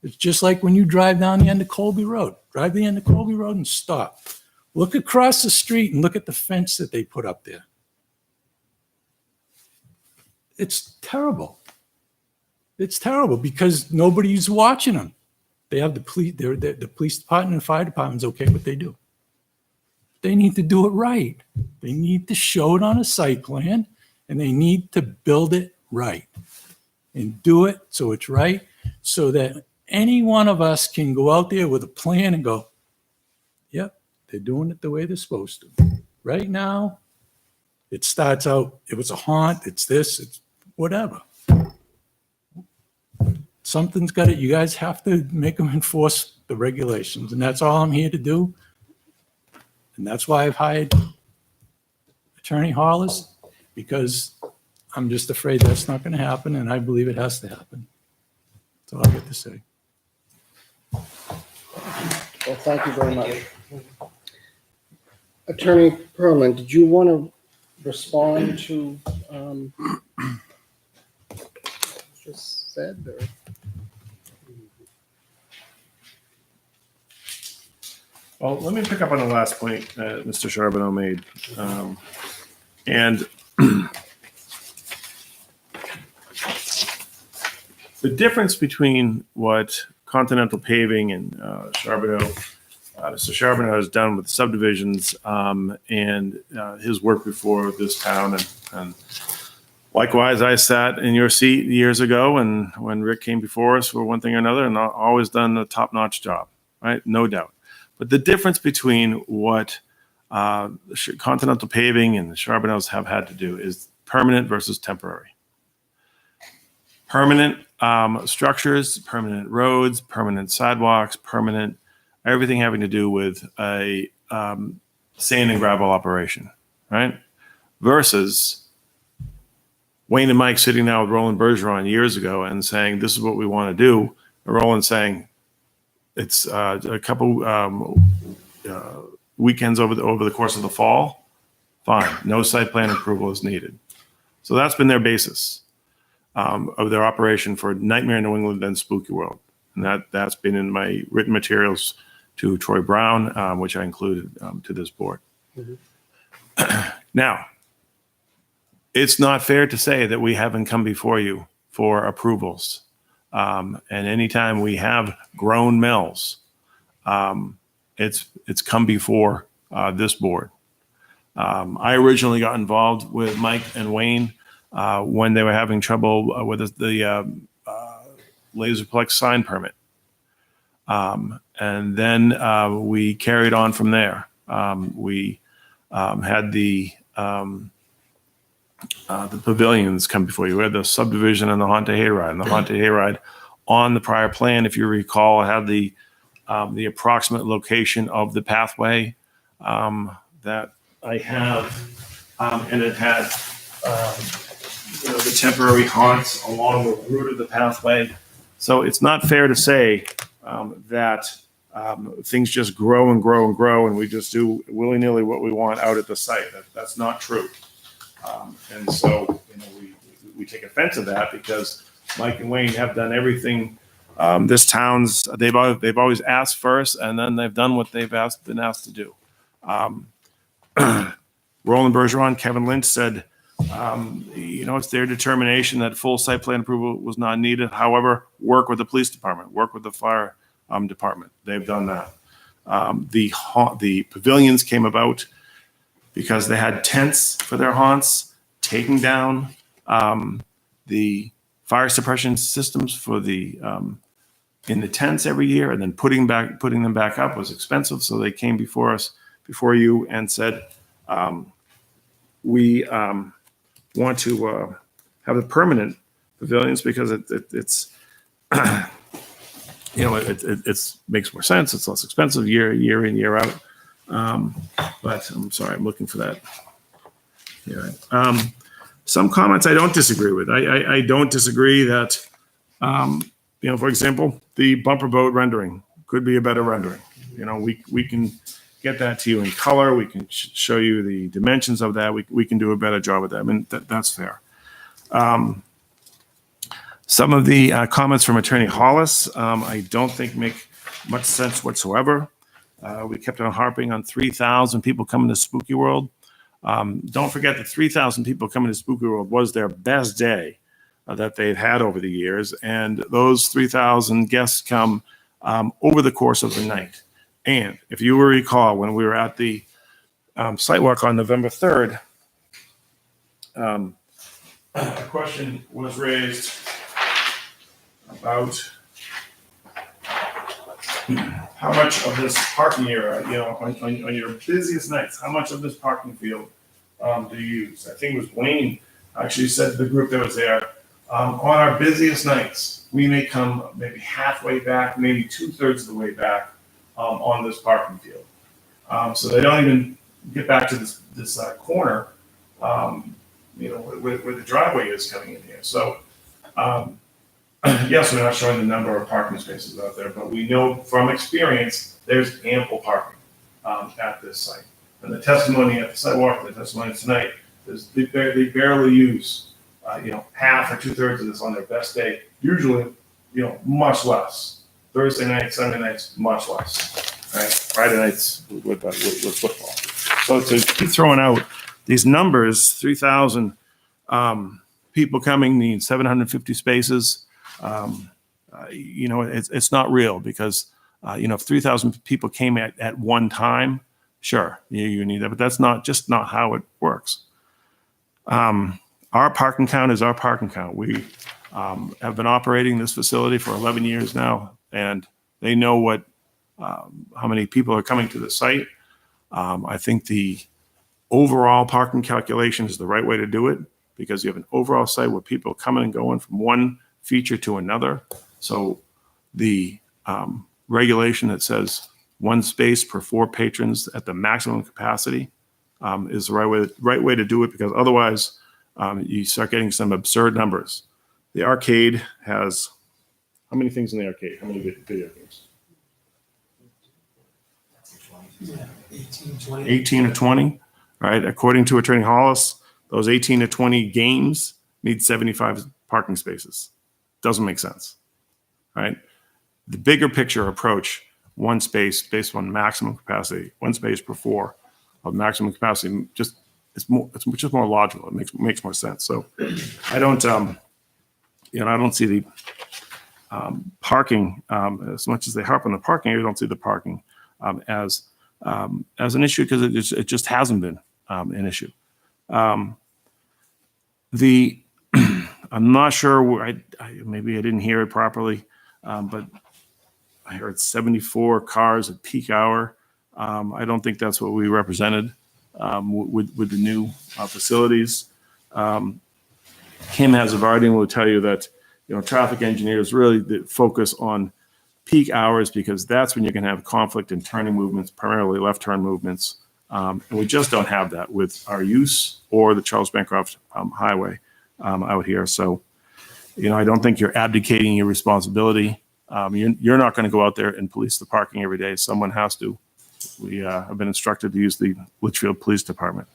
It's just like when you drive down the end of Colby Road. Drive the end of Colby Road and stop. Look across the street and look at the fence that they put up there. It's terrible. It's terrible because nobody's watching them. They have the police department and fire department's okay what they do. They need to do it right. They need to show it on a site plan and they need to build it right and do it so it's right so that any one of us can go out there with a plan and go, yep, they're doing it the way they're supposed to. Right now, it starts out, it was a haunt, it's this, it's whatever. Something's got it. You guys have to make them enforce the regulations, and that's all I'm here to do. And that's why I've hired Attorney Hollis, because I'm just afraid that's not going to happen, and I believe it has to happen. That's all I get to say. Well, thank you very much. Attorney Perlman, did you want to respond to just said? Or? Well, let me pick up on the last point that Mr. Charbonneau made. And the difference between what Continental Paving and Mr. Charbonneau has done with subdivisions and his work before this town. And likewise, I sat in your seat years ago and when Rick came before us for one thing or another and always done a top-notch job, right? No doubt. But the difference between what Continental Paving and the Charbonneaus have had to do is permanent versus temporary. Permanent structures, permanent roads, permanent sidewalks, permanent everything having to do with a sand and gravel operation, right? Versus Wayne and Mike sitting now with Roland Bergeron years ago and saying, this is what we want to do. And Roland saying, it's a couple weekends over the course of the fall. Fine. No site plan approval is needed. So that's been their basis of their operation for Nightmare New England and Spooky World. And that's been in my written materials to Troy Brown, which I included to this board. Mm-hmm. Now, it's not fair to say that we haven't come before you for approvals. And anytime we have grown mills, it's come before this board. I originally got involved with Mike and Wayne when they were having trouble with the Laserplex sign permit. And then we carried on from there. We had the pavilions come before you. We had the subdivision and the Haunted Hayride. And the Haunted Hayride on the prior plan, if you recall, had the the approximate location of the pathway that I have, and it had the temporary haunts along the route of the pathway. So it's not fair to say that things just grow and grow and grow, and we just do willy-nilly what we want out at the site. That's not true. And so we take offense at that because Mike and Wayne have done everything. This town's they've always asked first, and then they've done what they've been asked to do. Roland Bergeron, Kevin Lynch said, it's their determination that full site plan approval was not needed. However, work with the police department, work with the fire department. They've done that. The pavilions came about because they had tents for their haunts, taking down the fire suppression systems for the in the tents every year, and then putting them back up was expensive. So they came before you, and said, we want to have the permanent pavilions because it's it makes more sense. It's less expensive year in, year out. But I'm sorry, I'm looking for that. Yeah. Some comments I don't disagree with. I don't disagree that, for example, the bumper boat rendering could be a better rendering. We can get that to you in color. We can show you the dimensions of that. We can do a better job with that. I mean, that's fair. Some of the comments from Attorney Hollis, I don't think make much sense whatsoever. We kept on harping on 3,000 people coming to Spooky World. Don't forget that 3,000 people coming to Spooky World was their best day that they've had over the years. And those 3,000 guests come over the course of the night. And if you will recall, when we were at the site walk on November 3rd, a question was raised about how much of this parking area, on your busiest nights, how much of this parking field do you use? I think it was Wayne actually said to the group that was there, on our busiest nights, we may come maybe halfway back, maybe 2/3 of the way back on this parking field. So they don't even get back to this corner, where the driveway is coming in here. So, yes, we're not showing the number of parking spaces out there, but we know from experience there's ample parking at this site. And the testimony at the sidewalk, the testimony tonight, is they barely use half or 2/3 of this on their best day. Usually, much less. Thursday nights, Sunday nights, much less. Right? Friday nights with football. So to keep throwing out these numbers, 3,000 people coming means 750 spaces. It's not real because, if 3,000 people came at one time, sure, you need that, but that's not how it works. Our parking count is our parking count. We have been operating this facility for 11 years now, and they know how many people are coming to the site. I think the overall parking calculation is the right way to do it because you have an overall site where people are coming and going from one feature to another. So the regulation that says 1 space per 4 patrons at the maximum capacity is the right way to do it, because otherwise you start getting some absurd numbers. The arcade has, how many things in the arcade? How many video games? 18 or 20, right? According to Attorney Hollis, those 18 to 20 games need 75 parking spaces. Doesn't make sense, right? The bigger picture approach, 1 space based on maximum capacity, 1 space per 4 of maximum capacity, it's just more logical. It makes more sense. So I don't see the parking as much as they harp on the parking. I don't see the parking as an issue because it just hasn't been an issue. I'm not sure. Maybe I didn't hear it properly, but I heard 74 cars at peak hour. I don't think that's what we represented with the new facilities. Kim Hazavardian will tell you that traffic engineers really focus on peak hours because that's when you're going to have conflict in turning movements, primarily left turn movements. And we just don't have that with our use or the Charles Bancroft Highway out here. So, I don't think you're abdicating your responsibility. You're not going to go out there and police the parking every day. Someone has to. We have been instructed to use the Litchfield Police Department.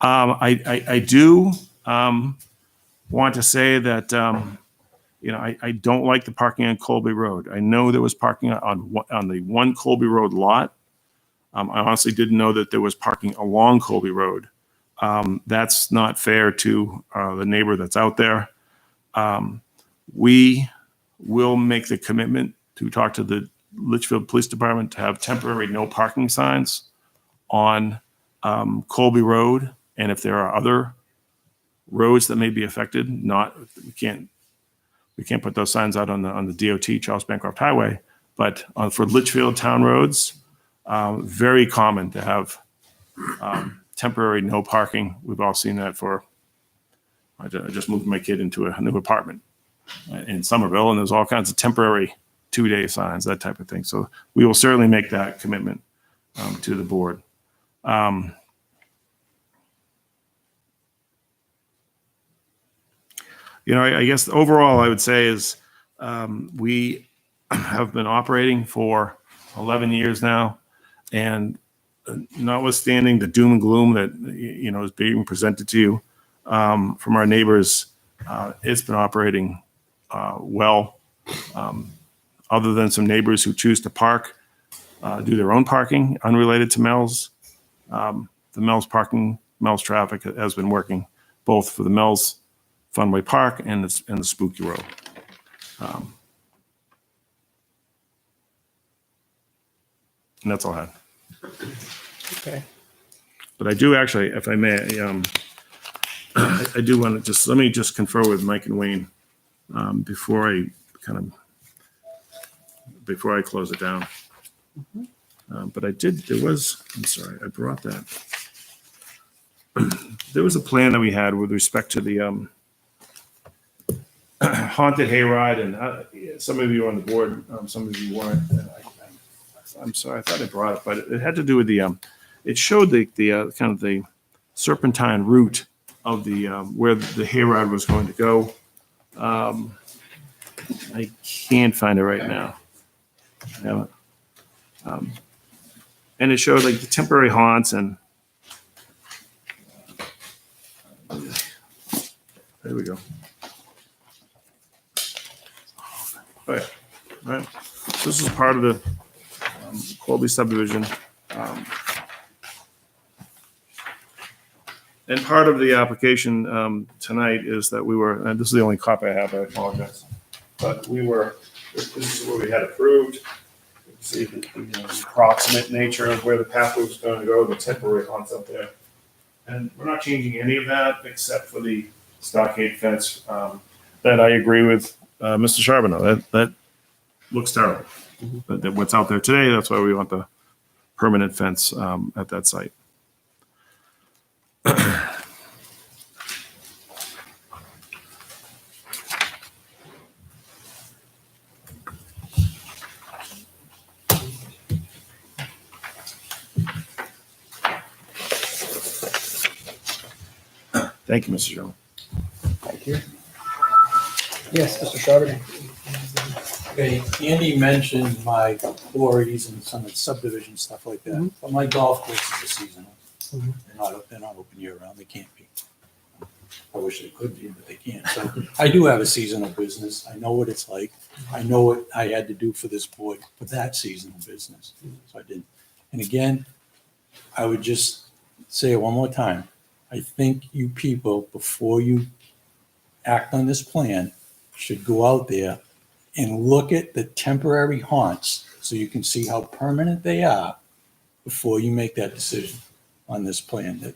I do want to say that, I don't like the parking on Colby Road. I know there was parking on the one Colby Road lot. I honestly didn't know that there was parking along Colby Road. That's not fair to the neighbor that's out there. We will make the commitment to talk to the Litchfield Police Department to have temporary no parking signs on Colby Road. And if there are other roads that may be affected, we can't put those signs out on the DOT Charles Bancroft Highway, but for Litchfield town roads, very common to have temporary no parking. We've all seen that I just moved my kid into a new apartment in Somerville, and there's all kinds of temporary 2-day signs, that type of thing. So we will certainly make that commitment to the board. I guess overall I would say is we have been operating for 11 years now, and notwithstanding the doom and gloom that is being presented to you from our neighbors, it's been operating well. Other than some neighbors who choose to do their own parking unrelated to Mel's, the Mel's traffic has been working both for the Mel's Funway Park and the Spooky Road. And that's all I have. Okay. But I do actually, if I may, I do want to let me just confer with Mike and Wayne before I close it down. But I brought that. There was a plan that we had with respect to the haunted hayride, and some of you on the board, some of you weren't. I'm sorry, I thought I brought it, but it had to do with it showed the kind of the serpentine route of the where the hayride was going to go. I can't find it right now. I haven't. And it showed like the temporary haunts and there we go. All right. This is part of the Colby subdivision. And part of the application tonight is that we were, and this is the only copy I have, I apologize, but this is what we had approved. See the approximate nature of where the pathway was going to go, the temporary haunts up there. And we're not changing any of that except for the stockade fence that I agree with Mr. Charbonneau. That looks terrible. But what's out there today, that's why we want the permanent fence at that site. Thank you, Mr. Chairman. Thank you. Yes, Mr. Charbonnet. Okay, Andy mentioned my quarries and some of the subdivision stuff like that. But my golf courses are seasonal. They're not open year round. They can't be. I wish they could be, but they can't. So I do have a seasonal business. I know what it's like. I know what I had to do for this board for that seasonal business. So I didn't. And again, I would just say it one more time. I think you people, before you act on this plan, should go out there and look at the temporary haunts so you can see how permanent they are before you make that decision on this plan, that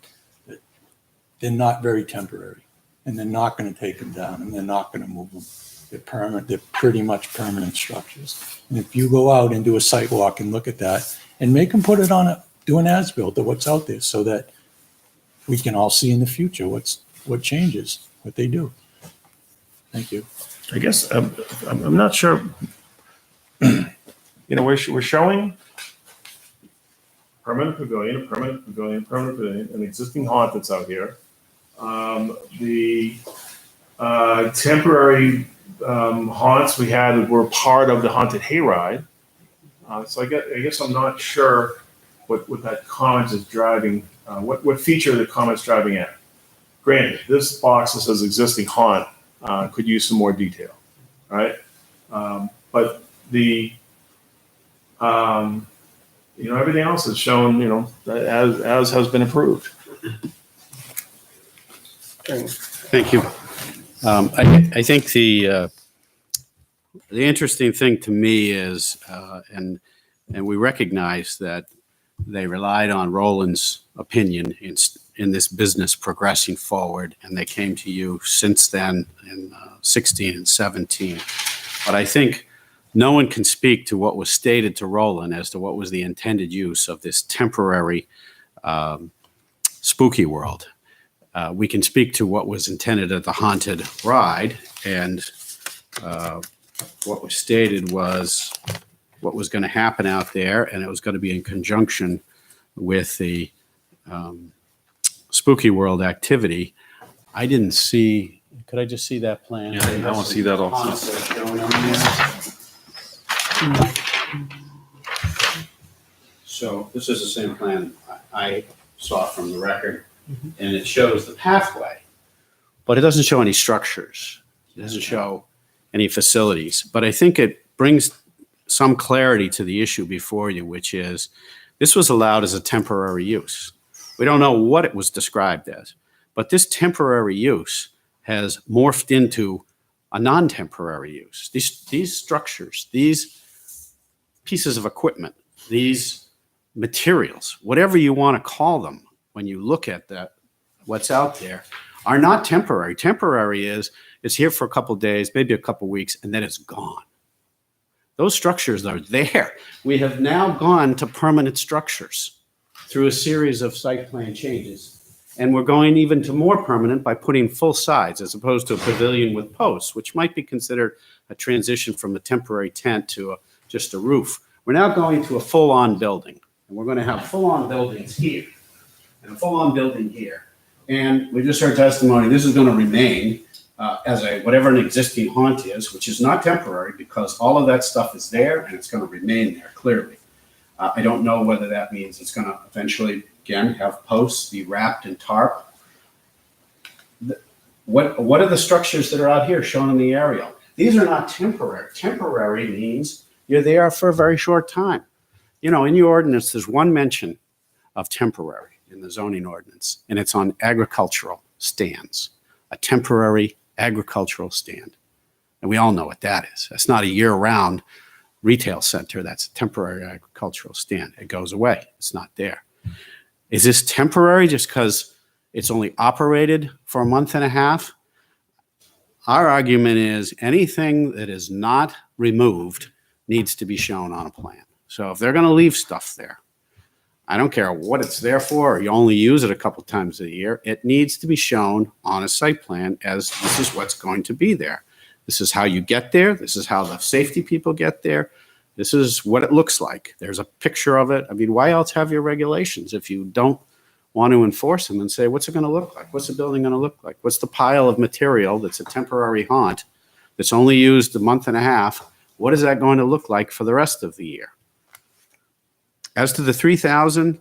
they're not very temporary and they're not going to take them down and they're not going to move them. They're permanent. They're pretty much permanent structures. And if you go out and do a site walk and look at that and make them put it on do an as-built of what's out there so that we can all see in the future what changes, what they do. Thank you. I guess I'm not sure. we're showing permanent pavilion, permanent pavilion, permanent pavilion, an existing haunt that's out here. The temporary haunts we had were part of the haunted hayride. So I guess I'm not sure what that comment is driving, what feature the comment's driving at. Granted, this box that says existing haunt could use some more detail, right? But the everything else is shown, as has been approved. Thank you. I think the interesting thing to me is, and we recognize that they relied on Roland's opinion in this business progressing forward, and they came to you since then in 16 and 17. But I think no one can speak to what was stated to Roland as to what was the intended use of this temporary spooky world. We can speak to what was intended at the haunted ride, and what was stated was what was going to happen out there, and it was going to be in conjunction with the spooky world activity. I didn't see. Could I just see that plan? Yeah, I want to see that also. So this is the same plan I saw from the record, and it shows the pathway, but it doesn't show any structures. It doesn't show any facilities. But I think it brings some clarity to the issue before you, which is this was allowed as a temporary use. We don't know what it was described as, but this temporary use has morphed into a non-temporary use. These structures, these pieces of equipment, these materials, whatever you want to call them, when you look at that, what's out there, are not temporary. Temporary is it's here for a couple of days, maybe a couple of weeks, and then it's gone. Those structures are there. We have now gone to permanent structures through a series of site plan changes. And we're going even to more permanent by putting full sides as opposed to a pavilion with posts, which might be considered a transition from a temporary tent to just a roof. We're now going to a full-on building. And we're going to have full-on buildings here and a full-on building here. And we just heard testimony, this is going to remain as whatever an existing haunt is, which is not temporary because all of that stuff is there and it's going to remain there clearly. I don't know whether that means it's going to eventually, again, have posts, be wrapped in tarp. What are the structures that are out here shown in the aerial? These are not temporary. Temporary means you're there for a very short time. In your ordinance, there's one mention of temporary in the zoning ordinance, and it's on agricultural stands, a temporary agricultural stand. And we all know what that is. That's not a year-round retail center. That's a temporary agricultural stand. It goes away. It's not there. Is this temporary just because it's only operated for a month and a half? Our argument is anything that is not removed needs to be shown on a plan. So if they're going to leave stuff there, I don't care what it's there for, or you only use it a couple times a year, it needs to be shown on a site plan as this is what's going to be there. This is how you get there. This is how the safety people get there. This is what it looks like. There's a picture of it. I mean, why else have your regulations if you don't want to enforce them and say, what's it going to look like? What's the building going to look like? What's the pile of material that's a temporary haunt that's only used a month and a half? What is that going to look like for the rest of the year? As to the 3,000,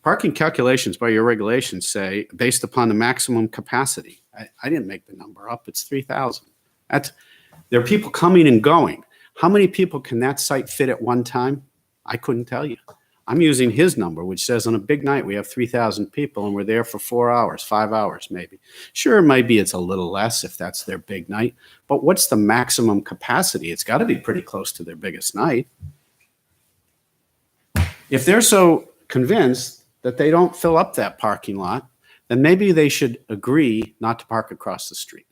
parking calculations by your regulations say based upon the maximum capacity. I didn't make the number up. It's 3,000. There are people coming and going. How many people can that site fit at one time? I couldn't tell you. I'm using his number, which says on a big night we have 3,000 people and we're there for 4 hours, 5 hours maybe. Sure, maybe it's a little less if that's their big night, but what's the maximum capacity? It's got to be pretty close to their biggest night. If they're so convinced that they don't fill up that parking lot, then maybe they should agree not to park across the street.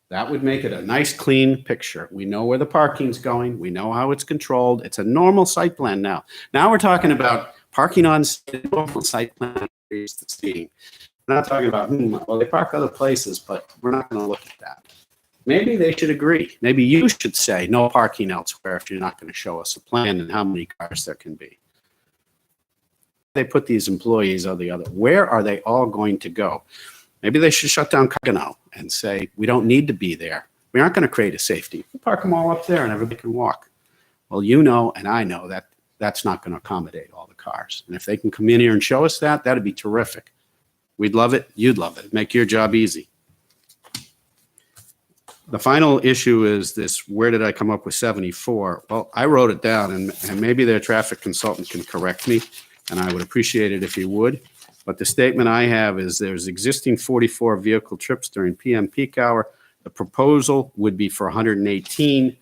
That would make it a nice, clean picture. We know where the parking's going. We know how it's controlled. It's a normal site plan now. Now we're talking about parking on normal site plan. We're not talking about, well, they park other places, but we're not going to look at that. maybe they should agree. Maybe you should say no parking elsewhere if you're not going to show us a plan and how many cars there can be. They put these employees on the other. Where are they all going to go? Maybe they should shut down Cardinal and say, we don't need to be there. We aren't going to create a safety. We'll park them all up there and everybody can walk. Well, you know, and I know that that's not going to accommodate all the cars. And if they can come in here and show us that, that'd be terrific. We'd love it. You'd love it. Make your job easy. The final issue is this, where did I come up with 74? Well, I wrote it down, and maybe their traffic consultant can correct me, and I would appreciate it if he would. But the statement I have is there's existing 44 vehicle trips during PM peak hour. The proposal would be for 118.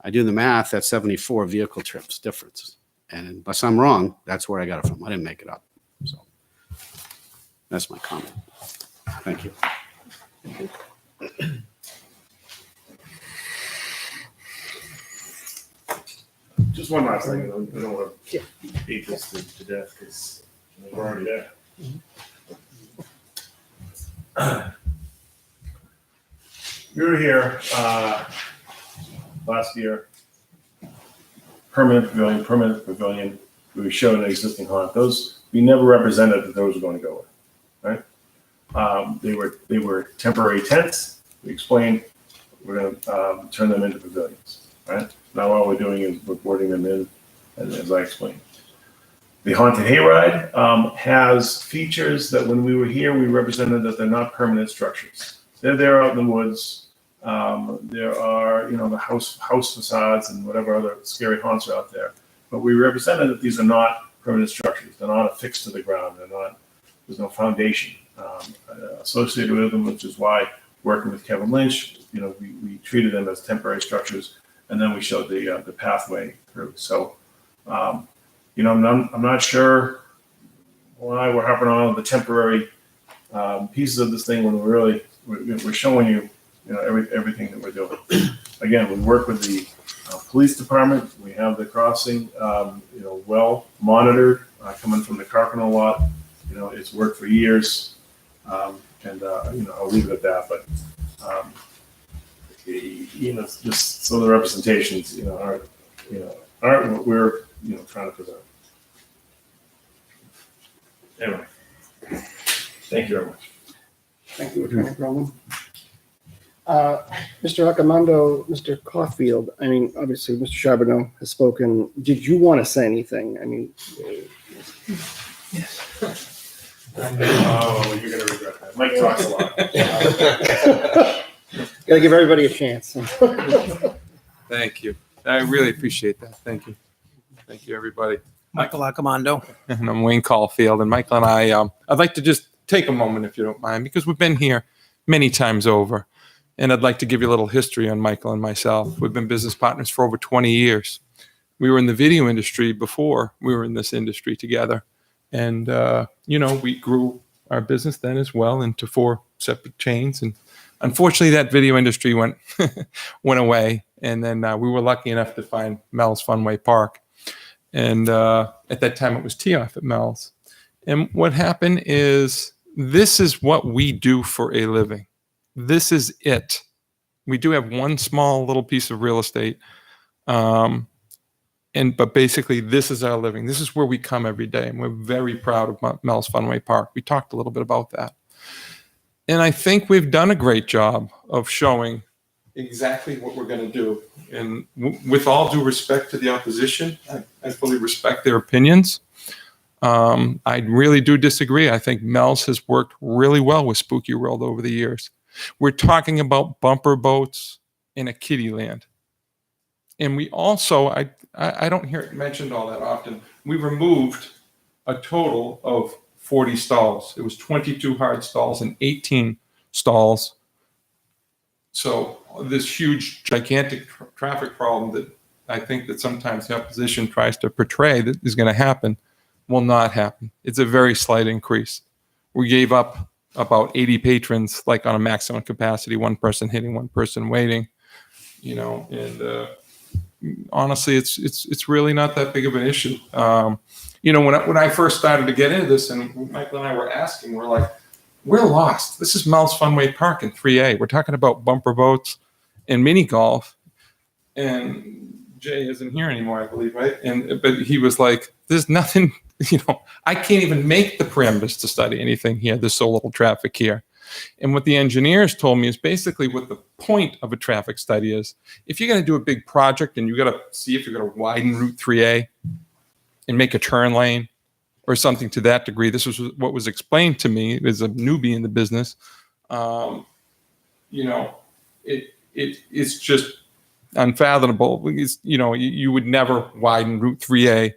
I do the math, that's 74 vehicle trips difference. And unless I'm wrong, that's where I got it from. I didn't make it up. So that's my comment. Thank you. Just one last thing. I don't want to beat this to death because we're already there. We were here last year. Permanent pavilion. We showed an existing haunt. Those we never represented that those were going to go with, right? They were temporary tents. We explained we're going to turn them into pavilions, right? Now all we're doing is we're boarding them in, and as I explained. The Haunted Hayride has features that when we were here, we represented that they're not permanent structures. They're there out in the woods. There are, the house facades and whatever other scary haunts are out there. But we represented that these are not permanent structures. They're not affixed to the ground. There's no foundation associated with them, which is why working with Kevin Lynch, we treated them as temporary structures, and then we showed the pathway through. So, I'm not sure why we're harping on the temporary pieces of this thing when we're showing you, everything that we're doing. Again, we work with the police department. We have the crossing, well monitored, coming from the Carpenter lot. It's worked for years, and I'll leave it at that. But just so the representations, aren't what we're trying to present. Anyway, thank you very much. Thank you, Attorney Perlman. Mr. Accomando, Mr. Caulfield, obviously, Mr. Charbonneau has spoken. Did you want to say anything? Yes. Oh, you're going to regret that. Mike talks a lot. Got to give everybody a chance. Thank you. I really appreciate that. Thank you. Thank you, everybody. Michael Accomando. And I'm Wayne Caulfield. And Michael and I, I'd like to just take a moment, if you don't mind, because we've been here many times over. And I'd like to give you a little history on Michael and myself. We've been business partners for over 20 years. We were in the video industry before we were in this industry together. And, we grew our business then as well into 4 separate chains. And unfortunately, that video industry went away. And then we were lucky enough to find Mel's Funway Park. And at that time, it was tee-off at Mel's. And what happened is this is what we do for a living. This is it. We do have one small little piece of real estate. But basically, this is our living. This is where we come every day. And we're very proud of Mel's Funway Park. We talked a little bit about that. And I think we've done a great job of showing exactly what we're going to do. And with all due respect to the opposition, I fully respect their opinions. I really do disagree. I think Mel's has worked really well with Spooky World over the years. We're talking about bumper boats in a kiddie land. And we also, I don't hear it mentioned all that often, we removed a total of 40 stalls. It was 22 hard stalls and 18 stalls. So this huge, gigantic traffic problem that I think that sometimes the opposition tries to portray that is going to happen will not happen. It's a very slight increase. We gave up about 80 patrons, like on a maximum capacity, one person hitting, one person waiting, and honestly, it's really not that big of an issue. When I first started to get into this, and Michael and I were asking, we're like, we're lost. This is Mel's Funway Park in 3A. We're talking about bumper boats and mini golf. And Jay isn't here anymore, I believe, right? But he was like, there's nothing, I can't even make the parameters to study anything here. There's so little traffic here. And what the engineers told me is basically what the point of a traffic study is. If you're going to do a big project and you got to see if you're going to widen Route 3A and make a turn lane or something to that degree, this was what was explained to me as a newbie in the business. It's just unfathomable. You would never widen Route 3A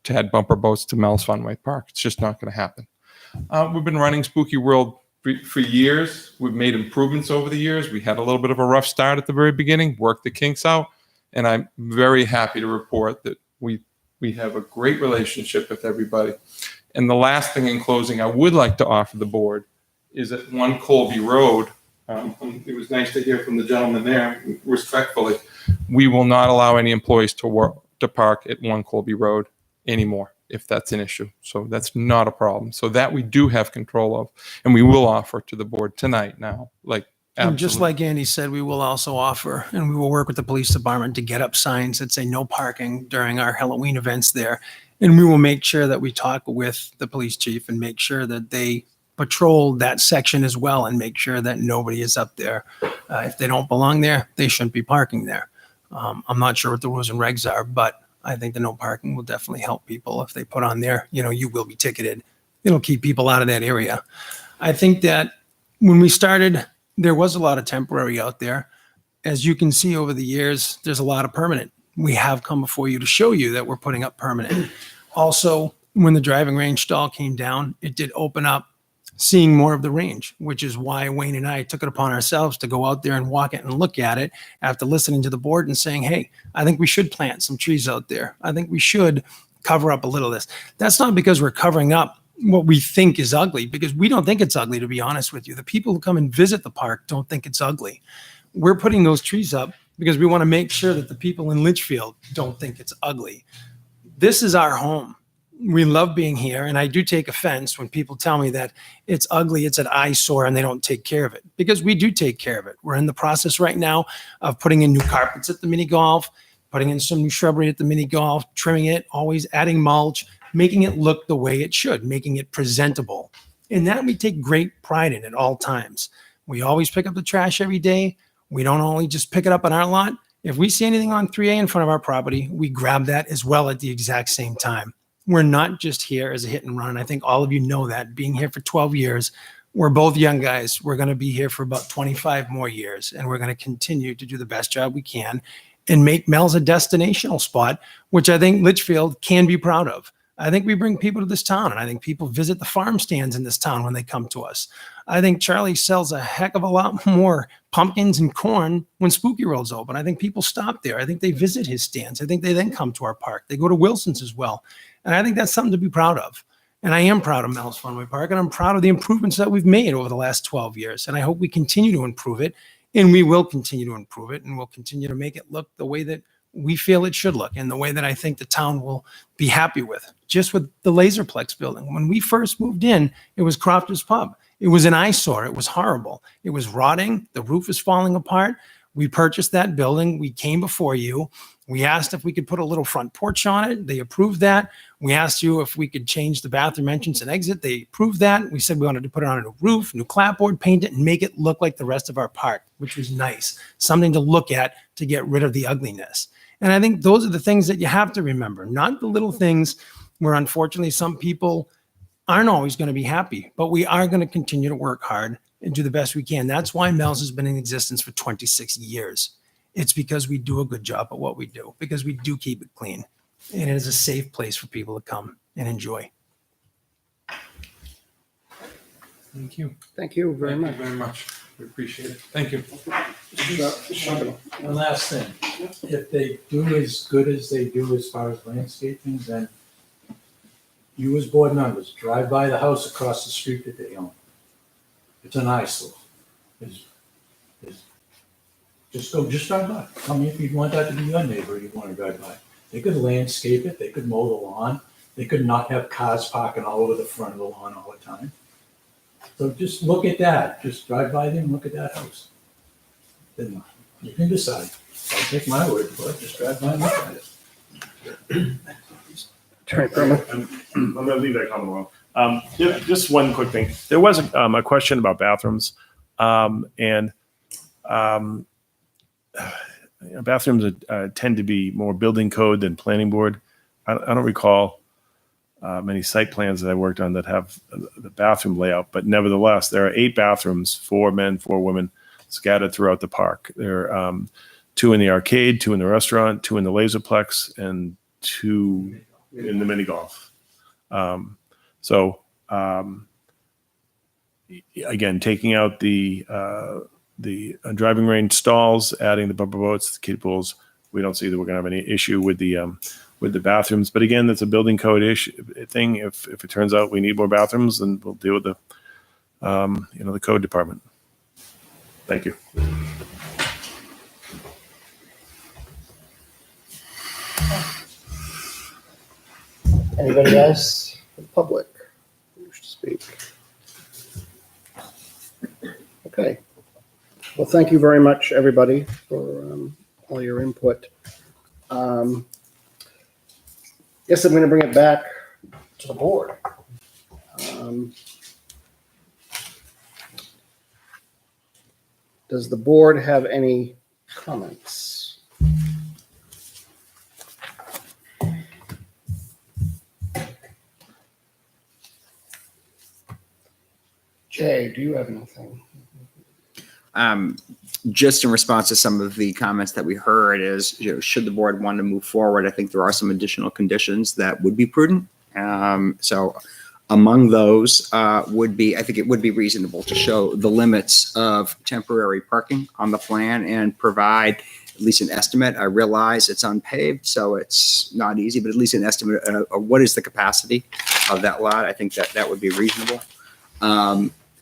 to add bumper boats to Mel's Funway Park. It's just not going to happen. We've been running Spooky World for years. We've made improvements over the years. We had a little bit of a rough start at the very beginning, worked the kinks out, and I'm very happy to report that we have a great relationship with everybody. And the last thing in closing I would like to offer the board is at 1 Colby Road. It was nice to hear from the gentleman there, respectfully. We will not allow any employees to park at 1 Colby Road anymore, if that's an issue. So that's not a problem. So that we do have control of, and we will offer to the board tonight now. And just like Andy said, we will also offer, and we will work with the police department to get up signs that say no parking during our Halloween events there. And we will make sure that we talk with the police chief and make sure that they patrol that section as well and make sure that nobody is up there. If they don't belong there, they shouldn't be parking there. I'm not sure what the rules and regs are, but I think the no parking will definitely help people. If they put on there, you will be ticketed. It'll keep people out of that area. I think that when we started, there was a lot of temporary out there. As you can see over the years, there's a lot of permanent. We have come before you to show you that we're putting up permanent. Also, when the driving range stall came down, it did open up seeing more of the range, which is why Wayne and I took it upon ourselves to go out there and walk it and look at it after listening to the board and saying, hey, I think we should plant some trees out there. I think we should cover up a little of this. That's not because we're covering up what we think is ugly, because we don't think it's ugly, to be honest with you. The people who come and visit the park don't think it's ugly. We're putting those trees up because we want to make sure that the people in Litchfield don't think it's ugly. This is our home. We love being here, and I do take offense when people tell me that it's ugly, it's an eyesore, and they don't take care of it, because we do take care of it. We're in the process right now of putting in new carpets at the mini golf, putting in some new shrubbery at the mini golf, trimming it, always adding mulch, making it look the way it should, making it presentable. And that we take great pride in at all times. We always pick up the trash every day. We don't only just pick it up on our lot. If we see anything on 3A in front of our property, we grab that as well at the exact same time. We're not just here as a hit and run. I think all of you know that. Being here for 12 years, we're both young guys. We're going to be here for about 25 more years, and we're going to continue to do the best job we can and make Mel's a destinational spot, which I think Litchfield can be proud of. I think we bring people to this town, and I think people visit the farm stands in this town when they come to us. I think Charlie sells a heck of a lot more pumpkins and corn when Spooky World's open. I think people stop there. I think they visit his stands. I think they then come to our park. They go to Wilson's as well. And I think that's something to be proud of. And I am proud of Mel's Funway Park, and I'm proud of the improvements that we've made over the last 12 years. And I hope we continue to improve it, and we will continue to improve it, and we'll continue to make it look the way that we feel it should look and the way that I think the town will be happy with. Just with the Laserplex building. When we first moved in, it was Crofter's Pub. It was an eyesore. It was horrible. It was rotting. The roof is falling apart. We purchased that building. We came before you. We asked if we could put a little front porch on it. They approved that. We asked you if we could change the bathroom entrance and exit. They approved that. We said we wanted to put it on a new roof, new clapboard, paint it, and make it look like the rest of our park, which was nice. Something to look at to get rid of the ugliness. And I think those are the things that you have to remember, not the little things where unfortunately some people aren't always going to be happy, but we are going to continue to work hard and do the best we can. That's why Mel's has been in existence for 26 years. It's because we do a good job at what we do, because we do keep it clean, and it is a safe place for people to come and enjoy. Thank you. Thank you very much. Thank you very much. We appreciate it. Thank you. One last thing, if they do as good as they do as far as landscaping, then you as board members, drive by the house across the street that they own. It's an eyesore. Just drive by. Tell me if you'd want that to be your neighbor, you'd want to drive by. They could landscape it, they could mow the lawn, they could not have cars parking all over the front of the lawn all the time. So just look at that. Just drive by there and look at that house. Then you can decide. Don't take my word for it. Just drive by and look at it. Attorney Perlman. I'm going to leave that comment alone. Just one quick thing. There was a question about bathrooms, and bathrooms tend to be more building code than planning board. I don't recall many site plans that I worked on that have the bathroom layout, but nevertheless, there are 8 bathrooms, 4 men, 4 women, scattered throughout the park. There are 2 in the arcade, 2 in the restaurant, 2 in the Laserplex, and 2 in the mini golf. Again, taking out the driving range stalls, adding the bumper boats, the kiddie pools, we don't see that we're going to have any issue with the bathrooms. But again, that's a building code issue thing. If it turns out we need more bathrooms, then we'll deal with the code department. Thank you. Anybody else from the public who wish to speak? Okay. Well, thank you very much, everybody, for all your input. Yes, I'm going to bring it back to the board. Does the board have any comments? Jay, do you have anything? Just in response to some of the comments that we heard is, should the board want to move forward, I think there are some additional conditions that would be prudent. So among those would be, I think it would be reasonable to show the limits of temporary parking on the plan and provide at least an estimate. I realize it's unpaved, so it's not easy, but at least an estimate of what is the capacity of that lot. I think that would be reasonable.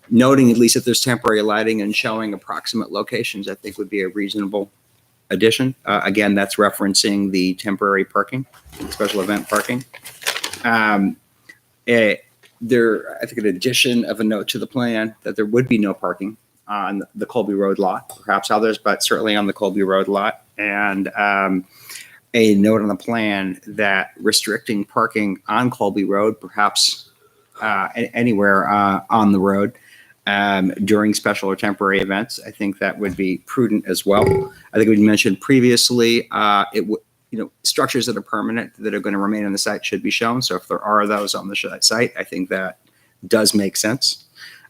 Noting at least if there's temporary lighting and showing approximate locations, I think would be a reasonable addition. Again, that's referencing the temporary parking, special event parking. I think an addition of a note to the plan that there would be no parking on the Colby Road lot, perhaps others, but certainly on the Colby Road lot. And a note on the plan that restricting parking on Colby Road, perhaps anywhere on the road, during special or temporary events. I think that would be prudent as well. I think we mentioned previously, structures that are permanent that are going to remain on the site should be shown. So if there are those on the site, I think that does make sense.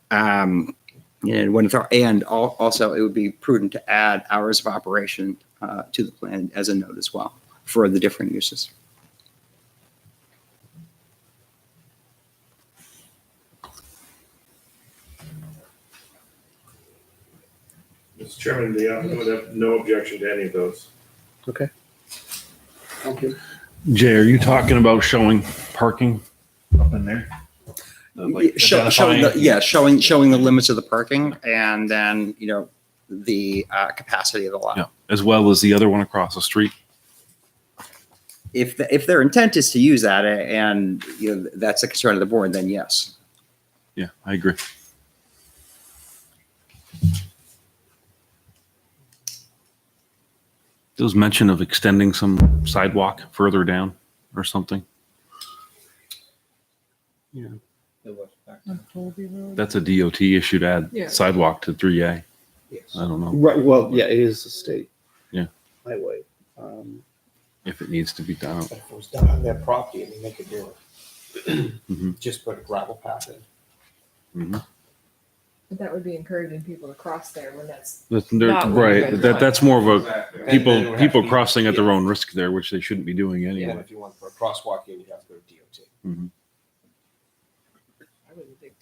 And also it would be prudent to add hours of operation to the plan as a note as well for the different uses. Mr. Chairman, the applicant would have no objection to any of those. Okay. Thank you. Jay, are you talking about showing parking up in there? Showing the limits of the parking and then, the capacity of the lot. Yeah, as well as the other one across the street. If their intent is to use that and, that's a concern of the board, then yes. Yeah, I agree. There was mention of extending some sidewalk further down or something. Yeah. That's a DOT issue to add Yeah. sidewalk to 3A. Yes. I don't know Right. Well, yeah, it is a state. Yeah. Highway. if it needs to be done. But if it was done on their property, I mean, they could do it. Mhm. Just put a gravel path in. Mhm. But that would be encouraging people to cross there when that's That's not what right. you guys want. That's more of a Exactly. And then it would have to people be- crossing at their yeah. own risk there, which they shouldn't be doing Yeah, anyway. and if you want to put a crosswalk in, you have to go to DOT. Mhm. I wouldn't think.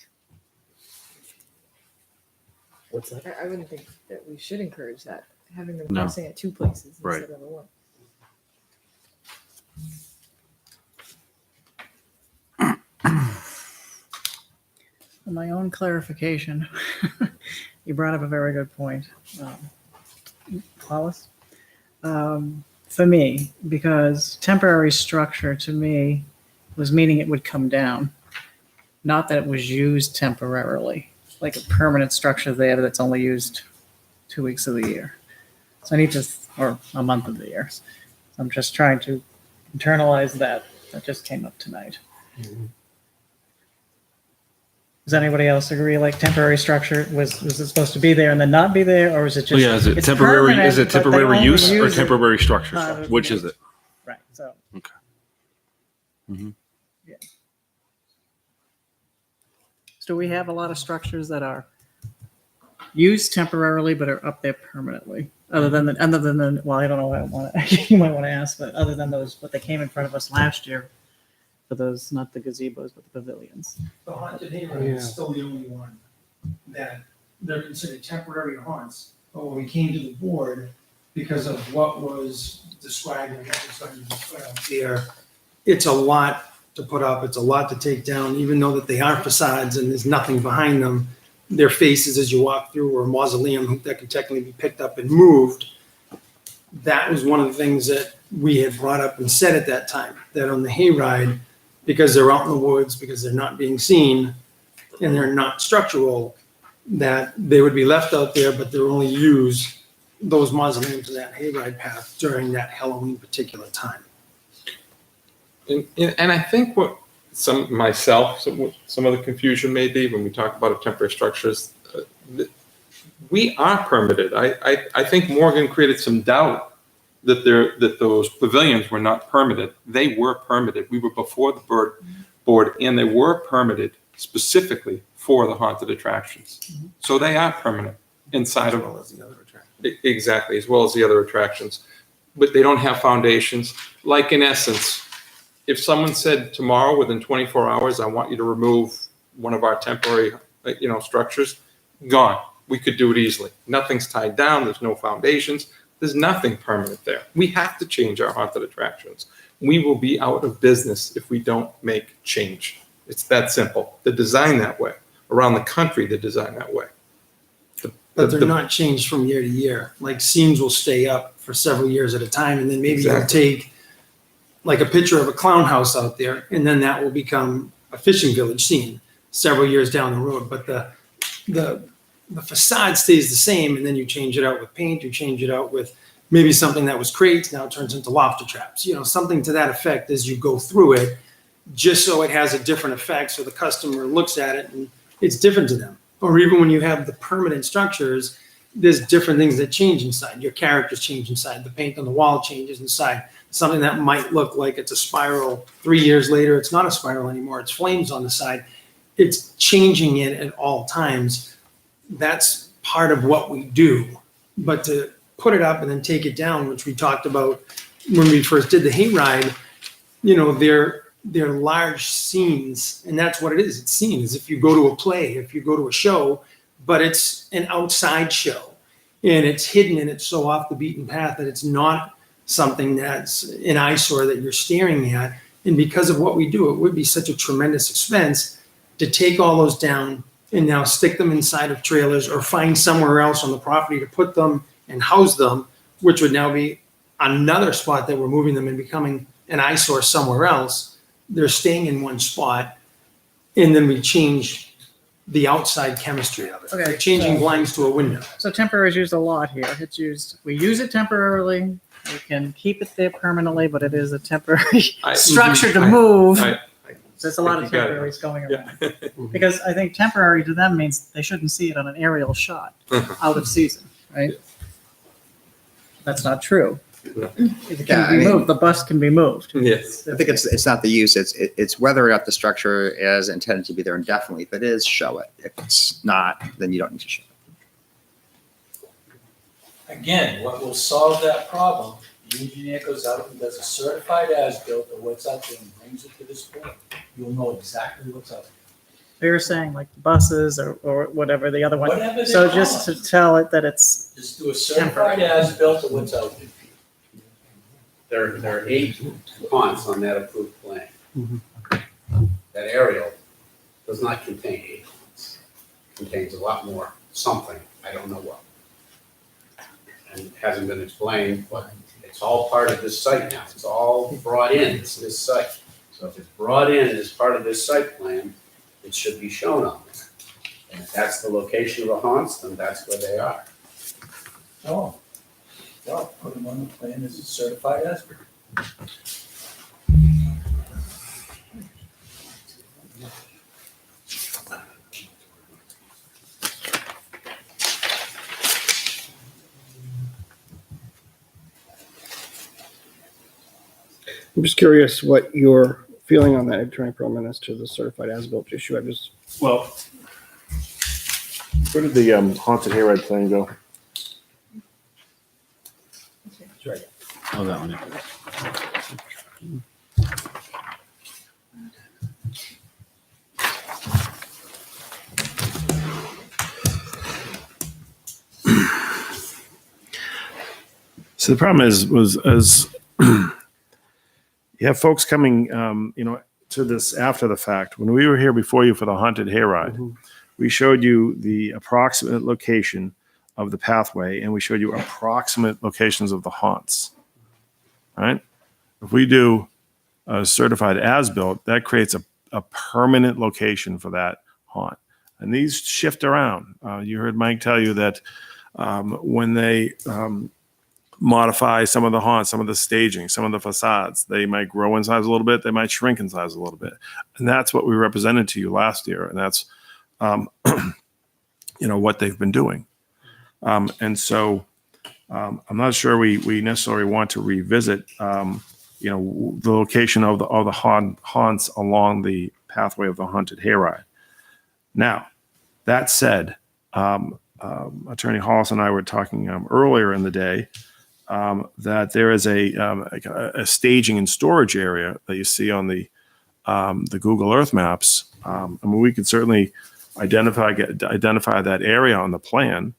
What's that? I wouldn't think that we should encourage that, having them No. crossing at two places Right. instead of one. For my own clarification, you brought up a very good point, Hollis. For me, because temporary structure to me was meaning it would come down, not that it was used temporarily. like a permanent structure there that's only used 2 weeks of the year. So I need to, or a month of the year. So I'm just trying to internalize that. That just came up tonight. Does anybody else agree, like temporary structure, was it supposed to be there and then not be there, or is it just? Yeah, is it it's temporary? Is it permanent, but they temporary only use or use it temporary structure? part of Which the- is it? Right, so. Okay. Mm-hmm. So we have a lot of structures that are used temporarily but are up there permanently. Other than well, I don't know what I want to, you might want to ask, but other than those, what they came in front of us last year for those, not the gazebos, but the pavilions. The haunted hayride is still the only one that they're considered temporary haunts. But when we came to the board, because of what was described and what was going to be put up there, it's a lot to put up, it's a lot to take down, even though that they are facades and there's nothing behind them. Their faces as you walk through, or a mausoleum that can technically be picked up and moved. That was one of the things that we had brought up and said at that time, that on the hayride, because they're out in the woods, because they're not being seen, and they're not structural, that they would be left out there, but they're only use those mausoleums and that hayride path during that Halloween particular time. And I think what some of the confusion may be when we talk about a temporary structures, we are permitted. I think Morgan created some doubt that those pavilions were not permitted. They were permitted. We were before the board, and they were permitted specifically for the haunted attractions. So they are permanent inside of. As well as the other attractions. Exactly, as well as the other attractions. But they don't have foundations. Like in essence, if someone said tomorrow, within 24 hours, I want you to remove one of our temporary, structures, gone. We could do it easily. Nothing's tied down. There's no foundations. There's nothing permanent there. We have to change our haunted attractions. We will be out of business if we don't make change. It's that simple. They're designed that way. Around the country, they're designed that way. But they're not changed from year to year. Like scenes will stay up for several years at a time, and then maybe you'll take like a picture of a clown house out there, and then that will become a fishing village scene several years down the road. But the facade stays the same, and then you change it out with paint, you change it out with maybe something that was crates, now it turns into lobster traps, something to that effect as you go through it, just so it has a different effect, so the customer looks at it and it's different to them. Or even when you have the permanent structures, there's different things that change inside. Your characters change inside. The paint on the wall changes inside. Something that might look like it's a spiral 3 years later, it's not a spiral anymore. It's flames on the side. It's changing it at all times. That's part of what we do. But to put it up and then take it down, which we talked about when we first did the hayride, they're large scenes, and that's what it is. It's scenes. If you go to a play, if you go to a show, but it's an outside show, and it's hidden and it's so off the beaten path that it's not something that's an eyesore that you're staring at. And because of what we do, it would be such a tremendous expense to take all those down and now stick them inside of trailers or find somewhere else on the property to put them and house them, which would now be another spot that we're moving them and becoming an eyesore somewhere else. They're staying in one spot, and then we change the outside chemistry of it. Okay, Like changing so- blinds to a window. So temporary is used a lot here. We use it temporarily. We can keep it there permanently, but it is a temporary structure to move. There's a lot of temporaries going around. Because I think temporary to them means they shouldn't see it on an aerial shot out of season, right? That's not true. It can be moved. The bus can be moved. Yes. I think it's not the use, it's whether or not the structure is intended to be there indefinitely. If it is, show it. If it's not, then you don't need to show it. Again, what will solve that problem, the engineer goes out and does a certified as-built of what's out there and brings it to this board. You'll know exactly what's out there. They were saying like the buses or whatever, the other one. Whatever they So call just it. to tell it that it's Just do a certified as-built of what's out there. There are 8 haunts on that approved plan. That aerial does not contain 8 haunts. It contains a lot more, something, I don't know what. And it hasn't been explained, but it's all part of this site now. It's all brought in, it's this site. So if it's brought in as part of this site plan, it should be shown on there. And if that's the location of the haunts, then that's where they are. Oh, well, put them on the plan as a certified as-built. I'm just curious what your feeling on that, Attorney Perlman, as to the certified as-built issue. I just, Well, where did the haunted hayride plan go? Oh, that one. So the problem was you have folks coming, to this after the fact. When we were here before you for the haunted hayride, we showed you the approximate location of the pathway, and we showed you approximate locations of the haunts. All right. If we do a certified as-built, that creates a permanent location for that haunt. And these shift around. You heard Mike tell you that when they modify some of the haunts, some of the staging, some of the facades, they might grow in size a little bit, they might shrink in size a little bit. And that's what we represented to you last year. And that's, what they've been doing. And so I'm not sure we necessarily want to revisit, the location of the haunts along the pathway of the haunted hayride. Now, that said, Attorney Hollis and I were talking earlier in the day that there is a staging and storage area that you see on the Google Earth maps. We could certainly identify that area on the plan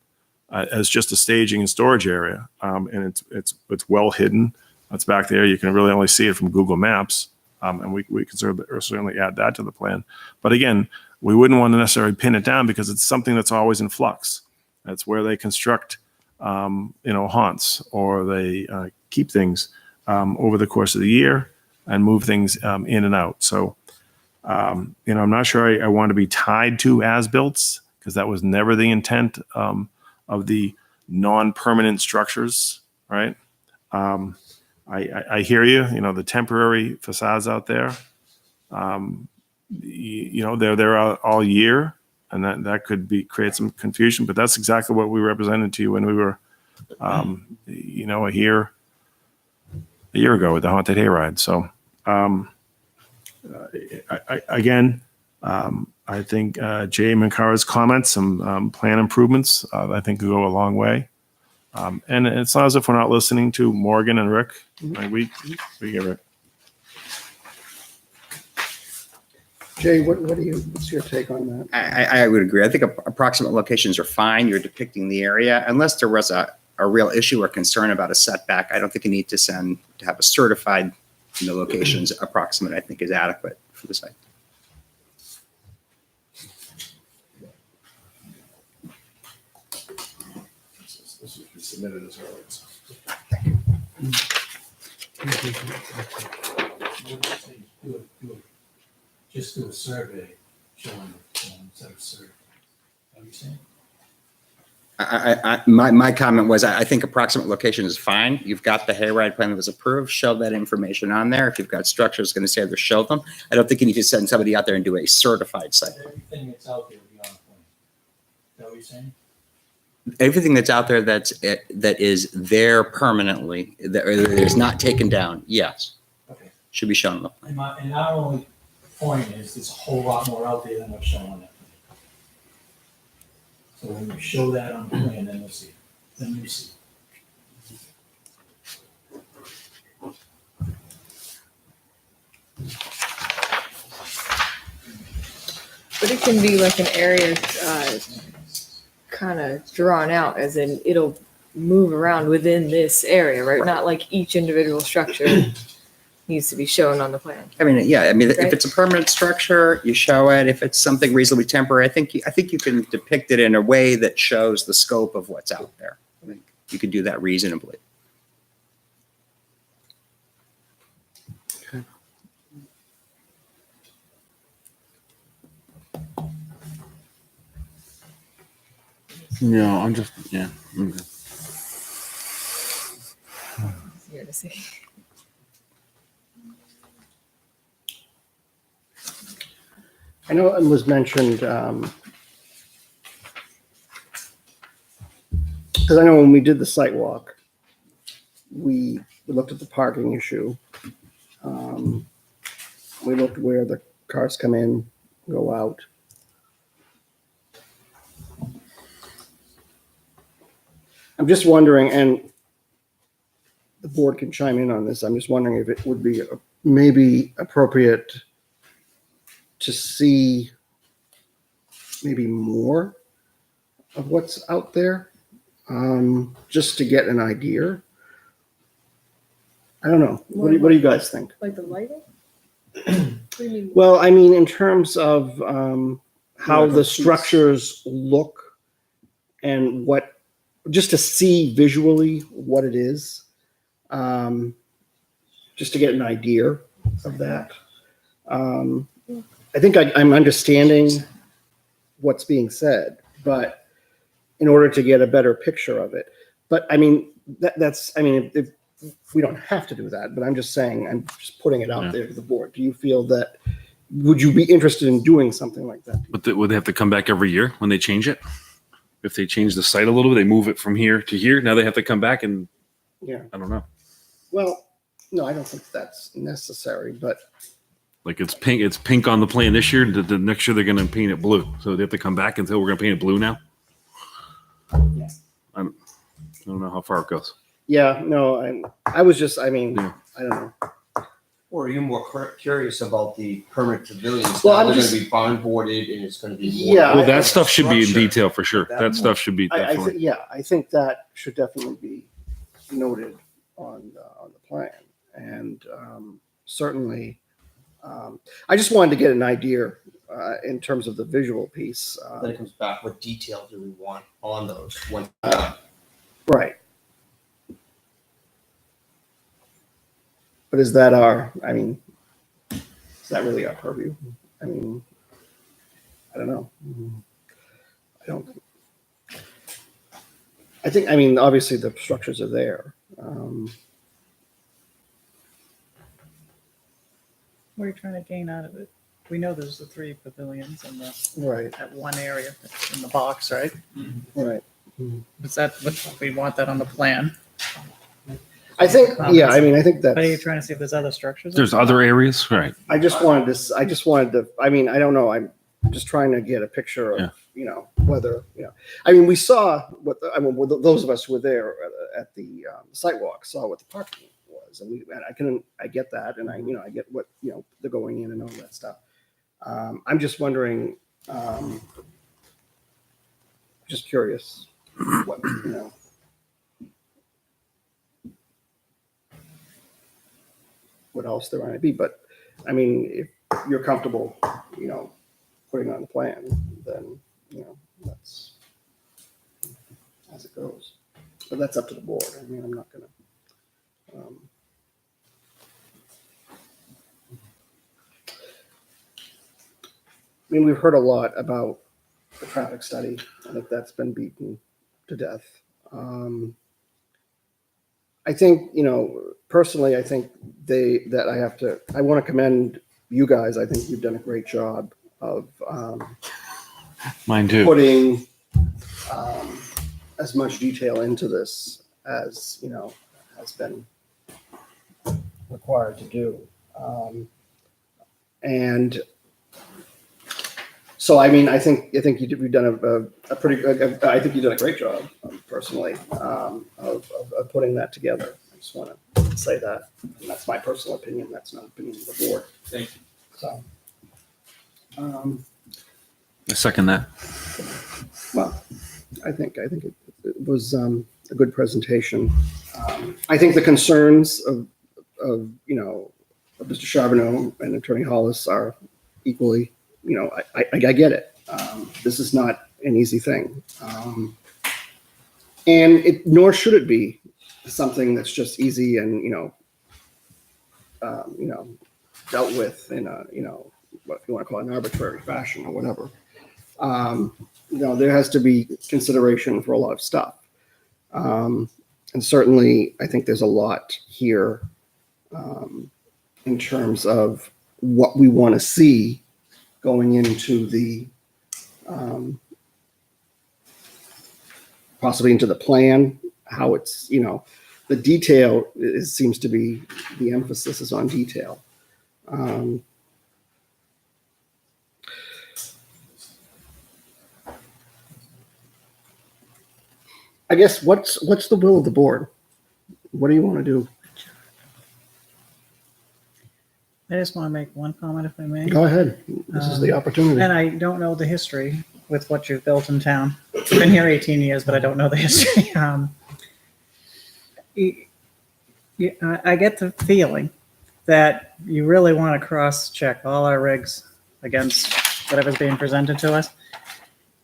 as just a staging and storage area, and it's well hidden. It's back there. You can really only see it from Google Maps, and we can certainly add that to the plan. But again, we wouldn't want to necessarily pin it down because it's something that's always in flux. That's where they construct, haunts, or they keep things over the course of the year and move things in and out. So, I'm not sure I want to be tied to as-builts because that was never the intent of the non-permanent structures, right? I hear you. The temporary facades out there. They're there all year, and that could create some confusion. But that's exactly what we represented to you when we were, a year ago with the haunted hayride. So, I think Jay Mankara's comments, some plan improvements, I think could go a long way. And it's not as if we're not listening to Morgan and Rick. Like we get Rick. Jay, what's your take on that? I would agree. I think approximate locations are fine. You're depicting the area. Unless there was a real issue or concern about a setback, I don't think you need to have a certified locations. Approximate, I think, is adequate for the site. This was submitted as early. Just do a survey showing the instead of survey. What are you saying? My comment was, I think approximate location is fine. You've got the hayride plan that was approved. Show that information on there. If you've got structures going to say there, show them. I don't think you need to send somebody out there and do a certified site. Everything that's out there will be on the plan. Is that what you're saying? Everything that's out there that is there permanently, that is not taken down, yes, Okay. should be shown on the plan. And our only point is there's a whole lot more out there than what's shown on that plan. So when you show that on the plan, then you'll see it. Then you see it. But it can be like an area kind of drawn out, as in it'll move around within this area, right? Not like each individual structure needs to be shown on the plan. I mean, yeah, I mean, Right. if it's a permanent structure, you show it. If it's something reasonably temporary, I think you can depict it in a way that shows the scope of what's out there. I think you could do that reasonably. No, I'm just, yeah. Okay. Here to see. I know it was mentioned, because I know when we did the site walk, we looked at the parking issue. We looked where the cars come in, go out. I'm just wondering, and the board can chime in on this, I'm just wondering if it would be maybe appropriate to see maybe more of what's out there, just to get an idea. I don't know. What do you guys think? Like the lighting? What do you mean? Well, I mean, in terms of how Yeah, the structures look and what, just to see visually what it is, just to get an idea of that. I think I'm understanding what's being said, but in order to get a better picture of it. But I mean, that's, I mean, if we don't have to do that, but I'm just saying, I'm just putting it out there to the board. Do you feel that, would you be interested in doing something like that? But would they have to come back every year when they change it? If they change the site a little bit, they move it from here to here. Now they have to come back and, Yeah. I don't know. Well, no, I don't think that's necessary, but Like it's pink on the plan this year. The next year they're going to paint it blue. So they have to come back and say, we're going to paint it blue now. Yeah. I don't know how far it goes. yeah, no, I was just, I mean, I don't know. Or are you more curious about the permanent pavilions? Well, Now I'm they're just- going to be bond boarded and it's going to be more. Yeah, Well, that stuff should be in structure. detail for sure. That stuff should be definitely. I think that should definitely be noted on the plan. And certainly, I just wanted to get an idea in terms of the visual piece. Then it comes back, what detail do we want on those? Right. But is that I mean, is that really our purview? I mean, I don't know. I mean, obviously the structures are there. What are you trying to gain out of it? We know there's the 3 pavilions and Right. that one area in the box, right? Right. Is that what we want that on the plan? I think, yeah, I mean, I think But are you that's, trying to see if there's other structures? There's other areas, right? I just wanted to, I mean, I don't know, I'm just trying to get a picture of, Yeah. you know, whether, you know, I mean, we saw those of us who were there at the sidewalk saw what the parking was. And I get that. And I get what, you know, they're going in and all that stuff. I'm just wondering, just curious, what, you know. What else there might be, but I mean, if you're comfortable, you know, putting on the plan, then, you know, that's as it goes. But that's up to the board. I mean, I'm not gonna, I mean, we've heard a lot about the traffic study. I think that's been beaten to death. I think, you know, personally, I think I want to commend you guys. I think you've done a great job of Mine too. putting as much detail into this as, you know, has been required to do. And so, I mean, I think you've done a pretty good, I think you've done a great job, personally, of putting that together. I just want to say that. And that's my personal opinion. That's not opinion of the board. Thank you. So, I second that. well, I think it was a good presentation. I think the concerns of you know, of Mr. Charbonneau and Attorney Hollis are equally, you know, I get it. This is not an easy thing. And nor should it be something that's just easy and, you know, dealt with in a, you know, what you want to call it, an arbitrary fashion or whatever. There has to be consideration for a lot of stuff. And certainly, I think there's a lot here in terms of what we want to see going into the possibly into the plan, how it's, the detail seems to be the emphasis is on detail. I guess what's the will of the board? What do you want to do? I just want to make one comment if I may. Go ahead. This is the opportunity. And I don't know the history with what you've built in town. I've been here 18 years, but I don't know the history. I get the feeling that you really want to cross-check all our regs against whatever's being presented to us.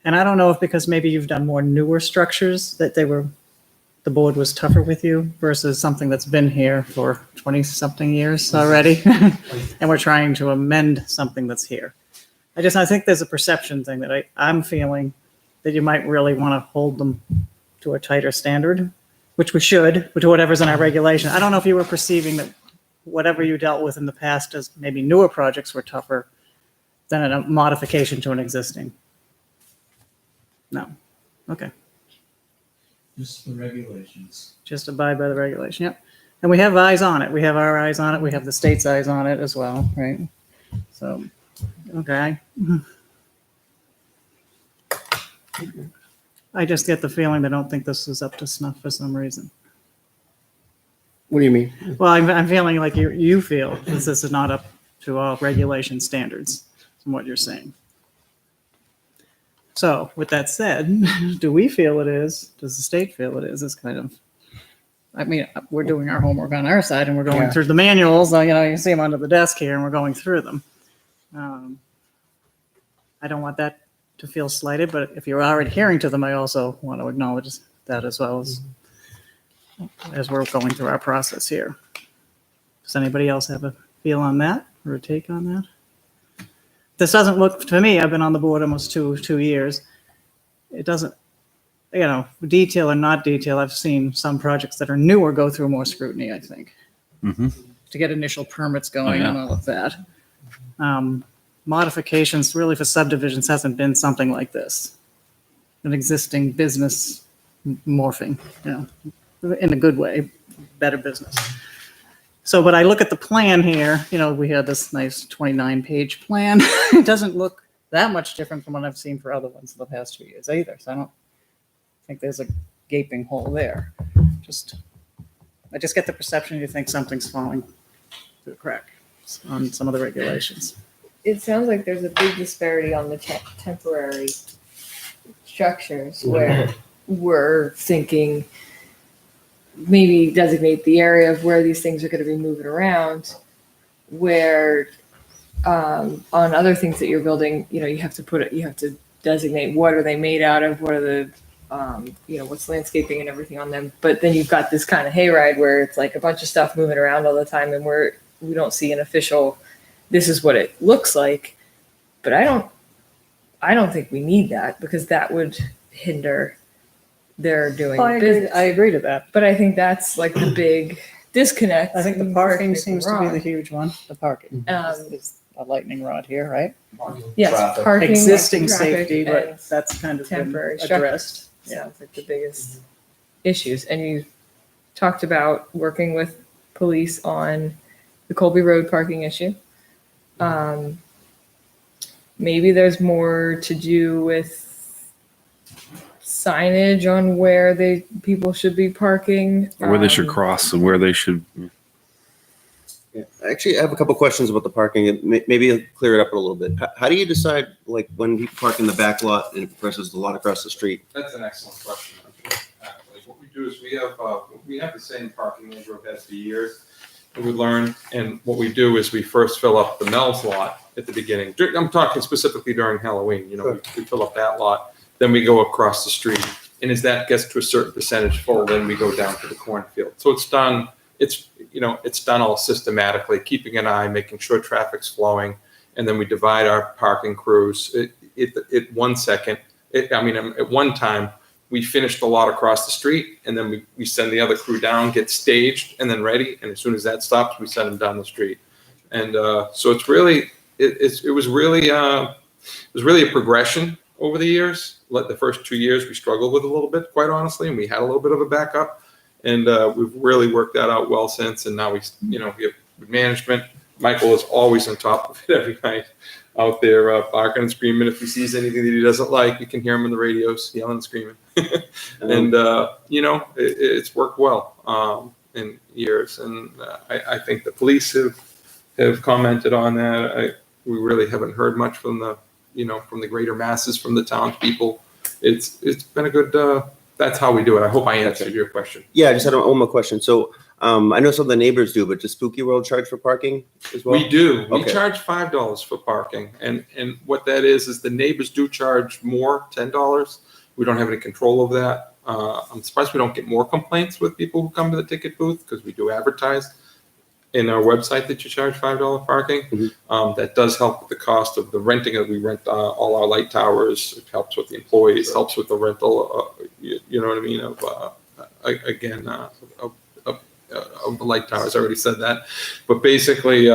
And I don't know if because maybe you've done more newer structures that the board was tougher with you versus something that's been here for 20-something years already. And we're trying to amend something that's here. I think there's a perception thing that I'm feeling that you might really want to hold them to a tighter standard, which we should, to whatever's in our regulation. I don't know if you were perceiving that whatever you dealt with in the past as maybe newer projects were tougher than a modification to an existing. No. Okay. Just the regulations. Just abide by the regulation. Yep. And we have eyes on it. We have our eyes on it. We have the state's eyes on it as well, right? So, okay. I just get the feeling they don't think this is up to snuff for some reason. What do you mean? Well, I'm feeling like you feel this is not up to all regulation standards from what you're saying. So with that said, do we feel it is? Does the state feel it is? It's kind of, I mean, we're doing our homework on our side and we're going through the manuals. You see them under the desk here and we're going through them. I don't want that to feel slighted, but if you're already adhering to them, I also want to acknowledge that as well as we're going through our process here. Does anybody else have a feel on that or a take on that? This doesn't look, to me, I've been on the board almost two years. It doesn't, detail or not detail, I've seen some projects that are newer go through more scrutiny, I think, to get initial permits going and all of that. Modifications really for subdivisions hasn't been something like this. An existing business morphing, in a good way, better business. So, but I look at the plan here, we had this nice 29-page plan. It doesn't look that much different from what I've seen for other ones in the past 2 years either. So I don't think there's a gaping hole there. I just get the perception you think something's falling through the crack on some of the regulations. It sounds like there's a big disparity on the temporary structures where we're thinking maybe designate the area of where these things are going to be moving around, where on other things that you're building, you have to designate what are they made out of, what are the what's landscaping and everything on them. But then you've got this kind of hayride where it's like a bunch of stuff moving around all the time, and we don't see an official, this is what it looks like. But I don't think we need that, because that would hinder their doing business. I agree to that. But I think that's like the big disconnect. I think the parking seems to be the huge one. The parking is a lightning rod here, right? Yes, parking, existing traffic, safety, but that's kind of temporary been addressed. Sounds like the biggest issues. And you talked about working with police on the Colby Road parking issue. Maybe there's more to do with signage on where people should be parking, Or where they should cross and where they should. Yeah. Actually, I have a couple questions about the parking, and maybe I'll clear it up a little bit. How do you decide, like, when people park in the back lot versus the lot across the street? That's an excellent question. Actually, what we do is we have the same parking measure we've had for years. And we learn, and what we do is we first fill up the Mel's lot at the beginning. I'm talking specifically during Halloween. We fill up that lot, then we go across the street, and as that gets to a certain percentage full, then we go down to the cornfield. So it's done. It's done all systematically, keeping an eye, making sure traffic's flowing, and then we divide our parking crews. at 1 second, at one time, we finished the lot across the street, and then we send the other crew down, get staged, and then ready. And as soon as that stops, we send them down the street. And so it's really, it was really a progression over the years. The first 2 years we struggled with a little bit, quite honestly, and we had a little bit of a backup. And we've really worked that out well since. And now we have management. Michael is always on top of it every night, out there barking and screaming. If he sees anything that he doesn't like, you can hear him on the radios yelling and screaming. And it's worked well in years. And I think the police have commented on that. We really haven't heard much from the greater masses, from the townspeople. It's been a good. That's how we do it. I hope I answered your question. Yeah, I just had one more question. So I know some of the neighbors do, but does Spooky World charge for parking as well? We do. We Okay. charge $5 for parking, and what that is the neighbors do charge more, $10. We don't have any control over that. I'm surprised we don't get more complaints with people who come to the ticket booth, because we do advertise in our website that you charge $5 parking. That does help with the cost of the renting. We rent all our light towers. It helps with the employees, helps with the rental. You know what I mean? Of the light towers. I already said that. But basically,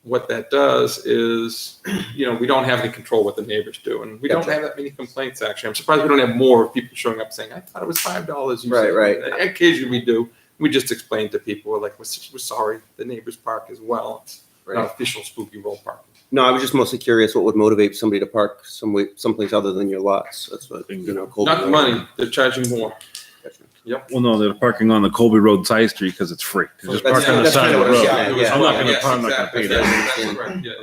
what that does is, we don't have any control what the neighbors do, and we don't have that many complaints. Actually, I'm surprised we don't have more people showing up saying, "I thought it was $5." Right. Occasionally we do. We just explain to people, we're like, we're sorry, the neighbors park as well. It's not official Spooky World parking. No, I was just mostly curious what would motivate somebody to park someplace other than your lots. That's what, Colby Not the Road. money, they're charging more. Yep. Well, no, they're parking on the Colby Road side street because it's free. They're just parking on the side of the road. I'm not gonna pay that.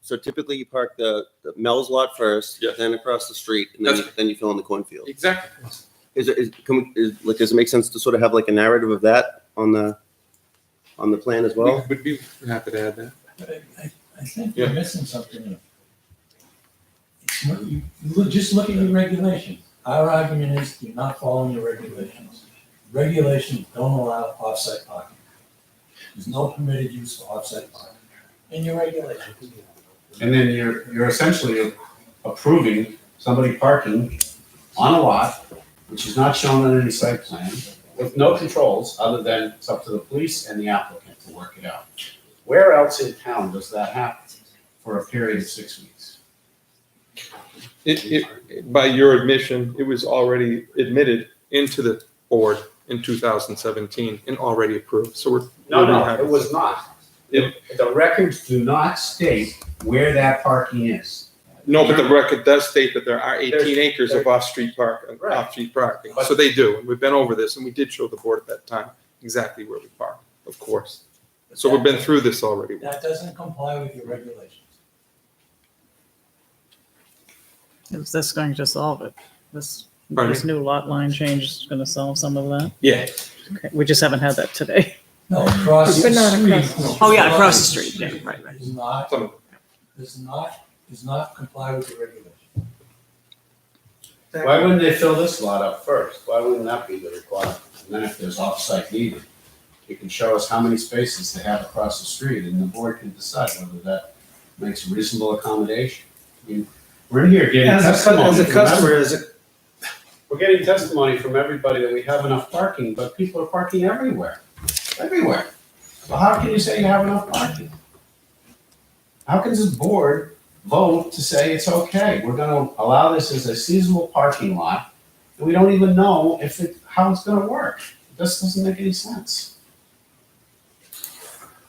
So typically you park the Mel's lot first, then across the street, and then you fill in the cornfield. Exactly. Does it make sense to sort of have like a narrative of that on the plan as well? Would be happy to add that. But I think you're missing something. Just look at your regulations. Our argument is you're not following the regulations. Regulations don't allow off-site parking. There's no permitted use for off-site parking in your regulations. And then you're essentially approving somebody parking on a lot, which is not shown on any site plan, with no controls other than it's up to the police and the applicant to work it out. Where else in town does that happen for a period of 6 weeks? By your admission, it was already admitted into the board in 2017 and already approved. So we're No, it was not. The records do not state where that parking is. No, but the record does state that there are 18 acres of off-street parking. So they do. And we've been over this, and we did show the board at that time exactly where we park, of course. So we've been through this already. That doesn't comply with your regulations. Is this going to solve it? This Pardon me? new lot line change is going to solve some of that? Yeah. Okay, we just haven't had that today. No, across the But not street. across- Oh, yeah, across the street. Yeah, right. Does not comply with the regulations. Why wouldn't they fill this lot up first? Why wouldn't that be the requirement? And then if there's off-site needed, you can show us how many spaces they have across the street, and the board can decide whether that makes a reasonable accommodation. I mean, we're in here getting testimony. We're getting testimony from everybody that we have enough parking, but people are parking everywhere. Everywhere. So how can you say you have enough parking? How can this board vote to say it's okay? We're gonna allow this as a seasonal parking lot, and we don't even know how it's gonna work. This doesn't make any sense.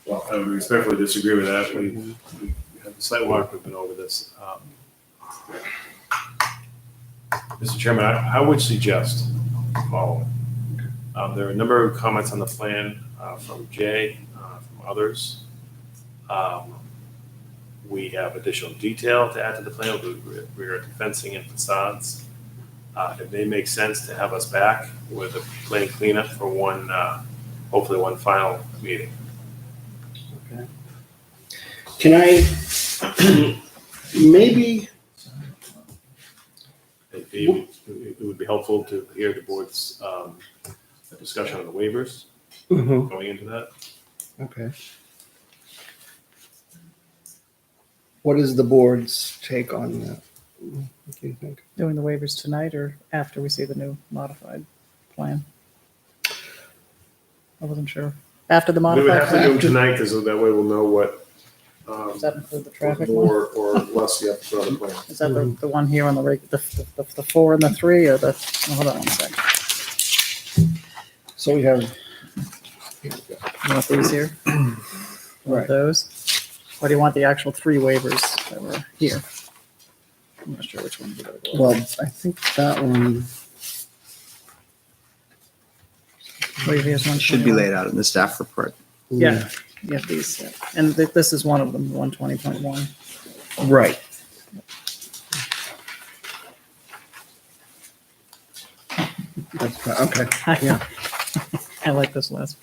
Well, I would respectfully disagree with that. We have the site walk, we've been over this. Mr. Chairman, I would suggest the following. There are a number of comments on the plan from Jay, from others. We have additional detail to add to the plan with regard to fencing and facades. It may make sense to have us back with a plan cleanup for one, hopefully one final meeting. Okay. Can I maybe? It would be helpful to hear the board's discussion on the waivers going into that. Okay. What is the board's take on that? What do you think? Doing the waivers tonight or after we see the new modified plan? I wasn't sure. After the We would modified have to do them plan? tonight because that way we'll know what. Does that include the traffic one? More or less you have to put on the plan. Is that the one here on the the 4 and the 3 or the, hold on one second. So we have, You want these here? Right. Those? Or do you want the actual 3 waivers that were here? I'm not sure which one. you gotta go with. well, I think that one, Waivers one. Should be laid out in the staff report. Yeah, yeah, these, yeah. And this is one of them, 120.1. right. That's, okay, yeah. I like this last.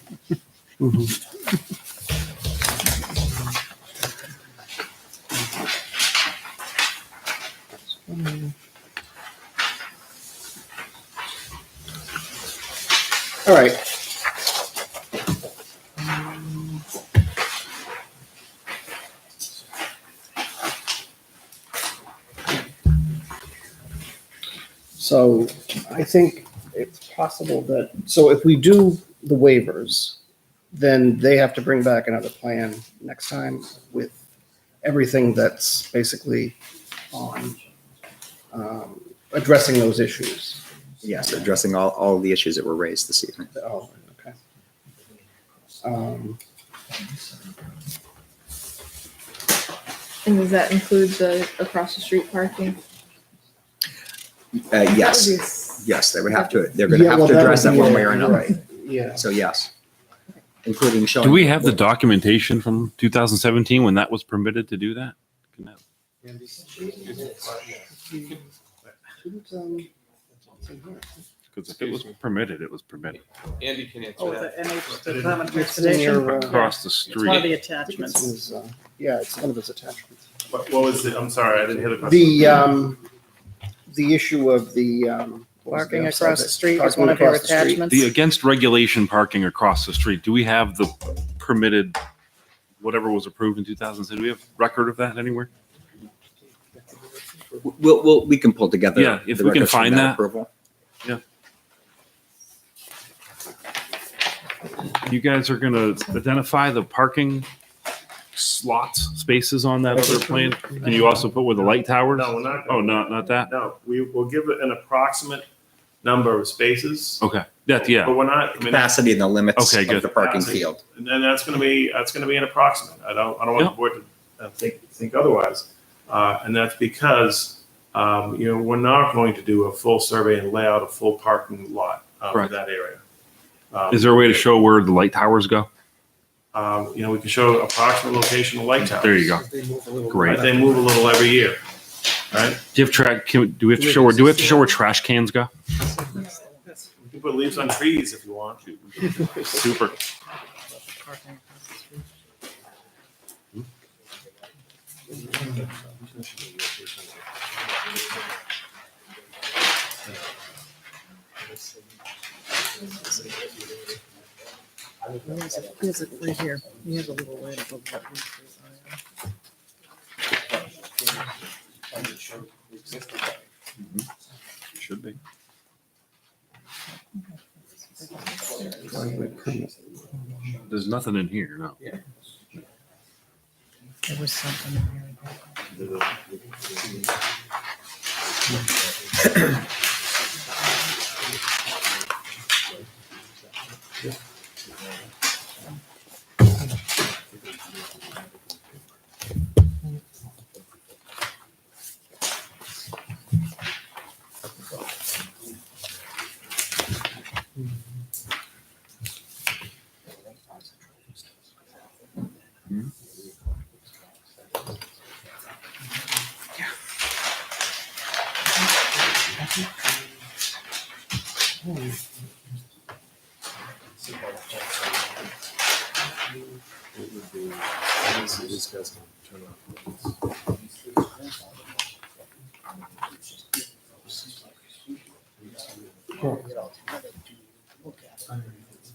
Mhm. All right. So I think it's possible that, so if we do the waivers, then they have to bring back another plan next time with everything that's basically on addressing those issues. Yes, addressing all the issues that were raised this evening. Oh, okay. And does that include the across the street parking? Yes, That would be yes, they would have to, they're gonna Yeah, have well, to that address would that be one a- way or another. right, yeah. So yes, including showing. Do we have the documentation from 2017 when that was permitted to do that? Can that- Because if it was permitted, it was permitted. Andy can answer Oh, that. the NH, the Department of It's in your, Transportation? Across the It's one of street. the It's attachments. his, yeah, it's one of his attachments. What was it? I'm sorry, I didn't hear the question. The issue of the, what was Parking the across upside the that- street is parking one of your across the street. attachments. The against regulation parking across the street, do we have the permitted, whatever was approved in 2000? Do we have record of that anywhere? We can pull together. Yeah, if the we can records from find that. approval. Yeah. You guys are gonna identify the parking slots, spaces on that other plan? Can you also put where the light towers? No, we're not. Oh, not that? No, we will give it an approximate number of spaces. Okay, that, yeah. But we're not. I mean, Capacity and the limits Okay, of good. the parking Capacity. field. And then that's gonna be an approximate. I don't want Yeah. the board to think otherwise. And that's because, we're not going to do a full survey and lay out a full parking lot for Right. that area. Is there a way to show where the light towers go? We can show approximate location of light towers. There you go. Great. Right, they move a little every year, right? Do you have do we have to show where trash cans go? You can put leaves on trees if you want. Super. Here's it right here. He has a little light above that. Should be. There's nothing in here, no. There was something in here.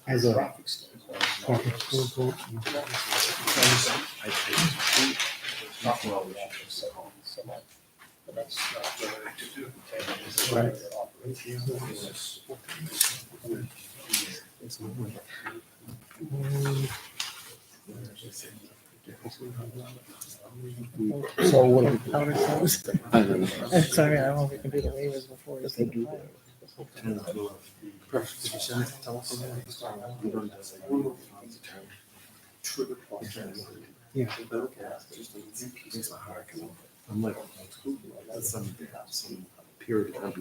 As a. talk to all the actors, so that, but that's not really to do. Right. So what do we do? Powder coats. I don't know. Sorry, I don't know if we can do the waivers before. you see the plan. Yeah.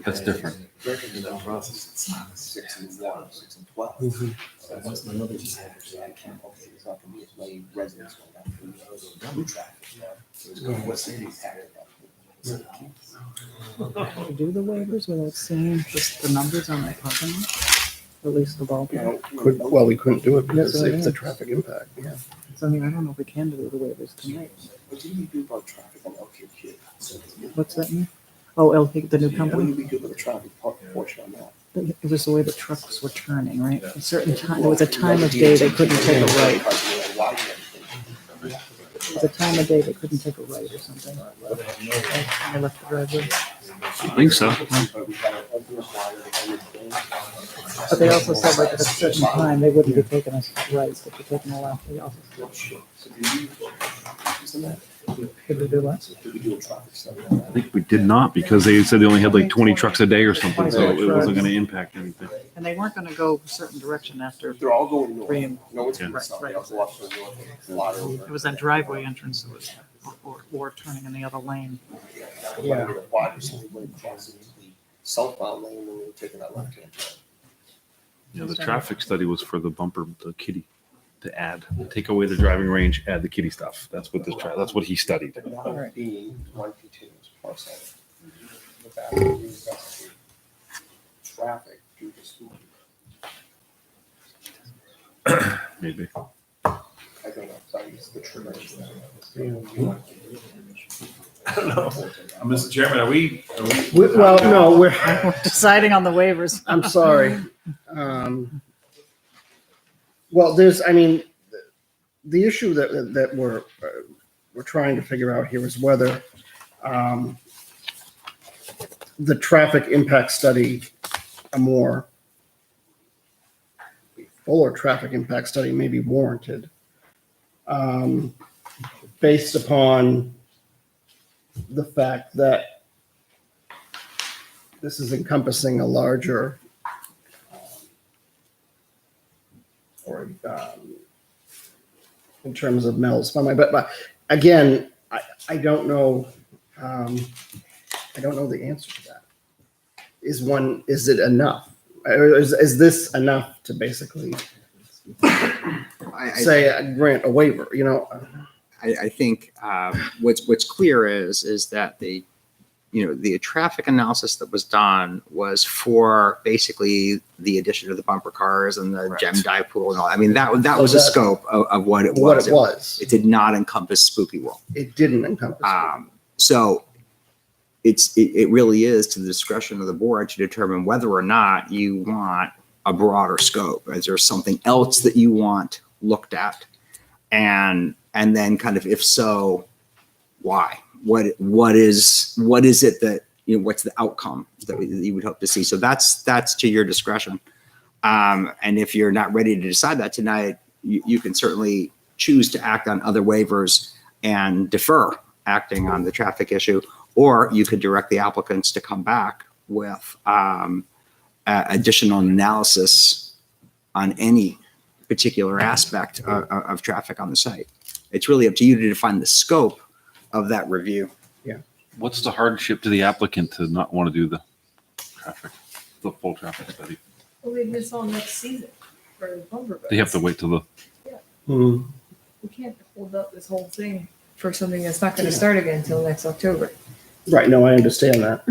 That's different. We do the waivers without seeing just the numbers on the parking lot, at least the ballpark. Well, we couldn't do it because That's what I it's a mean. traffic impact, yeah. So I mean, I don't know if we can do the waivers tonight. What do you do about traffic on LKQ? What's that mean? Oh, LP, the new What do company? we do with the traffic portion on that? It was the way the trucks were turning, right? A certain time, there was a time of day they couldn't take a right. There was a time of day they couldn't take a right or something. I left the driveway. I think so. But they also said like at a certain time, they wouldn't be taking us right, but they're taking a left. They also could we do what? I think we did not because they said they only had like 20 trucks a day or something, so it wasn't going to impact anything. And they weren't gonna go a certain direction after. They're all going north. Three and- No, it's Right, right. a lot over. It was that driveway entrance that was, or turning in the other lane. Yeah. Why was somebody crossing the southbound lane and they were taking that left hand turn? Yeah, the traffic study was for the bumper, the kitty, to add, take away the driving range, add the kitty stuff. That's what that's what he studied. But not being one continuous parcel. The back of the traffic due to school. Maybe. I don't know, sorry, it's the trigger. I don't know. Mr. Chairman, are we? Well, no, we're, We're deciding on the waivers. I'm sorry. Well, there's, I mean, the issue that we're trying to figure out here is whether the traffic impact study, a more fuller traffic impact study may be warranted based upon the fact that this is encompassing a larger in terms of Mel's Funway. But again, I don't know. I don't know the answer to that. Is it enough? Or is this enough to basically say grant a waiver? You know, I think what's clear is that the traffic analysis that was done was for basically the addition of the bumper cars and the gem dive pool and all. I mean, that was the scope of what it was. What it was. It did not encompass Spooky World. It didn't encompass. So it really is to the discretion of the board to determine whether or not you want a broader scope. Is there something else that you want looked at? And then kind of, if so, why? What is it that, what's the outcome that you would hope to see? So that's to your discretion. And if you're not ready to decide that tonight, you can certainly choose to act on other waivers and defer acting on the traffic issue, or you could direct the applicants to come back with additional analysis on any particular aspect of traffic on the site. It's really up to you to define the scope of that review. Yeah. What's the hardship to the applicant to not want to do the full traffic study? Well, we miss all next season for the bumper boats. They have to wait till the. We can't hold up this whole thing for something that's not going to start again until next October. Right. No, I understand that.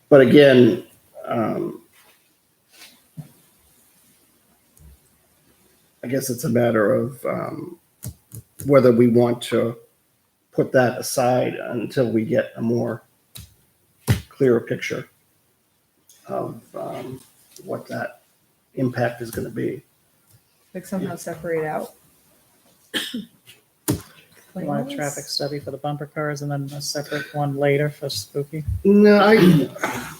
But again, I guess it's a matter of whether we want to put that aside until we get a more clearer picture of what that impact is going to be. Like somehow separate out. You want a traffic study for the bumper cars and then a separate one later for spooky? No,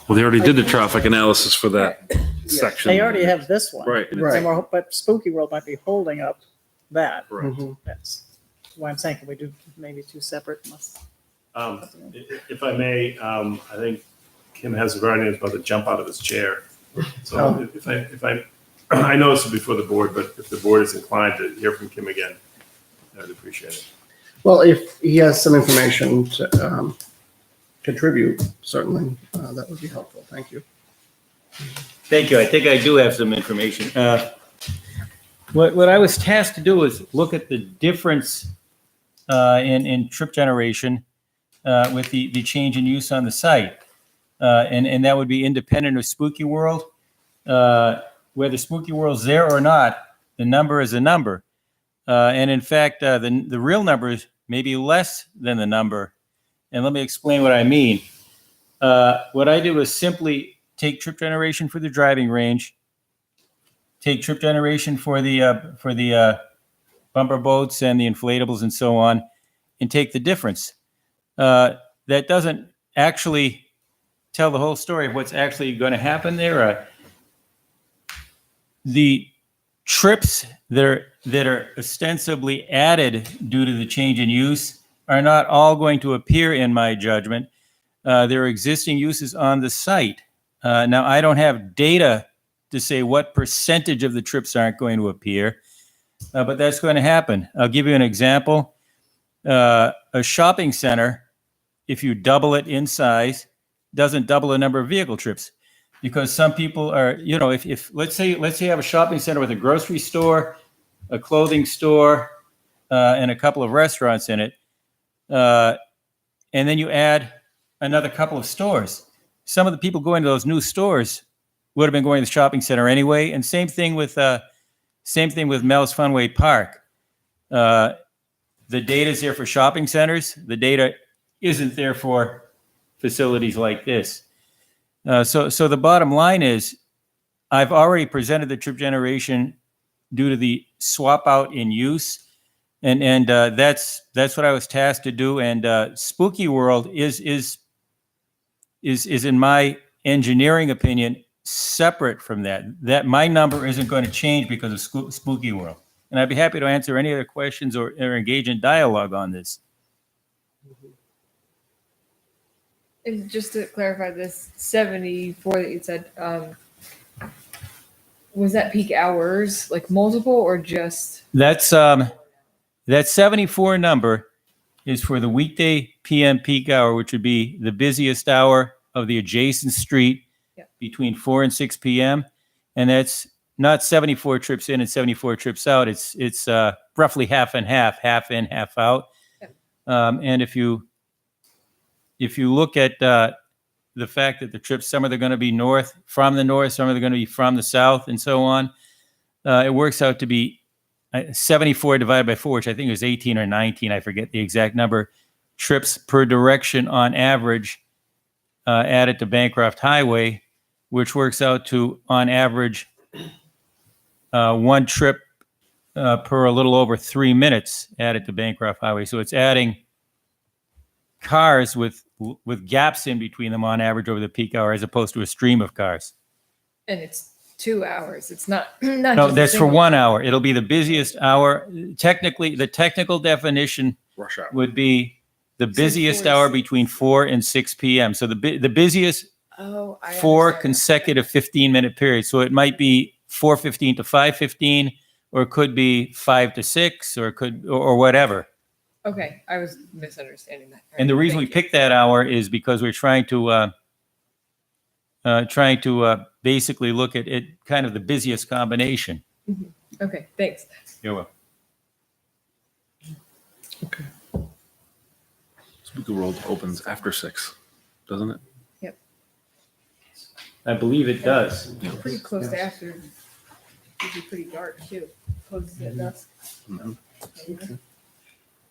Well, they already did the traffic analysis for that section. They already have this one. Right. And we're- But Spooky World might be holding up that. Right. That's why I'm saying, can we do maybe two separate? If I may, I think Kim has a variety about to jump out of his chair. So if I know this is before the board, but if the board is inclined to hear from Kim again, I'd appreciate it. well, if he has some information to contribute, certainly, that would be helpful. Thank you. Thank you. I think I do have some information. What I was tasked to do was look at the difference in trip generation with the change in use on the site. And that would be independent of Spooky World. Whether Spooky World's there or not, the number is a number. And in fact, the real number is maybe less than the number. And let me explain what I mean. What I did was simply take trip generation for the driving range, take trip generation for the bumper boats and the inflatables and so on, and take the difference. That doesn't actually tell the whole story of what's actually going to happen there. The trips that are ostensibly added due to the change in use are not all going to appear in my judgment. There are existing uses on the site. Now, I don't have data to say what percentage of the trips aren't going to appear, but that's going to happen. I'll give you an example. A shopping center, if you double it in size, doesn't double the number of vehicle trips, because some people are, if let's say you have a shopping center with a grocery store, a clothing store, and a couple of restaurants in it, and then you add another couple of stores. Some of the people going to those new stores would have been going to the shopping center anyway, and same thing with Mel's Funway Park. The data is there for shopping centers. The data isn't there for facilities like this. So the bottom line is, I've already presented the trip generation due to the swap out in use, and that's what I was tasked to do. And Spooky World is in my engineering opinion separate from that. That my number isn't going to change because of Spooky World. And I'd be happy to answer any other questions or engage in dialogue on this. And just to clarify, this 74 that you said, was that peak hours, like multiple or just? That's that 74 number is for the weekday PM peak hour, which would be the busiest hour of the adjacent street between 4 and 6 p.m. And that's not 74 trips in and 74 trips out. It's roughly half and half in, half out. And if you look at the fact that the trips, some of them are going to be from the north, some of them are going to be from the south, and so on, it works out to be 74 divided by 4, which I think is 18 or 19. I forget the exact number. Trips per direction on average added to Bancroft Highway, which works out to, on average, one trip per a little over 3 minutes added to Bancroft Highway. So it's adding cars with gaps in between them on average over the peak hour, as opposed to a stream of cars. And it's 2 hours. It's not. No, just that's a for single- 1 hour. It'll be the busiest hour. Technically, the technical definition Rush hour. would be the busiest hour between 4 and 6 p.m. So the busiest Oh, I 4 understand. consecutive 15-minute periods. So it might be 4:15 to 5:15, or it could be 5 to 6, or whatever. Okay, I was misunderstanding that. And the reason we picked that hour is because we're trying to basically look at it, kind of the busiest combination. Mhm. Okay, thanks. You're welcome. Spooky World opens after 6, doesn't it? Yep. I believe it does. Pretty close to after. It'd be pretty dark too. Close at dusk. Mhm.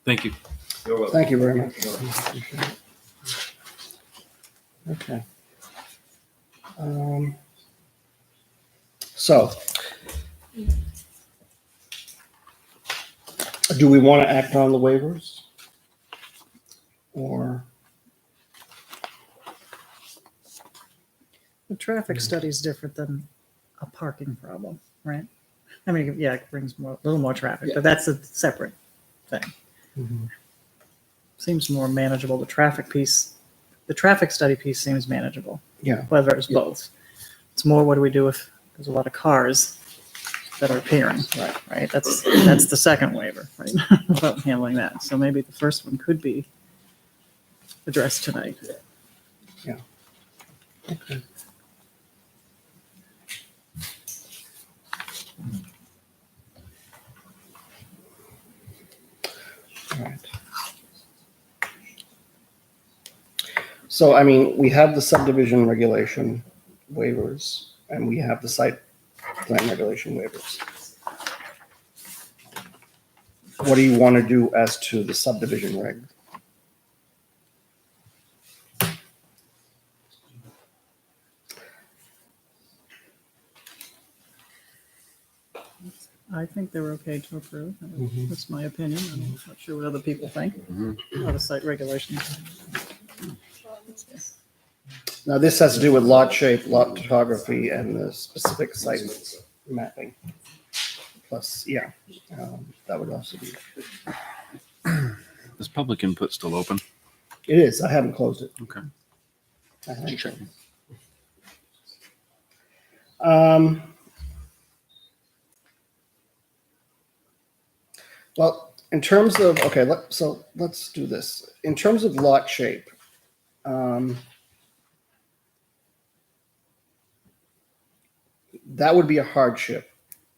Thank you. You're welcome. Thank you very much. Okay. So, do we want to act on the waivers? or? The traffic study is different than a parking problem, right? I mean, yeah, it brings more, a little more traffic, but that's a separate thing. Seems more manageable. The traffic study piece seems manageable. Yeah. Whether it's both. It's more, what do we do if there's a lot of cars that are appearing? Right. That's the second waiver, right? About handling that. So maybe the first one could be addressed tonight. Yeah. Okay. All right. So, I mean, we have the subdivision regulation waivers, and we have the site plan regulation waivers. What do you want to do as to the subdivision reg? I think they're okay to approve. Mhm. That's my opinion. I'm not sure what other people think. How the site regulations. Now, this has to do with lot shape, lot topography, and the specific site mapping. Plus, yeah, that would also be. Is public input still open? It is. I haven't closed it. Okay. I haven't. Sure. Well, in terms of, okay, so let's do this. In terms of lot shape, that would be a hardship,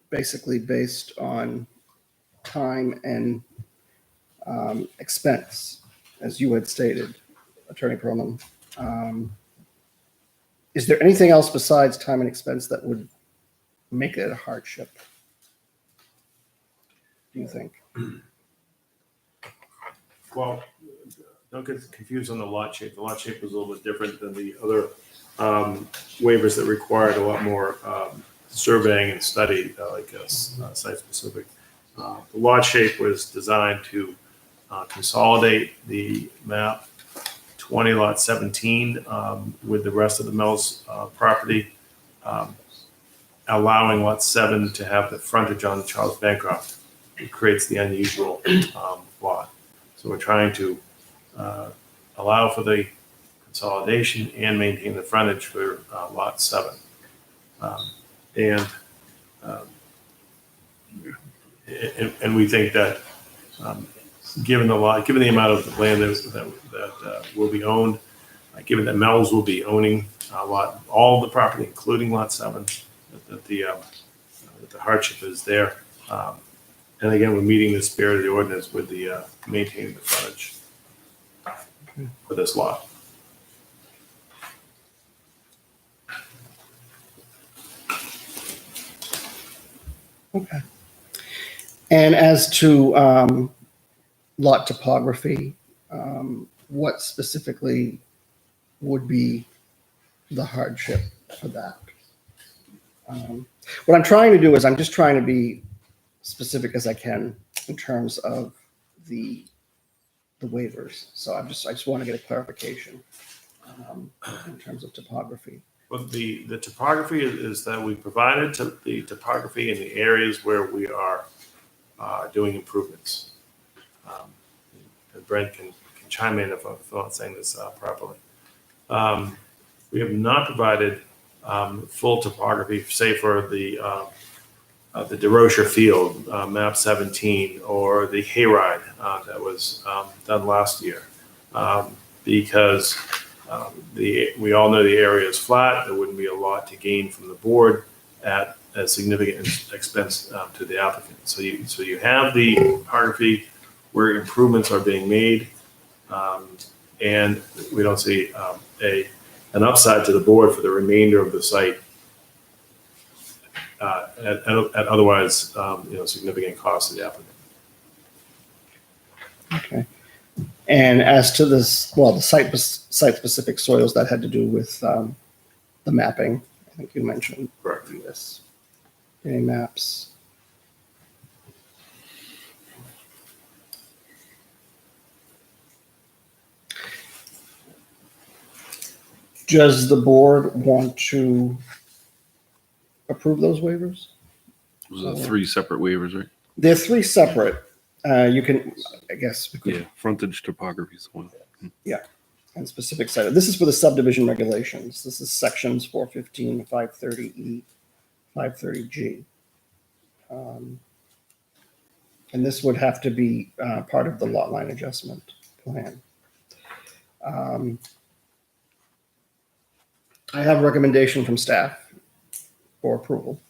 basically based on time and expense, as you had stated, Attorney Perlman. Is there anything else besides time and expense that would make it a hardship? Do you think? Well, don't get confused on the lot shape. The lot shape was a little bit different than the other waivers that required a lot more surveying and study, like site specific. The lot shape was designed to consolidate the map 20 lot 17 with the rest of the Mel's property, allowing lot 7 to have the frontage on Charles Bancroft. It creates the unusual lot. So we're trying to allow for the consolidation and maintain the frontage for lot 7. And we think that given the amount of land that will be owned, given that Mel's will be owning all of the property, including lot 7, that the hardship is there. And again, we're meeting the spirit of the ordinance with the maintaining the frontage for this lot. Okay. And as to lot topography, what specifically would be the hardship for that? What I'm trying to do is I'm just trying to be specific as I can in terms of the waivers. So I just want to get a clarification in terms of topography. Well, the topography is that we provided the topography in the areas where we are doing improvements. And Brent can chime in if I'm not saying this properly. We have not provided full topography, say for the DeRocher Field, map 17, or the hayride that was done last year, because we all know the area is flat. There wouldn't be a lot to gain from the board at a significant expense to the applicant. So you have the topography where improvements are being made, and we don't see an upside to the board for the remainder of the site at otherwise significant cost to the applicant. Okay. And as to this, well, the site-specific soils, that had to do with the mapping. I think you mentioned this. Any maps? Does the board want to approve those waivers? Those are 3 separate waivers, right? They're 3 separate. You can, I guess, we could, Yeah, frontage topography is one. and specific site. This is for the subdivision regulations. This is sections 415, 530E, 530G. And this would have to be part of the lot line adjustment plan. I have a recommendation from staff for approval.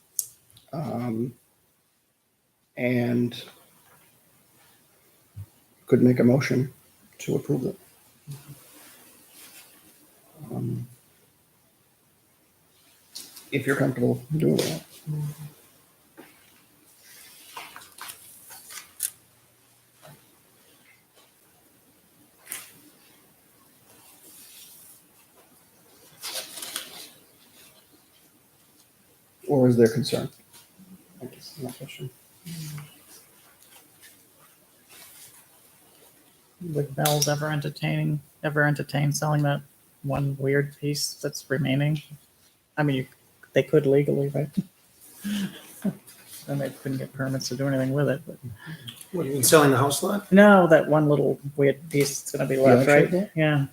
And could make a motion to approve it. If you're comfortable doing that. Or is there concern? I guess my question. Would Bell's ever entertain selling that one weird piece that's remaining? I mean, they could legally, right? And they couldn't get permits to do anything with it, but. What, you mean selling the house lot? No, that one little weird piece that's gonna be left, Yeah, right? sure. Yeah.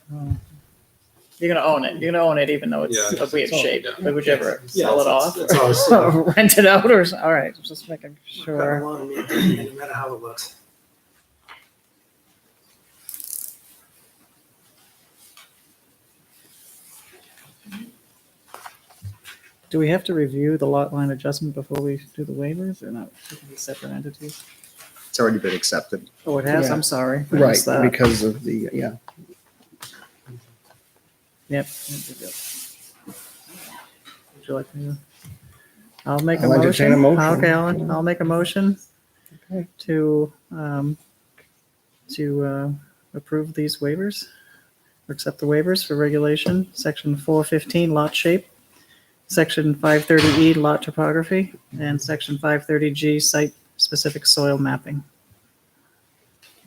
You're gonna own it. You're gonna own it even though it's Yeah, a weird it's all- shape. yeah. But would you ever sell it off? That's all I was saying. Or rent it out or, all right, just making Cut sure. along, no matter how it looks. Do we have to review the lot line adjustment before we do the waivers or not? They can be separate entities? It's already been accepted. Oh, it has? Yeah. I'm sorry. I Right, missed that. because of the, yeah. Yep. Would you like me to? I'll make a I'll entertain motion. a motion. Okay, I'll make a motion Okay. to approve these waivers, or accept the waivers for regulation, section 415 lot shape, section 530E lot topography, and section 530G site specific soil mapping.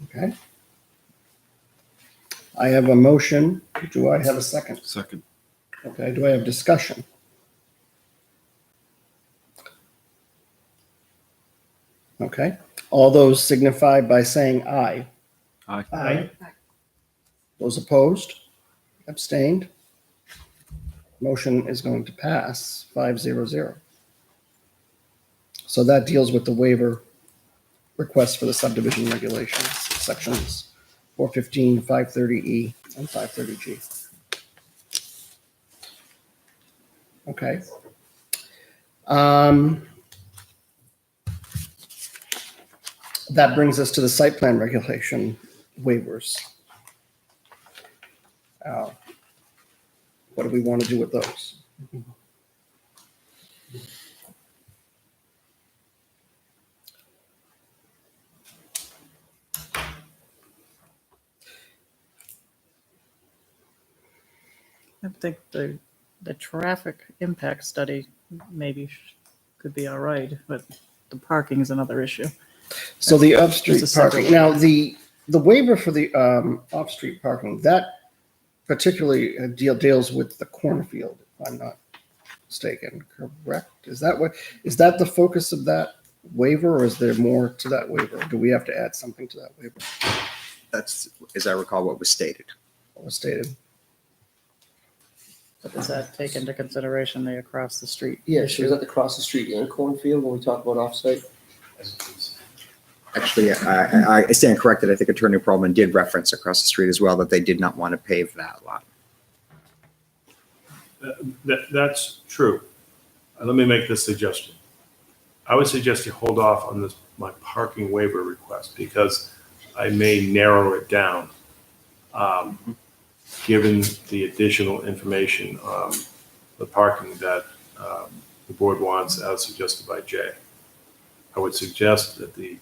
Okay. I have a motion. Do I have a second? Second. Okay, do I have discussion? Okay, all those signify by saying aye. Aye. Aye. Those opposed? Abstained? Motion is going to pass 500. So that deals with the waiver request for the subdivision regulations, sections 415, 530E, and 530G. Okay. That brings us to the site plan regulation waivers. What do we want to do with those? I think the traffic impact study maybe could be all right, but the parking is another issue. So the It's off-street a separate parking, one. now the waiver for the off-street parking, that particularly deals with the cornfield, if I'm not mistaken, correct? Is that the focus of that waiver, or is there more to that waiver? Do we have to add something to that waiver? That's, as I recall, what was stated. What was stated? But does that take into consideration the across the street? Yeah, so issue? is that the cross the street and cornfield when we talk about offsite? Actually, I stand corrected. I think Attorney Perlman did reference across the street as well that they did not want to pave that lot. That's true. Let me make this suggestion. I would suggest you hold off on this, my parking waiver request, because I may narrow it down, given the additional information on the parking that the board wants, as suggested by Jay. I would suggest that the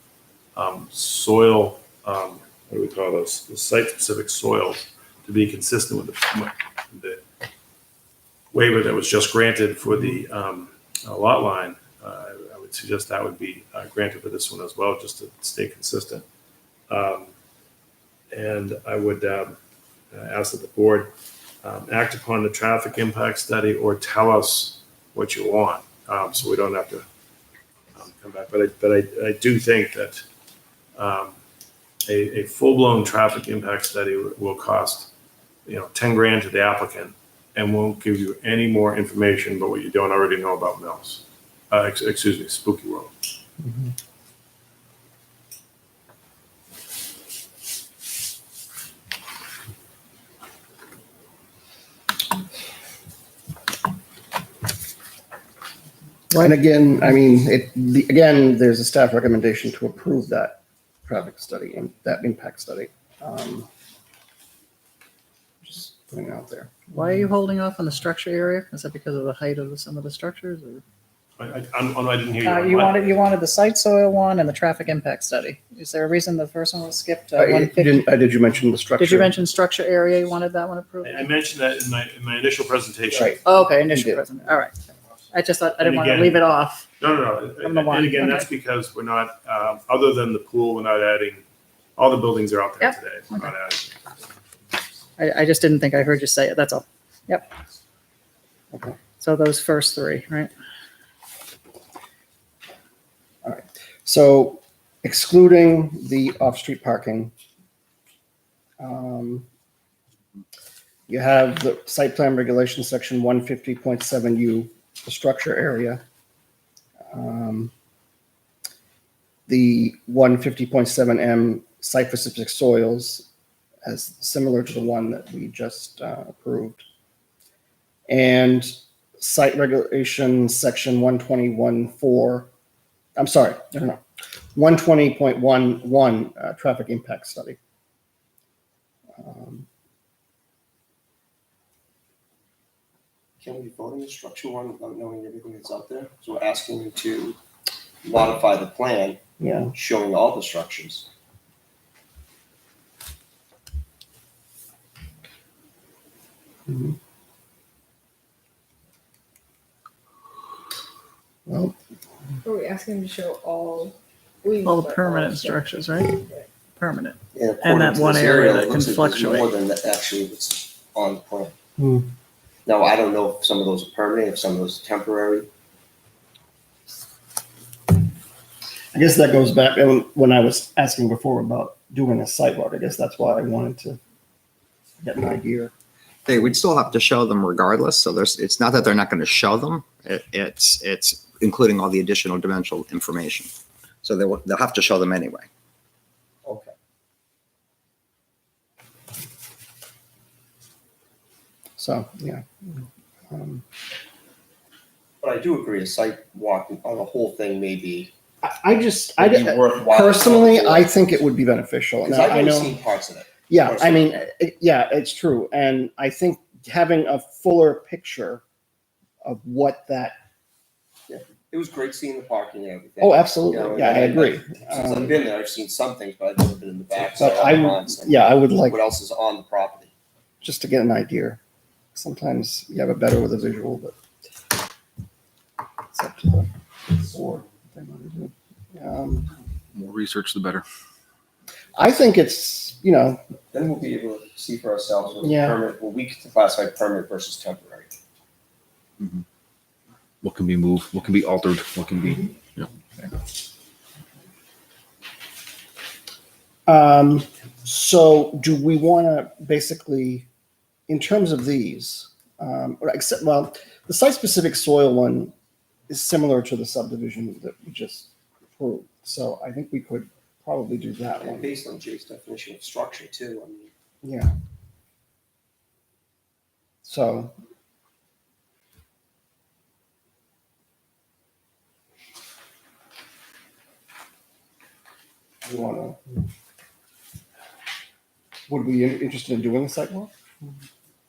soil, what do we call those? The site-specific soils, to be consistent with the waiver that was just granted for the lot line. I would suggest that would be granted for this one as well, just to stay consistent. And I would ask that the board act upon the traffic impact study or tell us what you want, so we don't have to come back. But I do think that a full-blown traffic impact study will cost, 10 grand to the applicant and won't give you any more information but what you don't already know about Mills. Excuse me, Spooky World. And again, I mean, again, there's a staff recommendation to approve that traffic study and that impact study. Just putting it out there. Why are you holding off on the structure area? Is that because of the height of some of the structures, or? I didn't hear you. You wanted the site soil one and the traffic impact study. Is there a reason the first one was skipped? Did you mention the structure? Did you mention structure area? You wanted that one approved? I mentioned that in my initial presentation. Right. Oh, okay, initial presentation. All right. I just thought, I didn't And want to again- leave it off. No. From the one, And again, okay. that's because we're not, other than the pool, we're not adding, all the buildings are out there Yep. today. We're not adding. I just didn't think I heard you say it. That's all. Yep. Okay. So those first three, right? All right. So excluding the off-street parking, you have the site plan regulation section 150.7U, the structure area. The 150.7M site-specific soils, as similar to the one that we just approved. And site regulation section 120.1.4, I'm sorry, no. 120.11 traffic impact study. Can we vote on the structure one without knowing everything that's out there? So we're asking you to modify the plan Yeah. showing all the structures. Well, Are we asking to show all? All the permanent structures, right? Permanent. And And according that to one this area it that can looks like there's fluctuate. more than that actually what's on the plan. Hmm. Now, I don't know if some of those are permanent, if some of those are temporary. I guess that goes back, and when I was asking before about doing a site walk, I guess that's why I wanted to get an idea. They would still have to show them regardless. So it's not that they're not going to show them. It's including all the additional dimensional information. So they'll have to show them anyway. Okay. So, yeah. But I do agree, a site walk on the whole thing may be. I It'd be worthwhile. personally, I think it would be beneficial. Because Now, I've I only know, seen parts of it. yeah, I personally. mean, yeah, it's true. And I think having a fuller picture of what that, It was great seeing the parking and everything. oh, absolutely. You know, Yeah, I and agree. Since I've been there, I've seen some things, but I've never been in the back. But so I I'm would- on some- yeah, I would like- What else is on the property? just to get an idea. Sometimes you have it better with a visual, but it's up to the board. what they want to do. More research, the better. I think it's, Then we'll be able to see for ourselves what Yeah. permit, what we can classify permanent versus temporary. What can be moved? What can be altered? What can be? Yeah. So do we want to basically, in terms of these, or except, well, the site-specific soil one is similar to the subdivision that we just approved. So I think we could probably do that And one. based on Jay's definition of structure too, I mean, Yeah. So. You wanna, would we be interested in doing a site walk?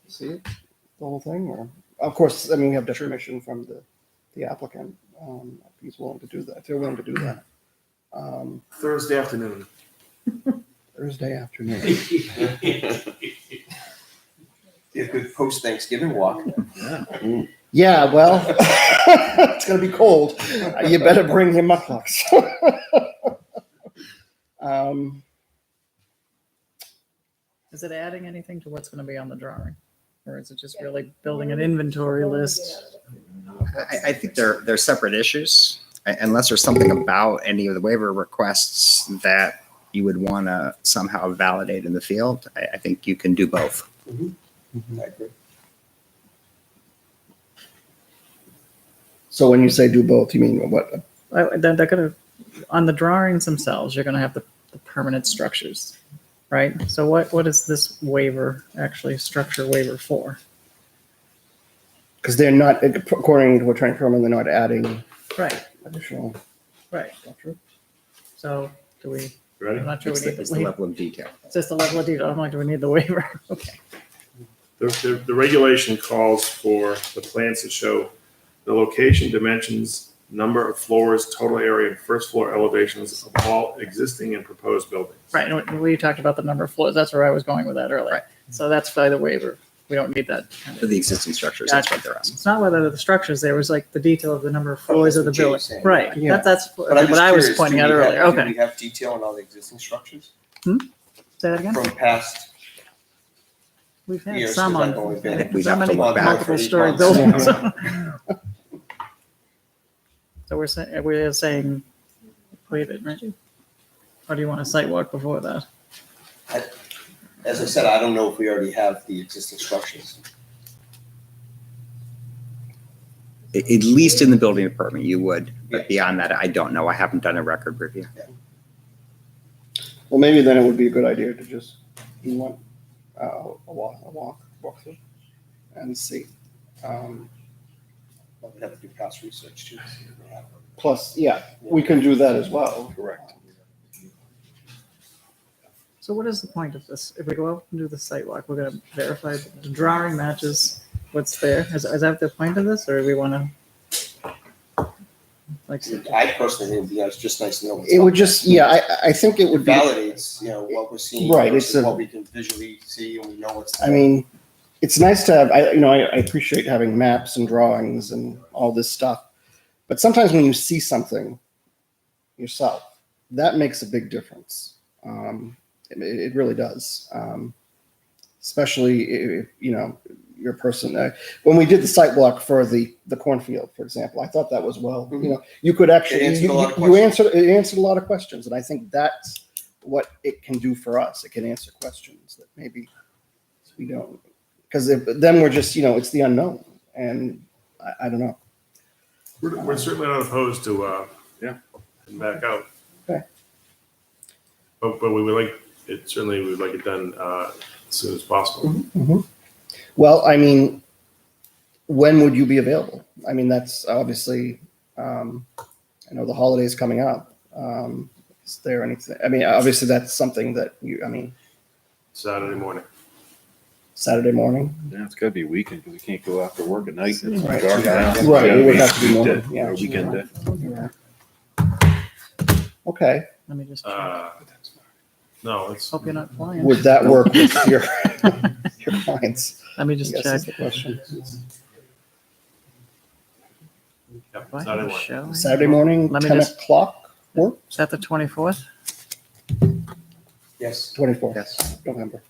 See it, the whole thing, or, of course, I mean, we have definition from the applicant, if he's willing to do that, if they're willing to do that. Thursday afternoon. Thursday afternoon. be a good post-Thanksgiving walk. Yeah, well, it's gonna be cold. You better bring your mucklucks. Is it adding anything to what's going to be on the drawing? Or is it just really building an inventory list? I think they're separate issues. Unless there's something about any of the waiver requests that you would want to somehow validate in the field, I think you can do both. I agree. So when you say do both, you mean what? They're gonna, on the drawings themselves, you're gonna have the permanent structures, right? So what is this waiver, actually structure waiver for? Because they're not, according to Attorney Perlman, they're not adding Right, additional right. structure. So do we, Ready? I'm not sure we need It's the the waiver. level of detail. It's just the level of detail. I'm like, do we need the waiver? Okay. The regulation calls for the plans to show the location, dimensions, number of floors, total area, and first floor elevations of all existing and proposed buildings. Right, and we talked about the number of floors. That's where I was going with that earlier. Right. So that's by the waiver. We don't need that. For the existing structures, that's what they're asking. It's not whether the structures, there was like the detail of the number of floors of the That's what building. Jay's saying. Right, Yeah. that's But I'm what just I was curious, pointing do out we have- earlier. Do Okay. we have detail on all the existing structures Say that again? from past We've had years? some 'Cause on, I've only been- I think we'd so have to many look back. multiple story Yeah. buildings. So we're saying, waive it, right? Or do you want a site walk before that? As I said, I don't know if we already have the existing structures. At least in the building department, you would, but beyond that, I don't know. I haven't done a record review. Well, maybe then it would be a good idea to just do one, a walk through and see. But we'd have to do past research too. to see if we have them. Plus, yeah, we can do that as well. Correct. So what is the point of this? If we go out and do the site walk, we're gonna verify the drawing matches what's there. Is that the point of this, or do we wanna? Like, I personally think it'd be just nice to know. what's It would up just, there. yeah, I think it would be. Validates, what we're seeing. Right, versus it's a- what we can visually see and we know what's. I there. mean, it's nice to have, I appreciate having maps and drawings and all this stuff. But sometimes when you see something yourself, that makes a big difference. It really does. Especially if, your person, when we did the site walk for the cornfield, for example, I thought that was well, you could actually, It answered a lot of it answered a lot of questions. And I think that's what it can do for us. It can answer questions that maybe we don't, because then we're just, it's the unknown. And I don't know. We're certainly not opposed to, heading back out. Okay. But we would like, we would like it done as soon as possible. Mhm. Well, I mean, when would you be available? I mean, that's obviously, I know the holiday's coming up. Is there anything, obviously that's something that Saturday morning. Saturday morning? Yeah, it's gotta be a weekend, because we can't go after work at night. It's Right. dark out. Right, it would have to be morning, Weekend, yeah. or weekend day. Yeah. Okay. let me just, No, it's. hope you're not flying. Would that work with your clients? Let me I just guess check. is the question. Yeah, Do I have Saturday a morning. show? Saturday morning, Let me 10 just- o'clock, work? Is that the 24th? Yes. 24th, Yes. November.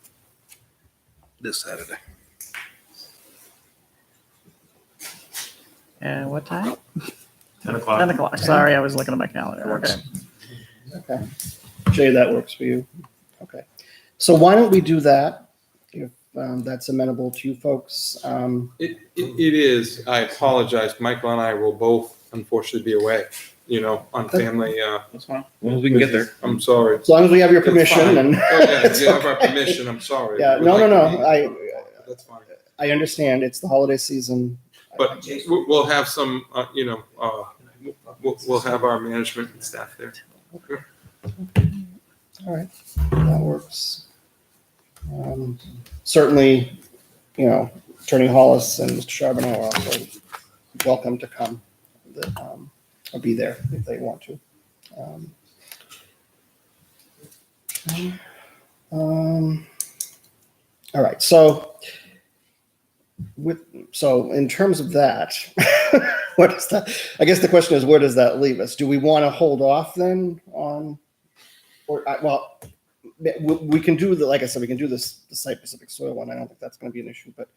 This Saturday. And what time? 10 o'clock. 10 o'clock. Sorry, I was looking at my calendar. Okay. Okay. Jay, that works for you? Okay. So why don't we do that, if that's amenable to you folks? It is. I apologize. Michael and I will both unfortunately be away, on family. That's fine. Well, we can get there. I'm sorry. As long as we have your It's permission fine. and. Oh, yeah, it's you have our okay. permission. I'm sorry. Yeah, We'd no, like to no, be- That's fine. I understand. It's the holiday season. But we'll have some, we'll have our management and staff there. Okay. All right, that works. Certainly, Attorney Hollis and Mr. Charbonneau are also welcome to come, or be there if they want to. All right, so in terms of that, what is that? I guess the question is, where does that leave us? Do we want to hold off then on, we can do like I said, we can do the site-specific soil one. I don't think that's going to be an issue, but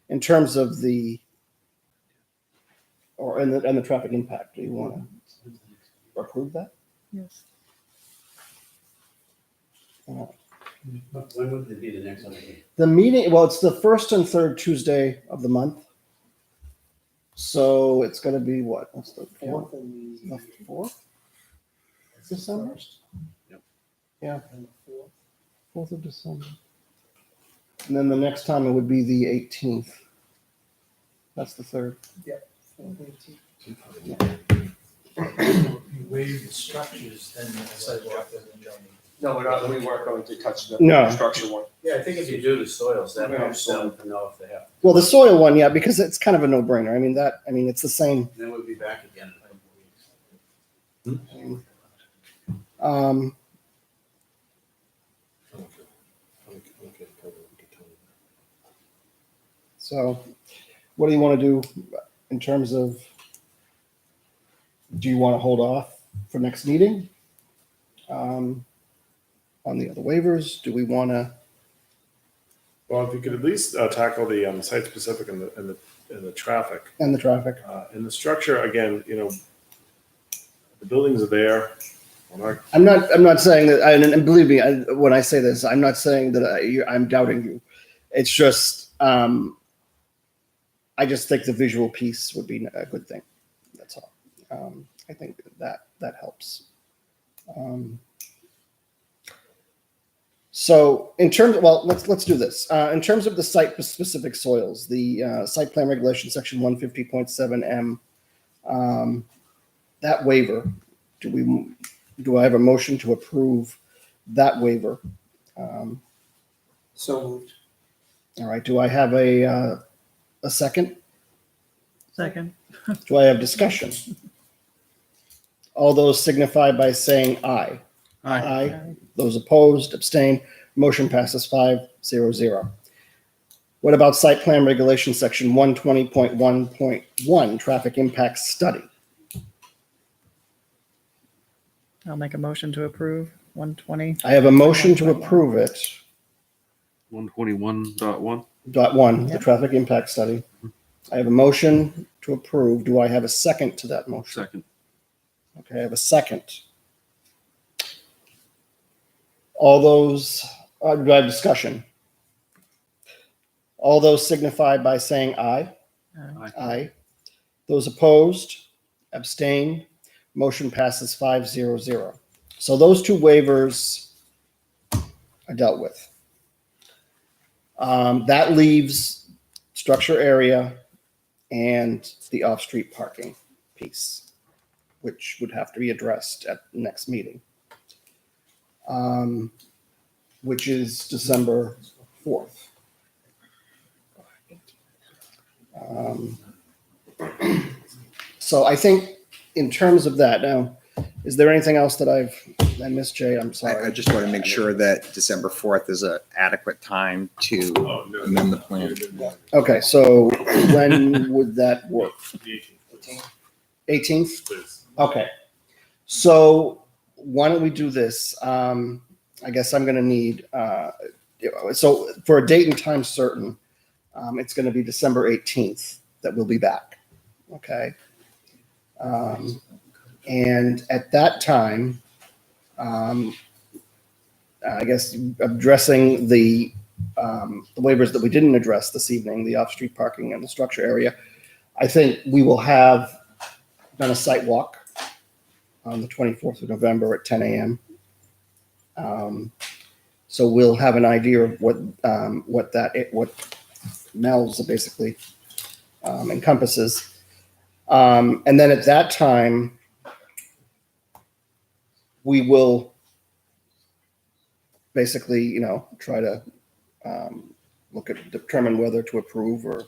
in terms of the, or and the traffic impact, do you want to approve that? Yes. Uh, When would it be the next one? The meeting, well, it's the first and third Tuesday of the month. So it's gonna be what? What's the fourth? The fourth? December? Yeah. 4th of December. And then the next time it would be the 18th. That's the third. Yep. You waive the structures, then the sidewalk doesn't join. No, we weren't going to touch the No. structure one. Yeah, I think if you do the soils, that helps them to know if they have. Well, the soil one, yeah, because it's kind of a no-brainer. I mean, it's the same. Then we'll be back again in a couple of weeks. So what do you want to do in terms of, do you want to hold off for next meeting? On the other waivers, do we want to? Well, if you could at least tackle the site specific and the traffic. And the traffic. And the structure, again, the buildings are there. I'm not saying that, and believe me, when I say this, I'm not saying that I'm doubting you. It's just, I just think the visual piece would be a good thing. That's all. I think that helps. So in terms, well, let's do this. In terms of the site-specific soils, the site plan regulation section 150.7M, that waiver, do I have a motion to approve that waiver? So moved. All right. Do I have a second? Second. Do I have discussion? All those signify by saying aye. Aye. Those opposed, abstain. Motion passes 5-0-0. What about site plan regulation section 120.1.1 traffic impact study? I'll make a motion to approve 120. I have a motion to approve it. 121.1. .1, the traffic impact study. I have a motion to approve. Do I have a second to that motion? Second. Okay, I have a second. All those, do I have discussion? All those signify by saying aye. Aye. Aye. Those opposed, abstain. Motion passes 5-0-0. So those two waivers are dealt with. That leaves structure area and the off-street parking piece, which would have to be addressed at the next meeting, which is December 4th. So I think in terms of that, now, is there anything else that I missed, Jay? I'm sorry. I just want to make sure that December 4th is an adequate time to amend the plan. Okay, so when would that work? 18th? Okay. So why don't we do this? I guess I'm going to need, so for a date and time certain, it's going to be December 18th that we'll be back. Okay. And at that time, I guess addressing the waivers that we didn't address this evening, the off-street parking and the structure area, I think we will have done a site walk on the 24th of November at 10 a.m. So we'll have an idea of what MELS basically encompasses. And then at that time, we will basically, try to determine whether to approve or.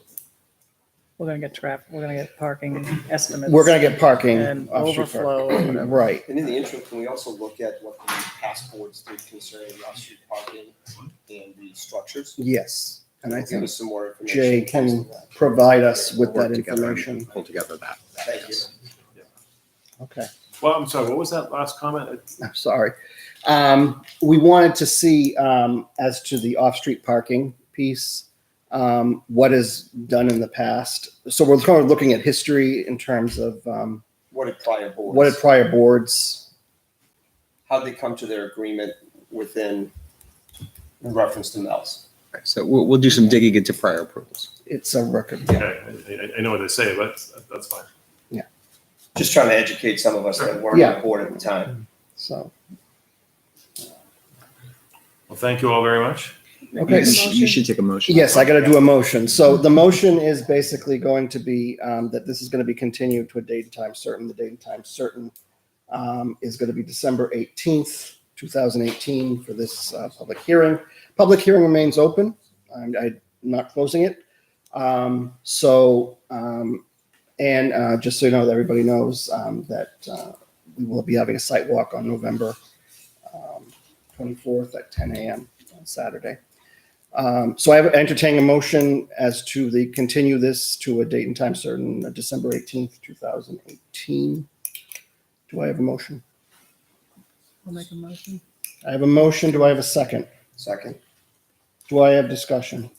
We're gonna get traffic, we're gonna get parking estimates. We're gonna get parking. And off-street overflow. parking, Right. And in the interim, can we also look at what the past boards did concerning the off-street parking and the structures? Yes. And I Give think us some more information. Jay can provide us with that information. Pull together that. Thank you. Okay. Well, I'm sorry, what was that last comment? I'm sorry. We wanted to see, as to the off-street parking piece, what is done in the past. So we're kind of looking at history in terms of What did prior boards? what did prior boards. How'd they come to their agreement in reference to Mel's? So we'll do some digging into prior approvals. It's a record. Okay, I know what they say, but that's fine. Just trying to educate some of us that weren't Yeah. on board at the time. So, Well, thank you all very much. okay. You should take a motion. Yes, I got to do a motion. So the motion is basically going to be that this is going to be continued to a date and time certain. The date and time certain is going to be December 18th, 2018 for this public hearing. Public hearing remains open. I'm not closing it. And just so you know, that everybody knows that we will be having a site walk on November 24th at 10 a.m. on Saturday. So I have entertained a motion as to continue this to a date and time certain, December 18th, 2018. Do I have a motion? I'll make a motion. I have a motion. Do I have a second? Second. Do I have discussion?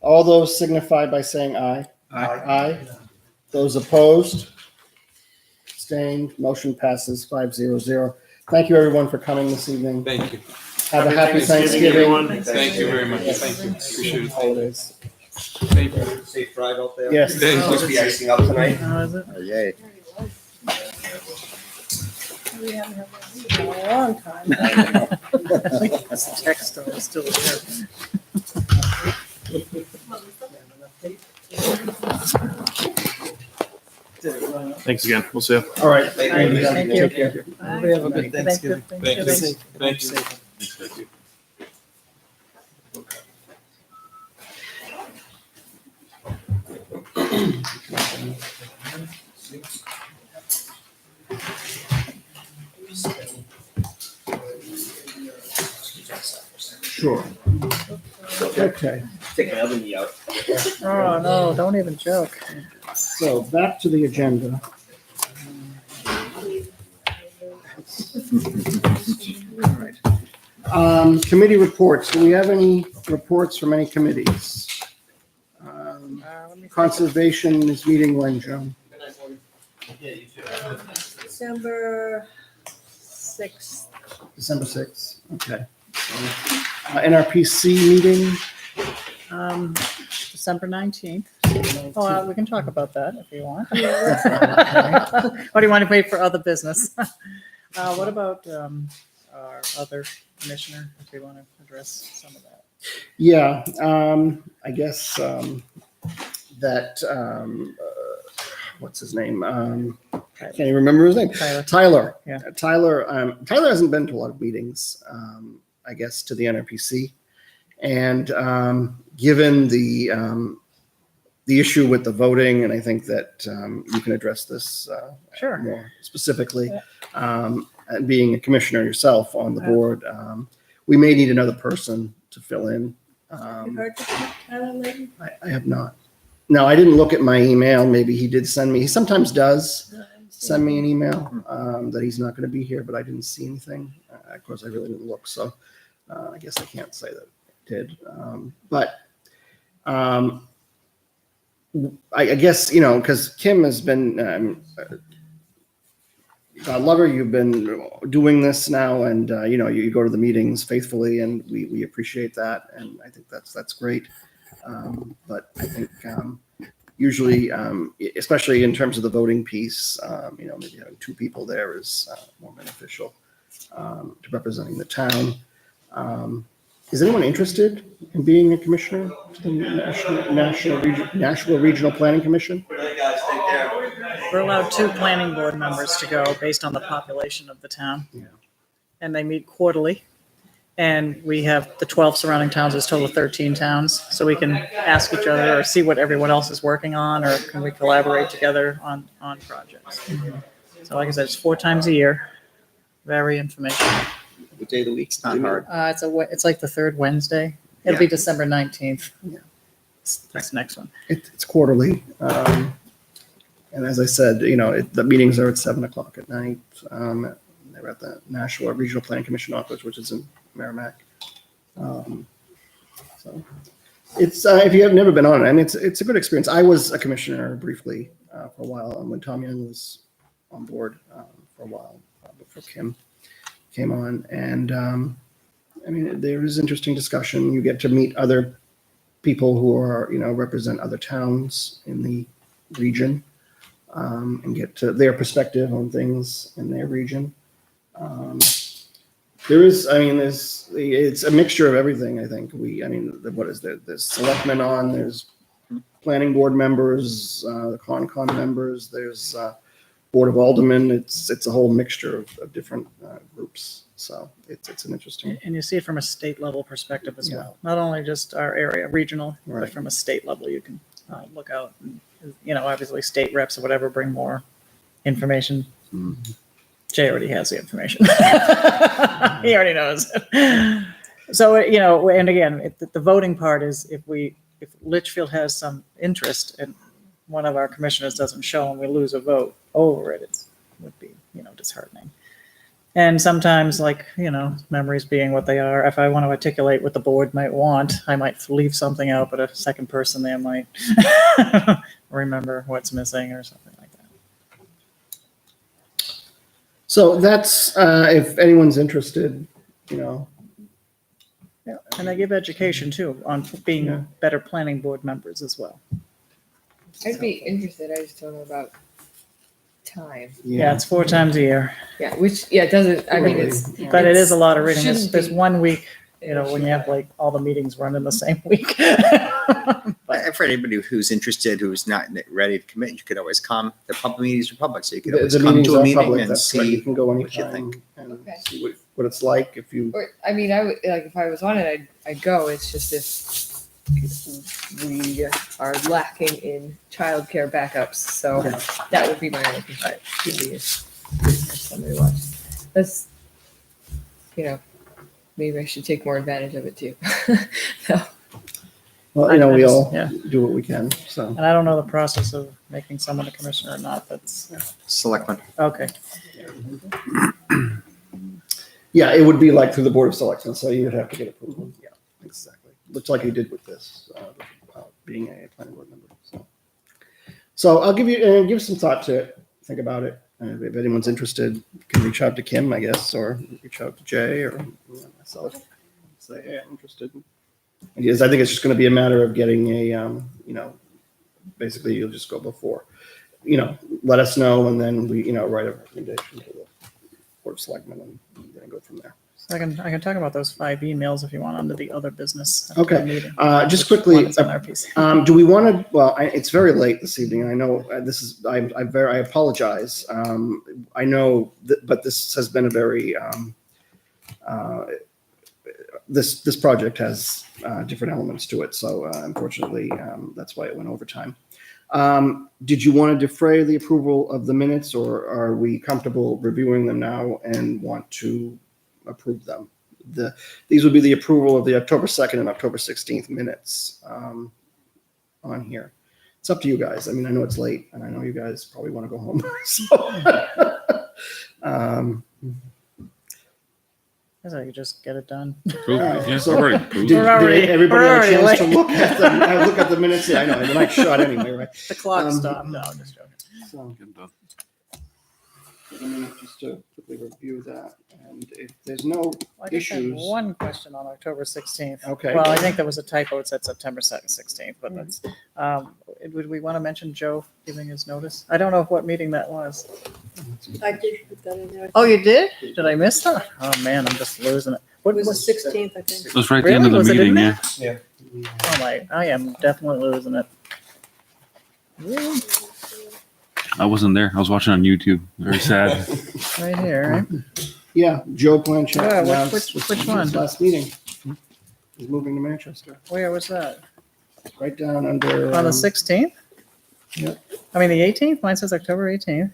All those signify by saying aye. Aye. Those opposed? Abstained? Motion passes 5-0-0. Thank you, everyone, for coming this evening. Thank you. Have a happy Thanksgiving, Thanksgiving. everyone. Thank you very much. Yes. Thank you. Appreciate it. Holidays. Thank you. Safe drive out there. Yes. Thank you. Supposed to be icing up tonight. How is it? Oh, yay. We haven't had that in a long time. This text is still there. Thanks again. We'll see you. All right. Thank you. Thank you. Take care. Everybody have a good Thanksgiving. Thank you. Thank you. Thank you. Sure. Okay. Take my oven out. Oh, no, don't even joke. So back to the agenda. All right. Committee reports. Do we have any reports from any committees? Conservation is meeting when, Joan? December 6th. December 6th. Okay. NRPC meeting. December 19th. Oh, we can talk about that if you want. Yeah. Or do you want to wait for other business? What about our other commissioner, if you want to address some of that? Yeah, I guess that what's his name? I can't even remember his name. Tyler. Yeah. Tyler. Tyler hasn't been to a lot of meetings. I guess to the NRPC, and given the issue with the voting, and I think that you can address this Sure. more specifically. And being a commissioner yourself on the board, we may need another person to fill in. You heard from Tyler lately? I have not. No, I didn't look at my email. Maybe he did send me. He sometimes does send me an email that he's not going to be here, but I didn't see anything. Of course, I really didn't look, so I guess I can't say that it did. I guess, because Kim has been, God love her, you've been doing this now, and you go to the meetings faithfully, and we appreciate that, and I think that's great. But I think usually, especially in terms of the voting piece, maybe having two people there is more beneficial to representing the town. Is anyone interested in being a commissioner to the National Regional Planning Commission? We're allowed 2 planning board members to go based on the population of the town. Yeah. And they meet quarterly. And we have the 12 surrounding towns, there's a total of 13 towns. So we can ask each other or see what everyone else is working on, or can we collaborate together on projects. So like I said, it's 4 times a year. Very informational. What day of the week? It's not hard. It's like the 3rd Wednesday. It'll be December 19th. Yeah. That's the next one. It's quarterly. And as I said, the meetings are at 7:00 at night. They're at the National Regional Planning Commission office, which is in Merrimack. So It's, if you have never been on it, I mean, it's a good experience. I was a commissioner briefly for a while, and when Tom Young was on board for a while before Kim came on. And I mean, there is interesting discussion. You get to meet other people who are, represent other towns in the region and get to their perspective on things in their region. It's a mixture of everything, I think. What is there? There's selectmen on, there's planning board members, the Concom members, there's Board of Aldermen. It's a whole mixture of different groups. So it's an interesting. And you see it from a state level perspective as Yeah. well. Not only just our area, regional, Right. but from a state level, you can look out. And, obviously state reps or whatever bring more information. Jay already has the information. He already knows. So, and again, the voting part is if Litchfield has some interest and one of our commissioners doesn't show and we lose a vote over it, it would be, disheartening. And sometimes, memories being what they are, if I want to articulate what the board might want, I might leave something out, but a second person there might remember what's missing or something like that. So that's, if anyone's interested, Yeah. And they give education too on being better planning board members as well. I'd be interested. I just don't know about time. Yeah, it's 4 times a year. Yeah, which it doesn't. I mean, it's But it is a lot of reading. shouldn't There's be- 1 week, when you have like all the meetings run in the same week. For anybody who's interested, who's not ready to commit, you could always come. The public meetings are public, so you could the always come meetings to a are meeting public. and That's right. You see can go what you anytime think. and see what it's like if you. Or, I mean, I would if I was on it, I'd go. It's just if we are lacking in childcare backups, so that would be my only concern. Would be if somebody to watch. That's maybe I should take more advantage of it too. So. Well, we all do what we can. So. And I don't know the process of making someone a commissioner or not. That's Selectmen. okay. Yeah, it would be like through the Board of Selectmen, so you would have to get approval. Yeah, exactly. Looks like you did with this, being a planning board member. So I'll give some thought to it. Think about it. If anyone's interested, you can reach out to Kim, I guess, or reach out to Jay or myself. Say, hey, I'm interested. Yes, I think it's just going to be a matter of getting a, basically you'll just go before, let us know, and then we, write a recommendation to the Board of Selectmen and then go from there. So I can talk about those 5 emails if you want under the other business. at the Okay. meeting. Just quickly, One is on our piece. do we want to? Well, it's very late this evening. And I know this is. I apologize. I know, but this has been a very. This project has different elements to it, so unfortunately, that's why it went overtime. Did you want to defray the approval of the minutes, or are we comfortable reviewing them now and want to approve them? These would be the approval of the October 2nd and October 16th minutes on here. It's up to you guys. I mean, I know it's late, and I know you guys probably want to go home. So, I thought you just get it done. all right. Yeah, So, already approved. did We're already- everybody we're have a already chance to late. look at the minutes? Yeah, I know. The night shot anyway, right? The clock Um, stopped. No, I'm just joking. So, just to quickly review that, and if there's no I just had issues, one question on October 16th. Okay. Well, I think there was a typo. It said September 16th, but that's, would we want to mention Joe giving his notice? I don't know what meeting that was. I did put that in there. Oh, you did? Did I miss that? Oh, man, I'm just losing it. It What was was the 16th, I think. It was right at the end of Really? the Was it in meeting, there? yeah. Oh, my, I am definitely losing it. Really? I wasn't there. I was watching on YouTube. Very sad. Right here, right? yeah, Joe Blanchett Yeah, announced which his one? last meeting. He's moving to Manchester. Where was that? Right down under. On the 16th? Yep. I mean, the 18th? Mine says October 18th.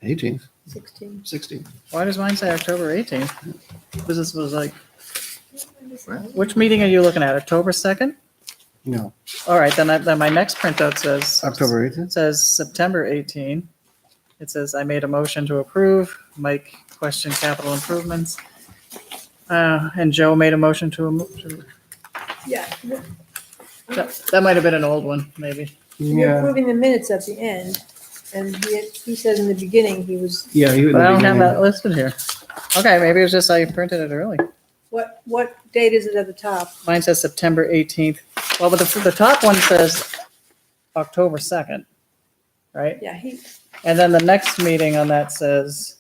18th, 16. 16th. Why does mine say October 18th? Because this was like, which meeting are you looking at? October 2nd? No, All right, then my next printout says. October 18th. It says September 18. It says I made a motion to approve. Mike questioned capital improvements. And Joe made a motion to. Yeah. That might have been an old one, maybe. You're approving the minutes at the end, and he says in the beginning he was. Yeah. But I don't have that listed here. Okay, maybe it was just I printed it early. What date is it at the top? Mine says September 18th. Well, but the top one says October 2nd, right? Yeah, And then the next meeting on that says,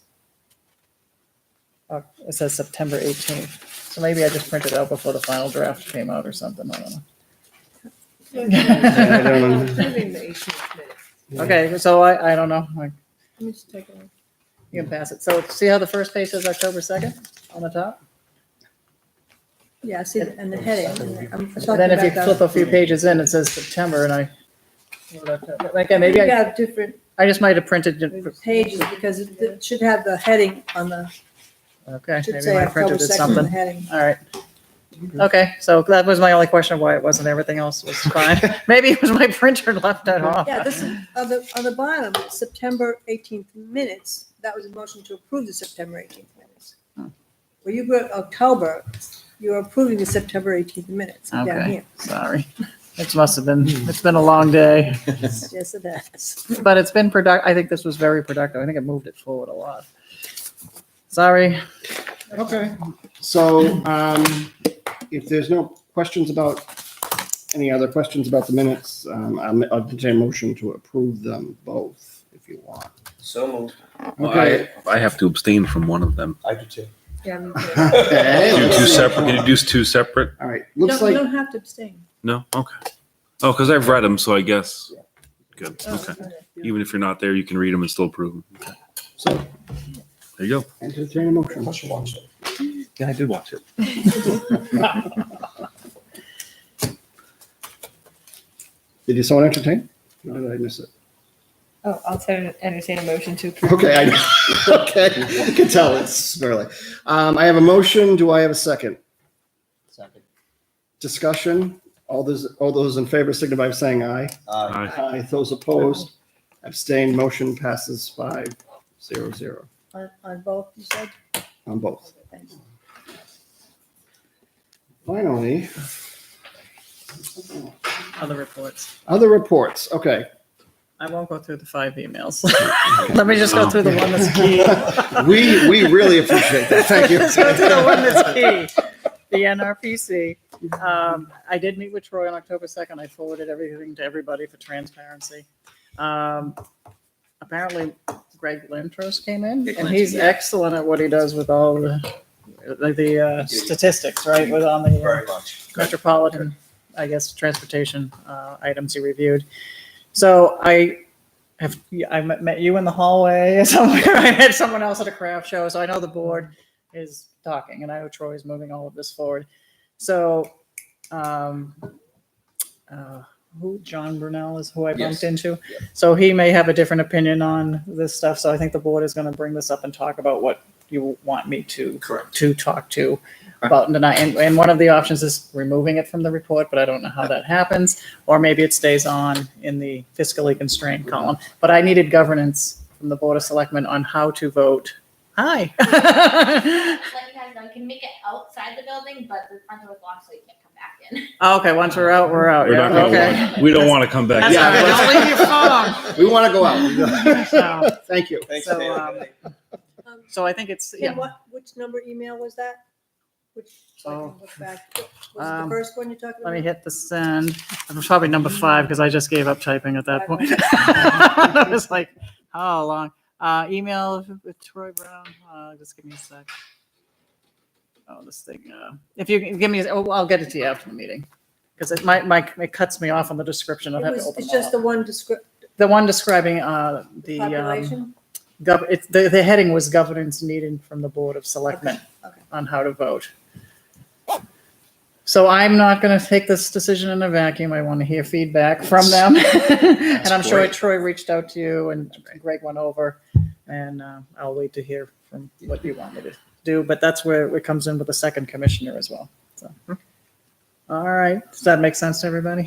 it says September 18th. So maybe I just printed it out before the final draft came out or something. I don't know. Approving the 18th minutes. Okay, so I don't know. Let me just take it. You can pass it. So see how the first page says October 2nd on the top? Yeah, I see, and the heading. I'm talking And then if you about flip a few pages in, it says September and okay, maybe You I got different just might have printed. pages because it should have the heading on the. Okay, Should maybe say my October printer did 2nd on the something. heading. All right. Okay, so that was my only question of why it wasn't. Everything else was fine. Maybe it was my printer left that off. Yeah, this is, on the bottom, it's September 18th minutes. That was a motion to approve the September 18th minutes. Where you wrote October, you're approving the September 18th minutes down Okay, here. sorry. It must have been, it's been a long day. Yes, it has. But it's been I think this was very productive. I think it moved it forward a lot. Sorry. Okay. So, if there's no questions about, any other questions about the minutes, I'll entertain a motion to approve them both, if you want. So moved. Okay. I have to abstain from one of them. I do too. Yeah, me too. Okay. Do two separate. Can you do two separate? All right, You looks don't, you like, don't have to abstain. No. Okay. Oh, because I've read them, so I guess. Good. Oh, Okay. Even if you're not there, you can read them and still approve them. Okay. so, There you go. entertain a motion. Plus you watched it. Yeah, I did watch it. Did someone entertain? Or did I miss it? Oh, I'll entertain a motion to approve. Okay, okay, I can tell it's early. I have a motion, do I have a second? Second. Discussion, all those in favor signify by saying aye. Aye. Aye, those opposed, abstained, motion passes 5-0-0 On both, you said? on both. Thanks. Finally, Other reports. other reports, okay. I won't go through the 5 emails. Let me just go through the one that's key. We really appreciate that, thank you. Let's go to the one that's key, the NRPC. I did meet with Troy on October 2nd. I forwarded everything to everybody for transparency. Apparently Greg Lintros came in and he's excellent at what he does with all the statistics, right? With on the Very much. metropolitan, I guess, transportation items he reviewed. So I met you in the hallway somewhere. I met someone else at a craft show. So I know the board is talking and I know Troy is moving all of this forward. So, who John Brunel is who I bumped into. So he may have a different opinion on this stuff. So I think the board is going to bring this up and talk about what you want me to talk to about tonight. And one of the options is removing it from the report, but I don't know how that happens. Or maybe it stays on in the fiscally constrained column. But I needed governance from the Board of Selectmen on how to vote. Hi. Let you guys know, you can make it outside the building, but the front door is locked, so you can't come back in. Okay, once we're out, we're out. We're Yeah, not gonna okay. want- we don't want to come back. That's all right. Don't leave your phone. We want to go out. So, Thank you. Thanks, So, Dan. so I think it's, yeah. Kim, which number email was that? Which, so I can look back. Was it the first one you're talking about? Let me hit the send. It was probably number 5 because I just gave up typing at that point. I was like, how long? Email with Troy Brown. Just give me a sec. Oh, this thing. If you can give me, I'll get it to you after the meeting because it cuts me off on the description. I'll have to open It's them just all. the one describing the population? the heading was governance needed from the Board of Selectmen Okay. on how to vote. So I'm not going to take this decision in a vacuum. I want to hear feedback from them. And I'm sure great. Troy reached out to you and Greg went over and I'll wait to hear from what you want me to do. But that's where it comes in with the second commissioner as well. So, all right. Does that make sense to everybody?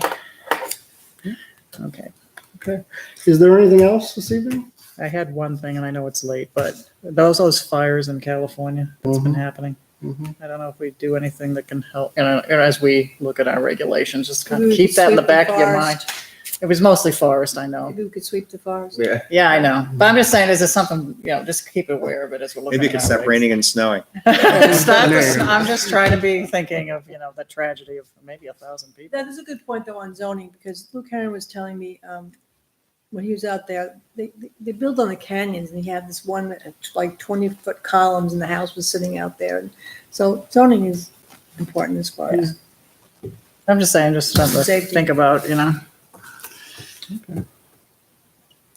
Okay. Okay. Is there anything else this evening? I had one thing and I know it's late, but those fires in California that's been happening. Mhm. I don't know if we do anything that can help, as we look at our regulations, just kind Maybe of we keep that in the sweep the back of your mind. forest. It was mostly forest, I know. Maybe we could sweep the forest. Yeah. Yeah, I know. But I'm just saying, is there something, just keep aware of it as we're looking. Maybe it at could our stop raining and snowing. It's not There the- you go. I'm just trying to be thinking of, the tragedy of maybe 1,000 people. That is a good point though on zoning, because Luke Henry was telling me, when he was out there, they build on the canyons and he had this one, like 20-foot columns and the house was sitting out there. And so zoning is important as far as. I'm just saying, just something to Safety. think about,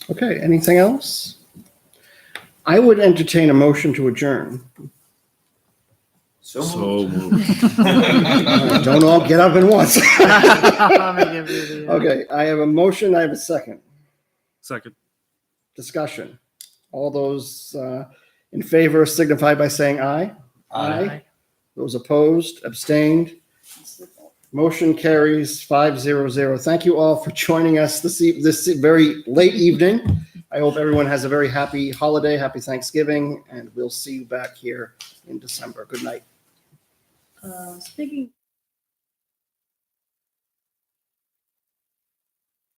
Okay, anything else? I would entertain a motion to adjourn. So moved. Don't all get up at once. Let me give you the, Okay, I have a motion, I have a second. Second. Discussion. All those in favor signify by saying aye. Aye. Those opposed, abstained. Motion carries 500. Thank you all for joining us this very late evening. I hope everyone has a very happy holiday, happy Thanksgiving, and we'll see you back here in December. Good night. Speaking.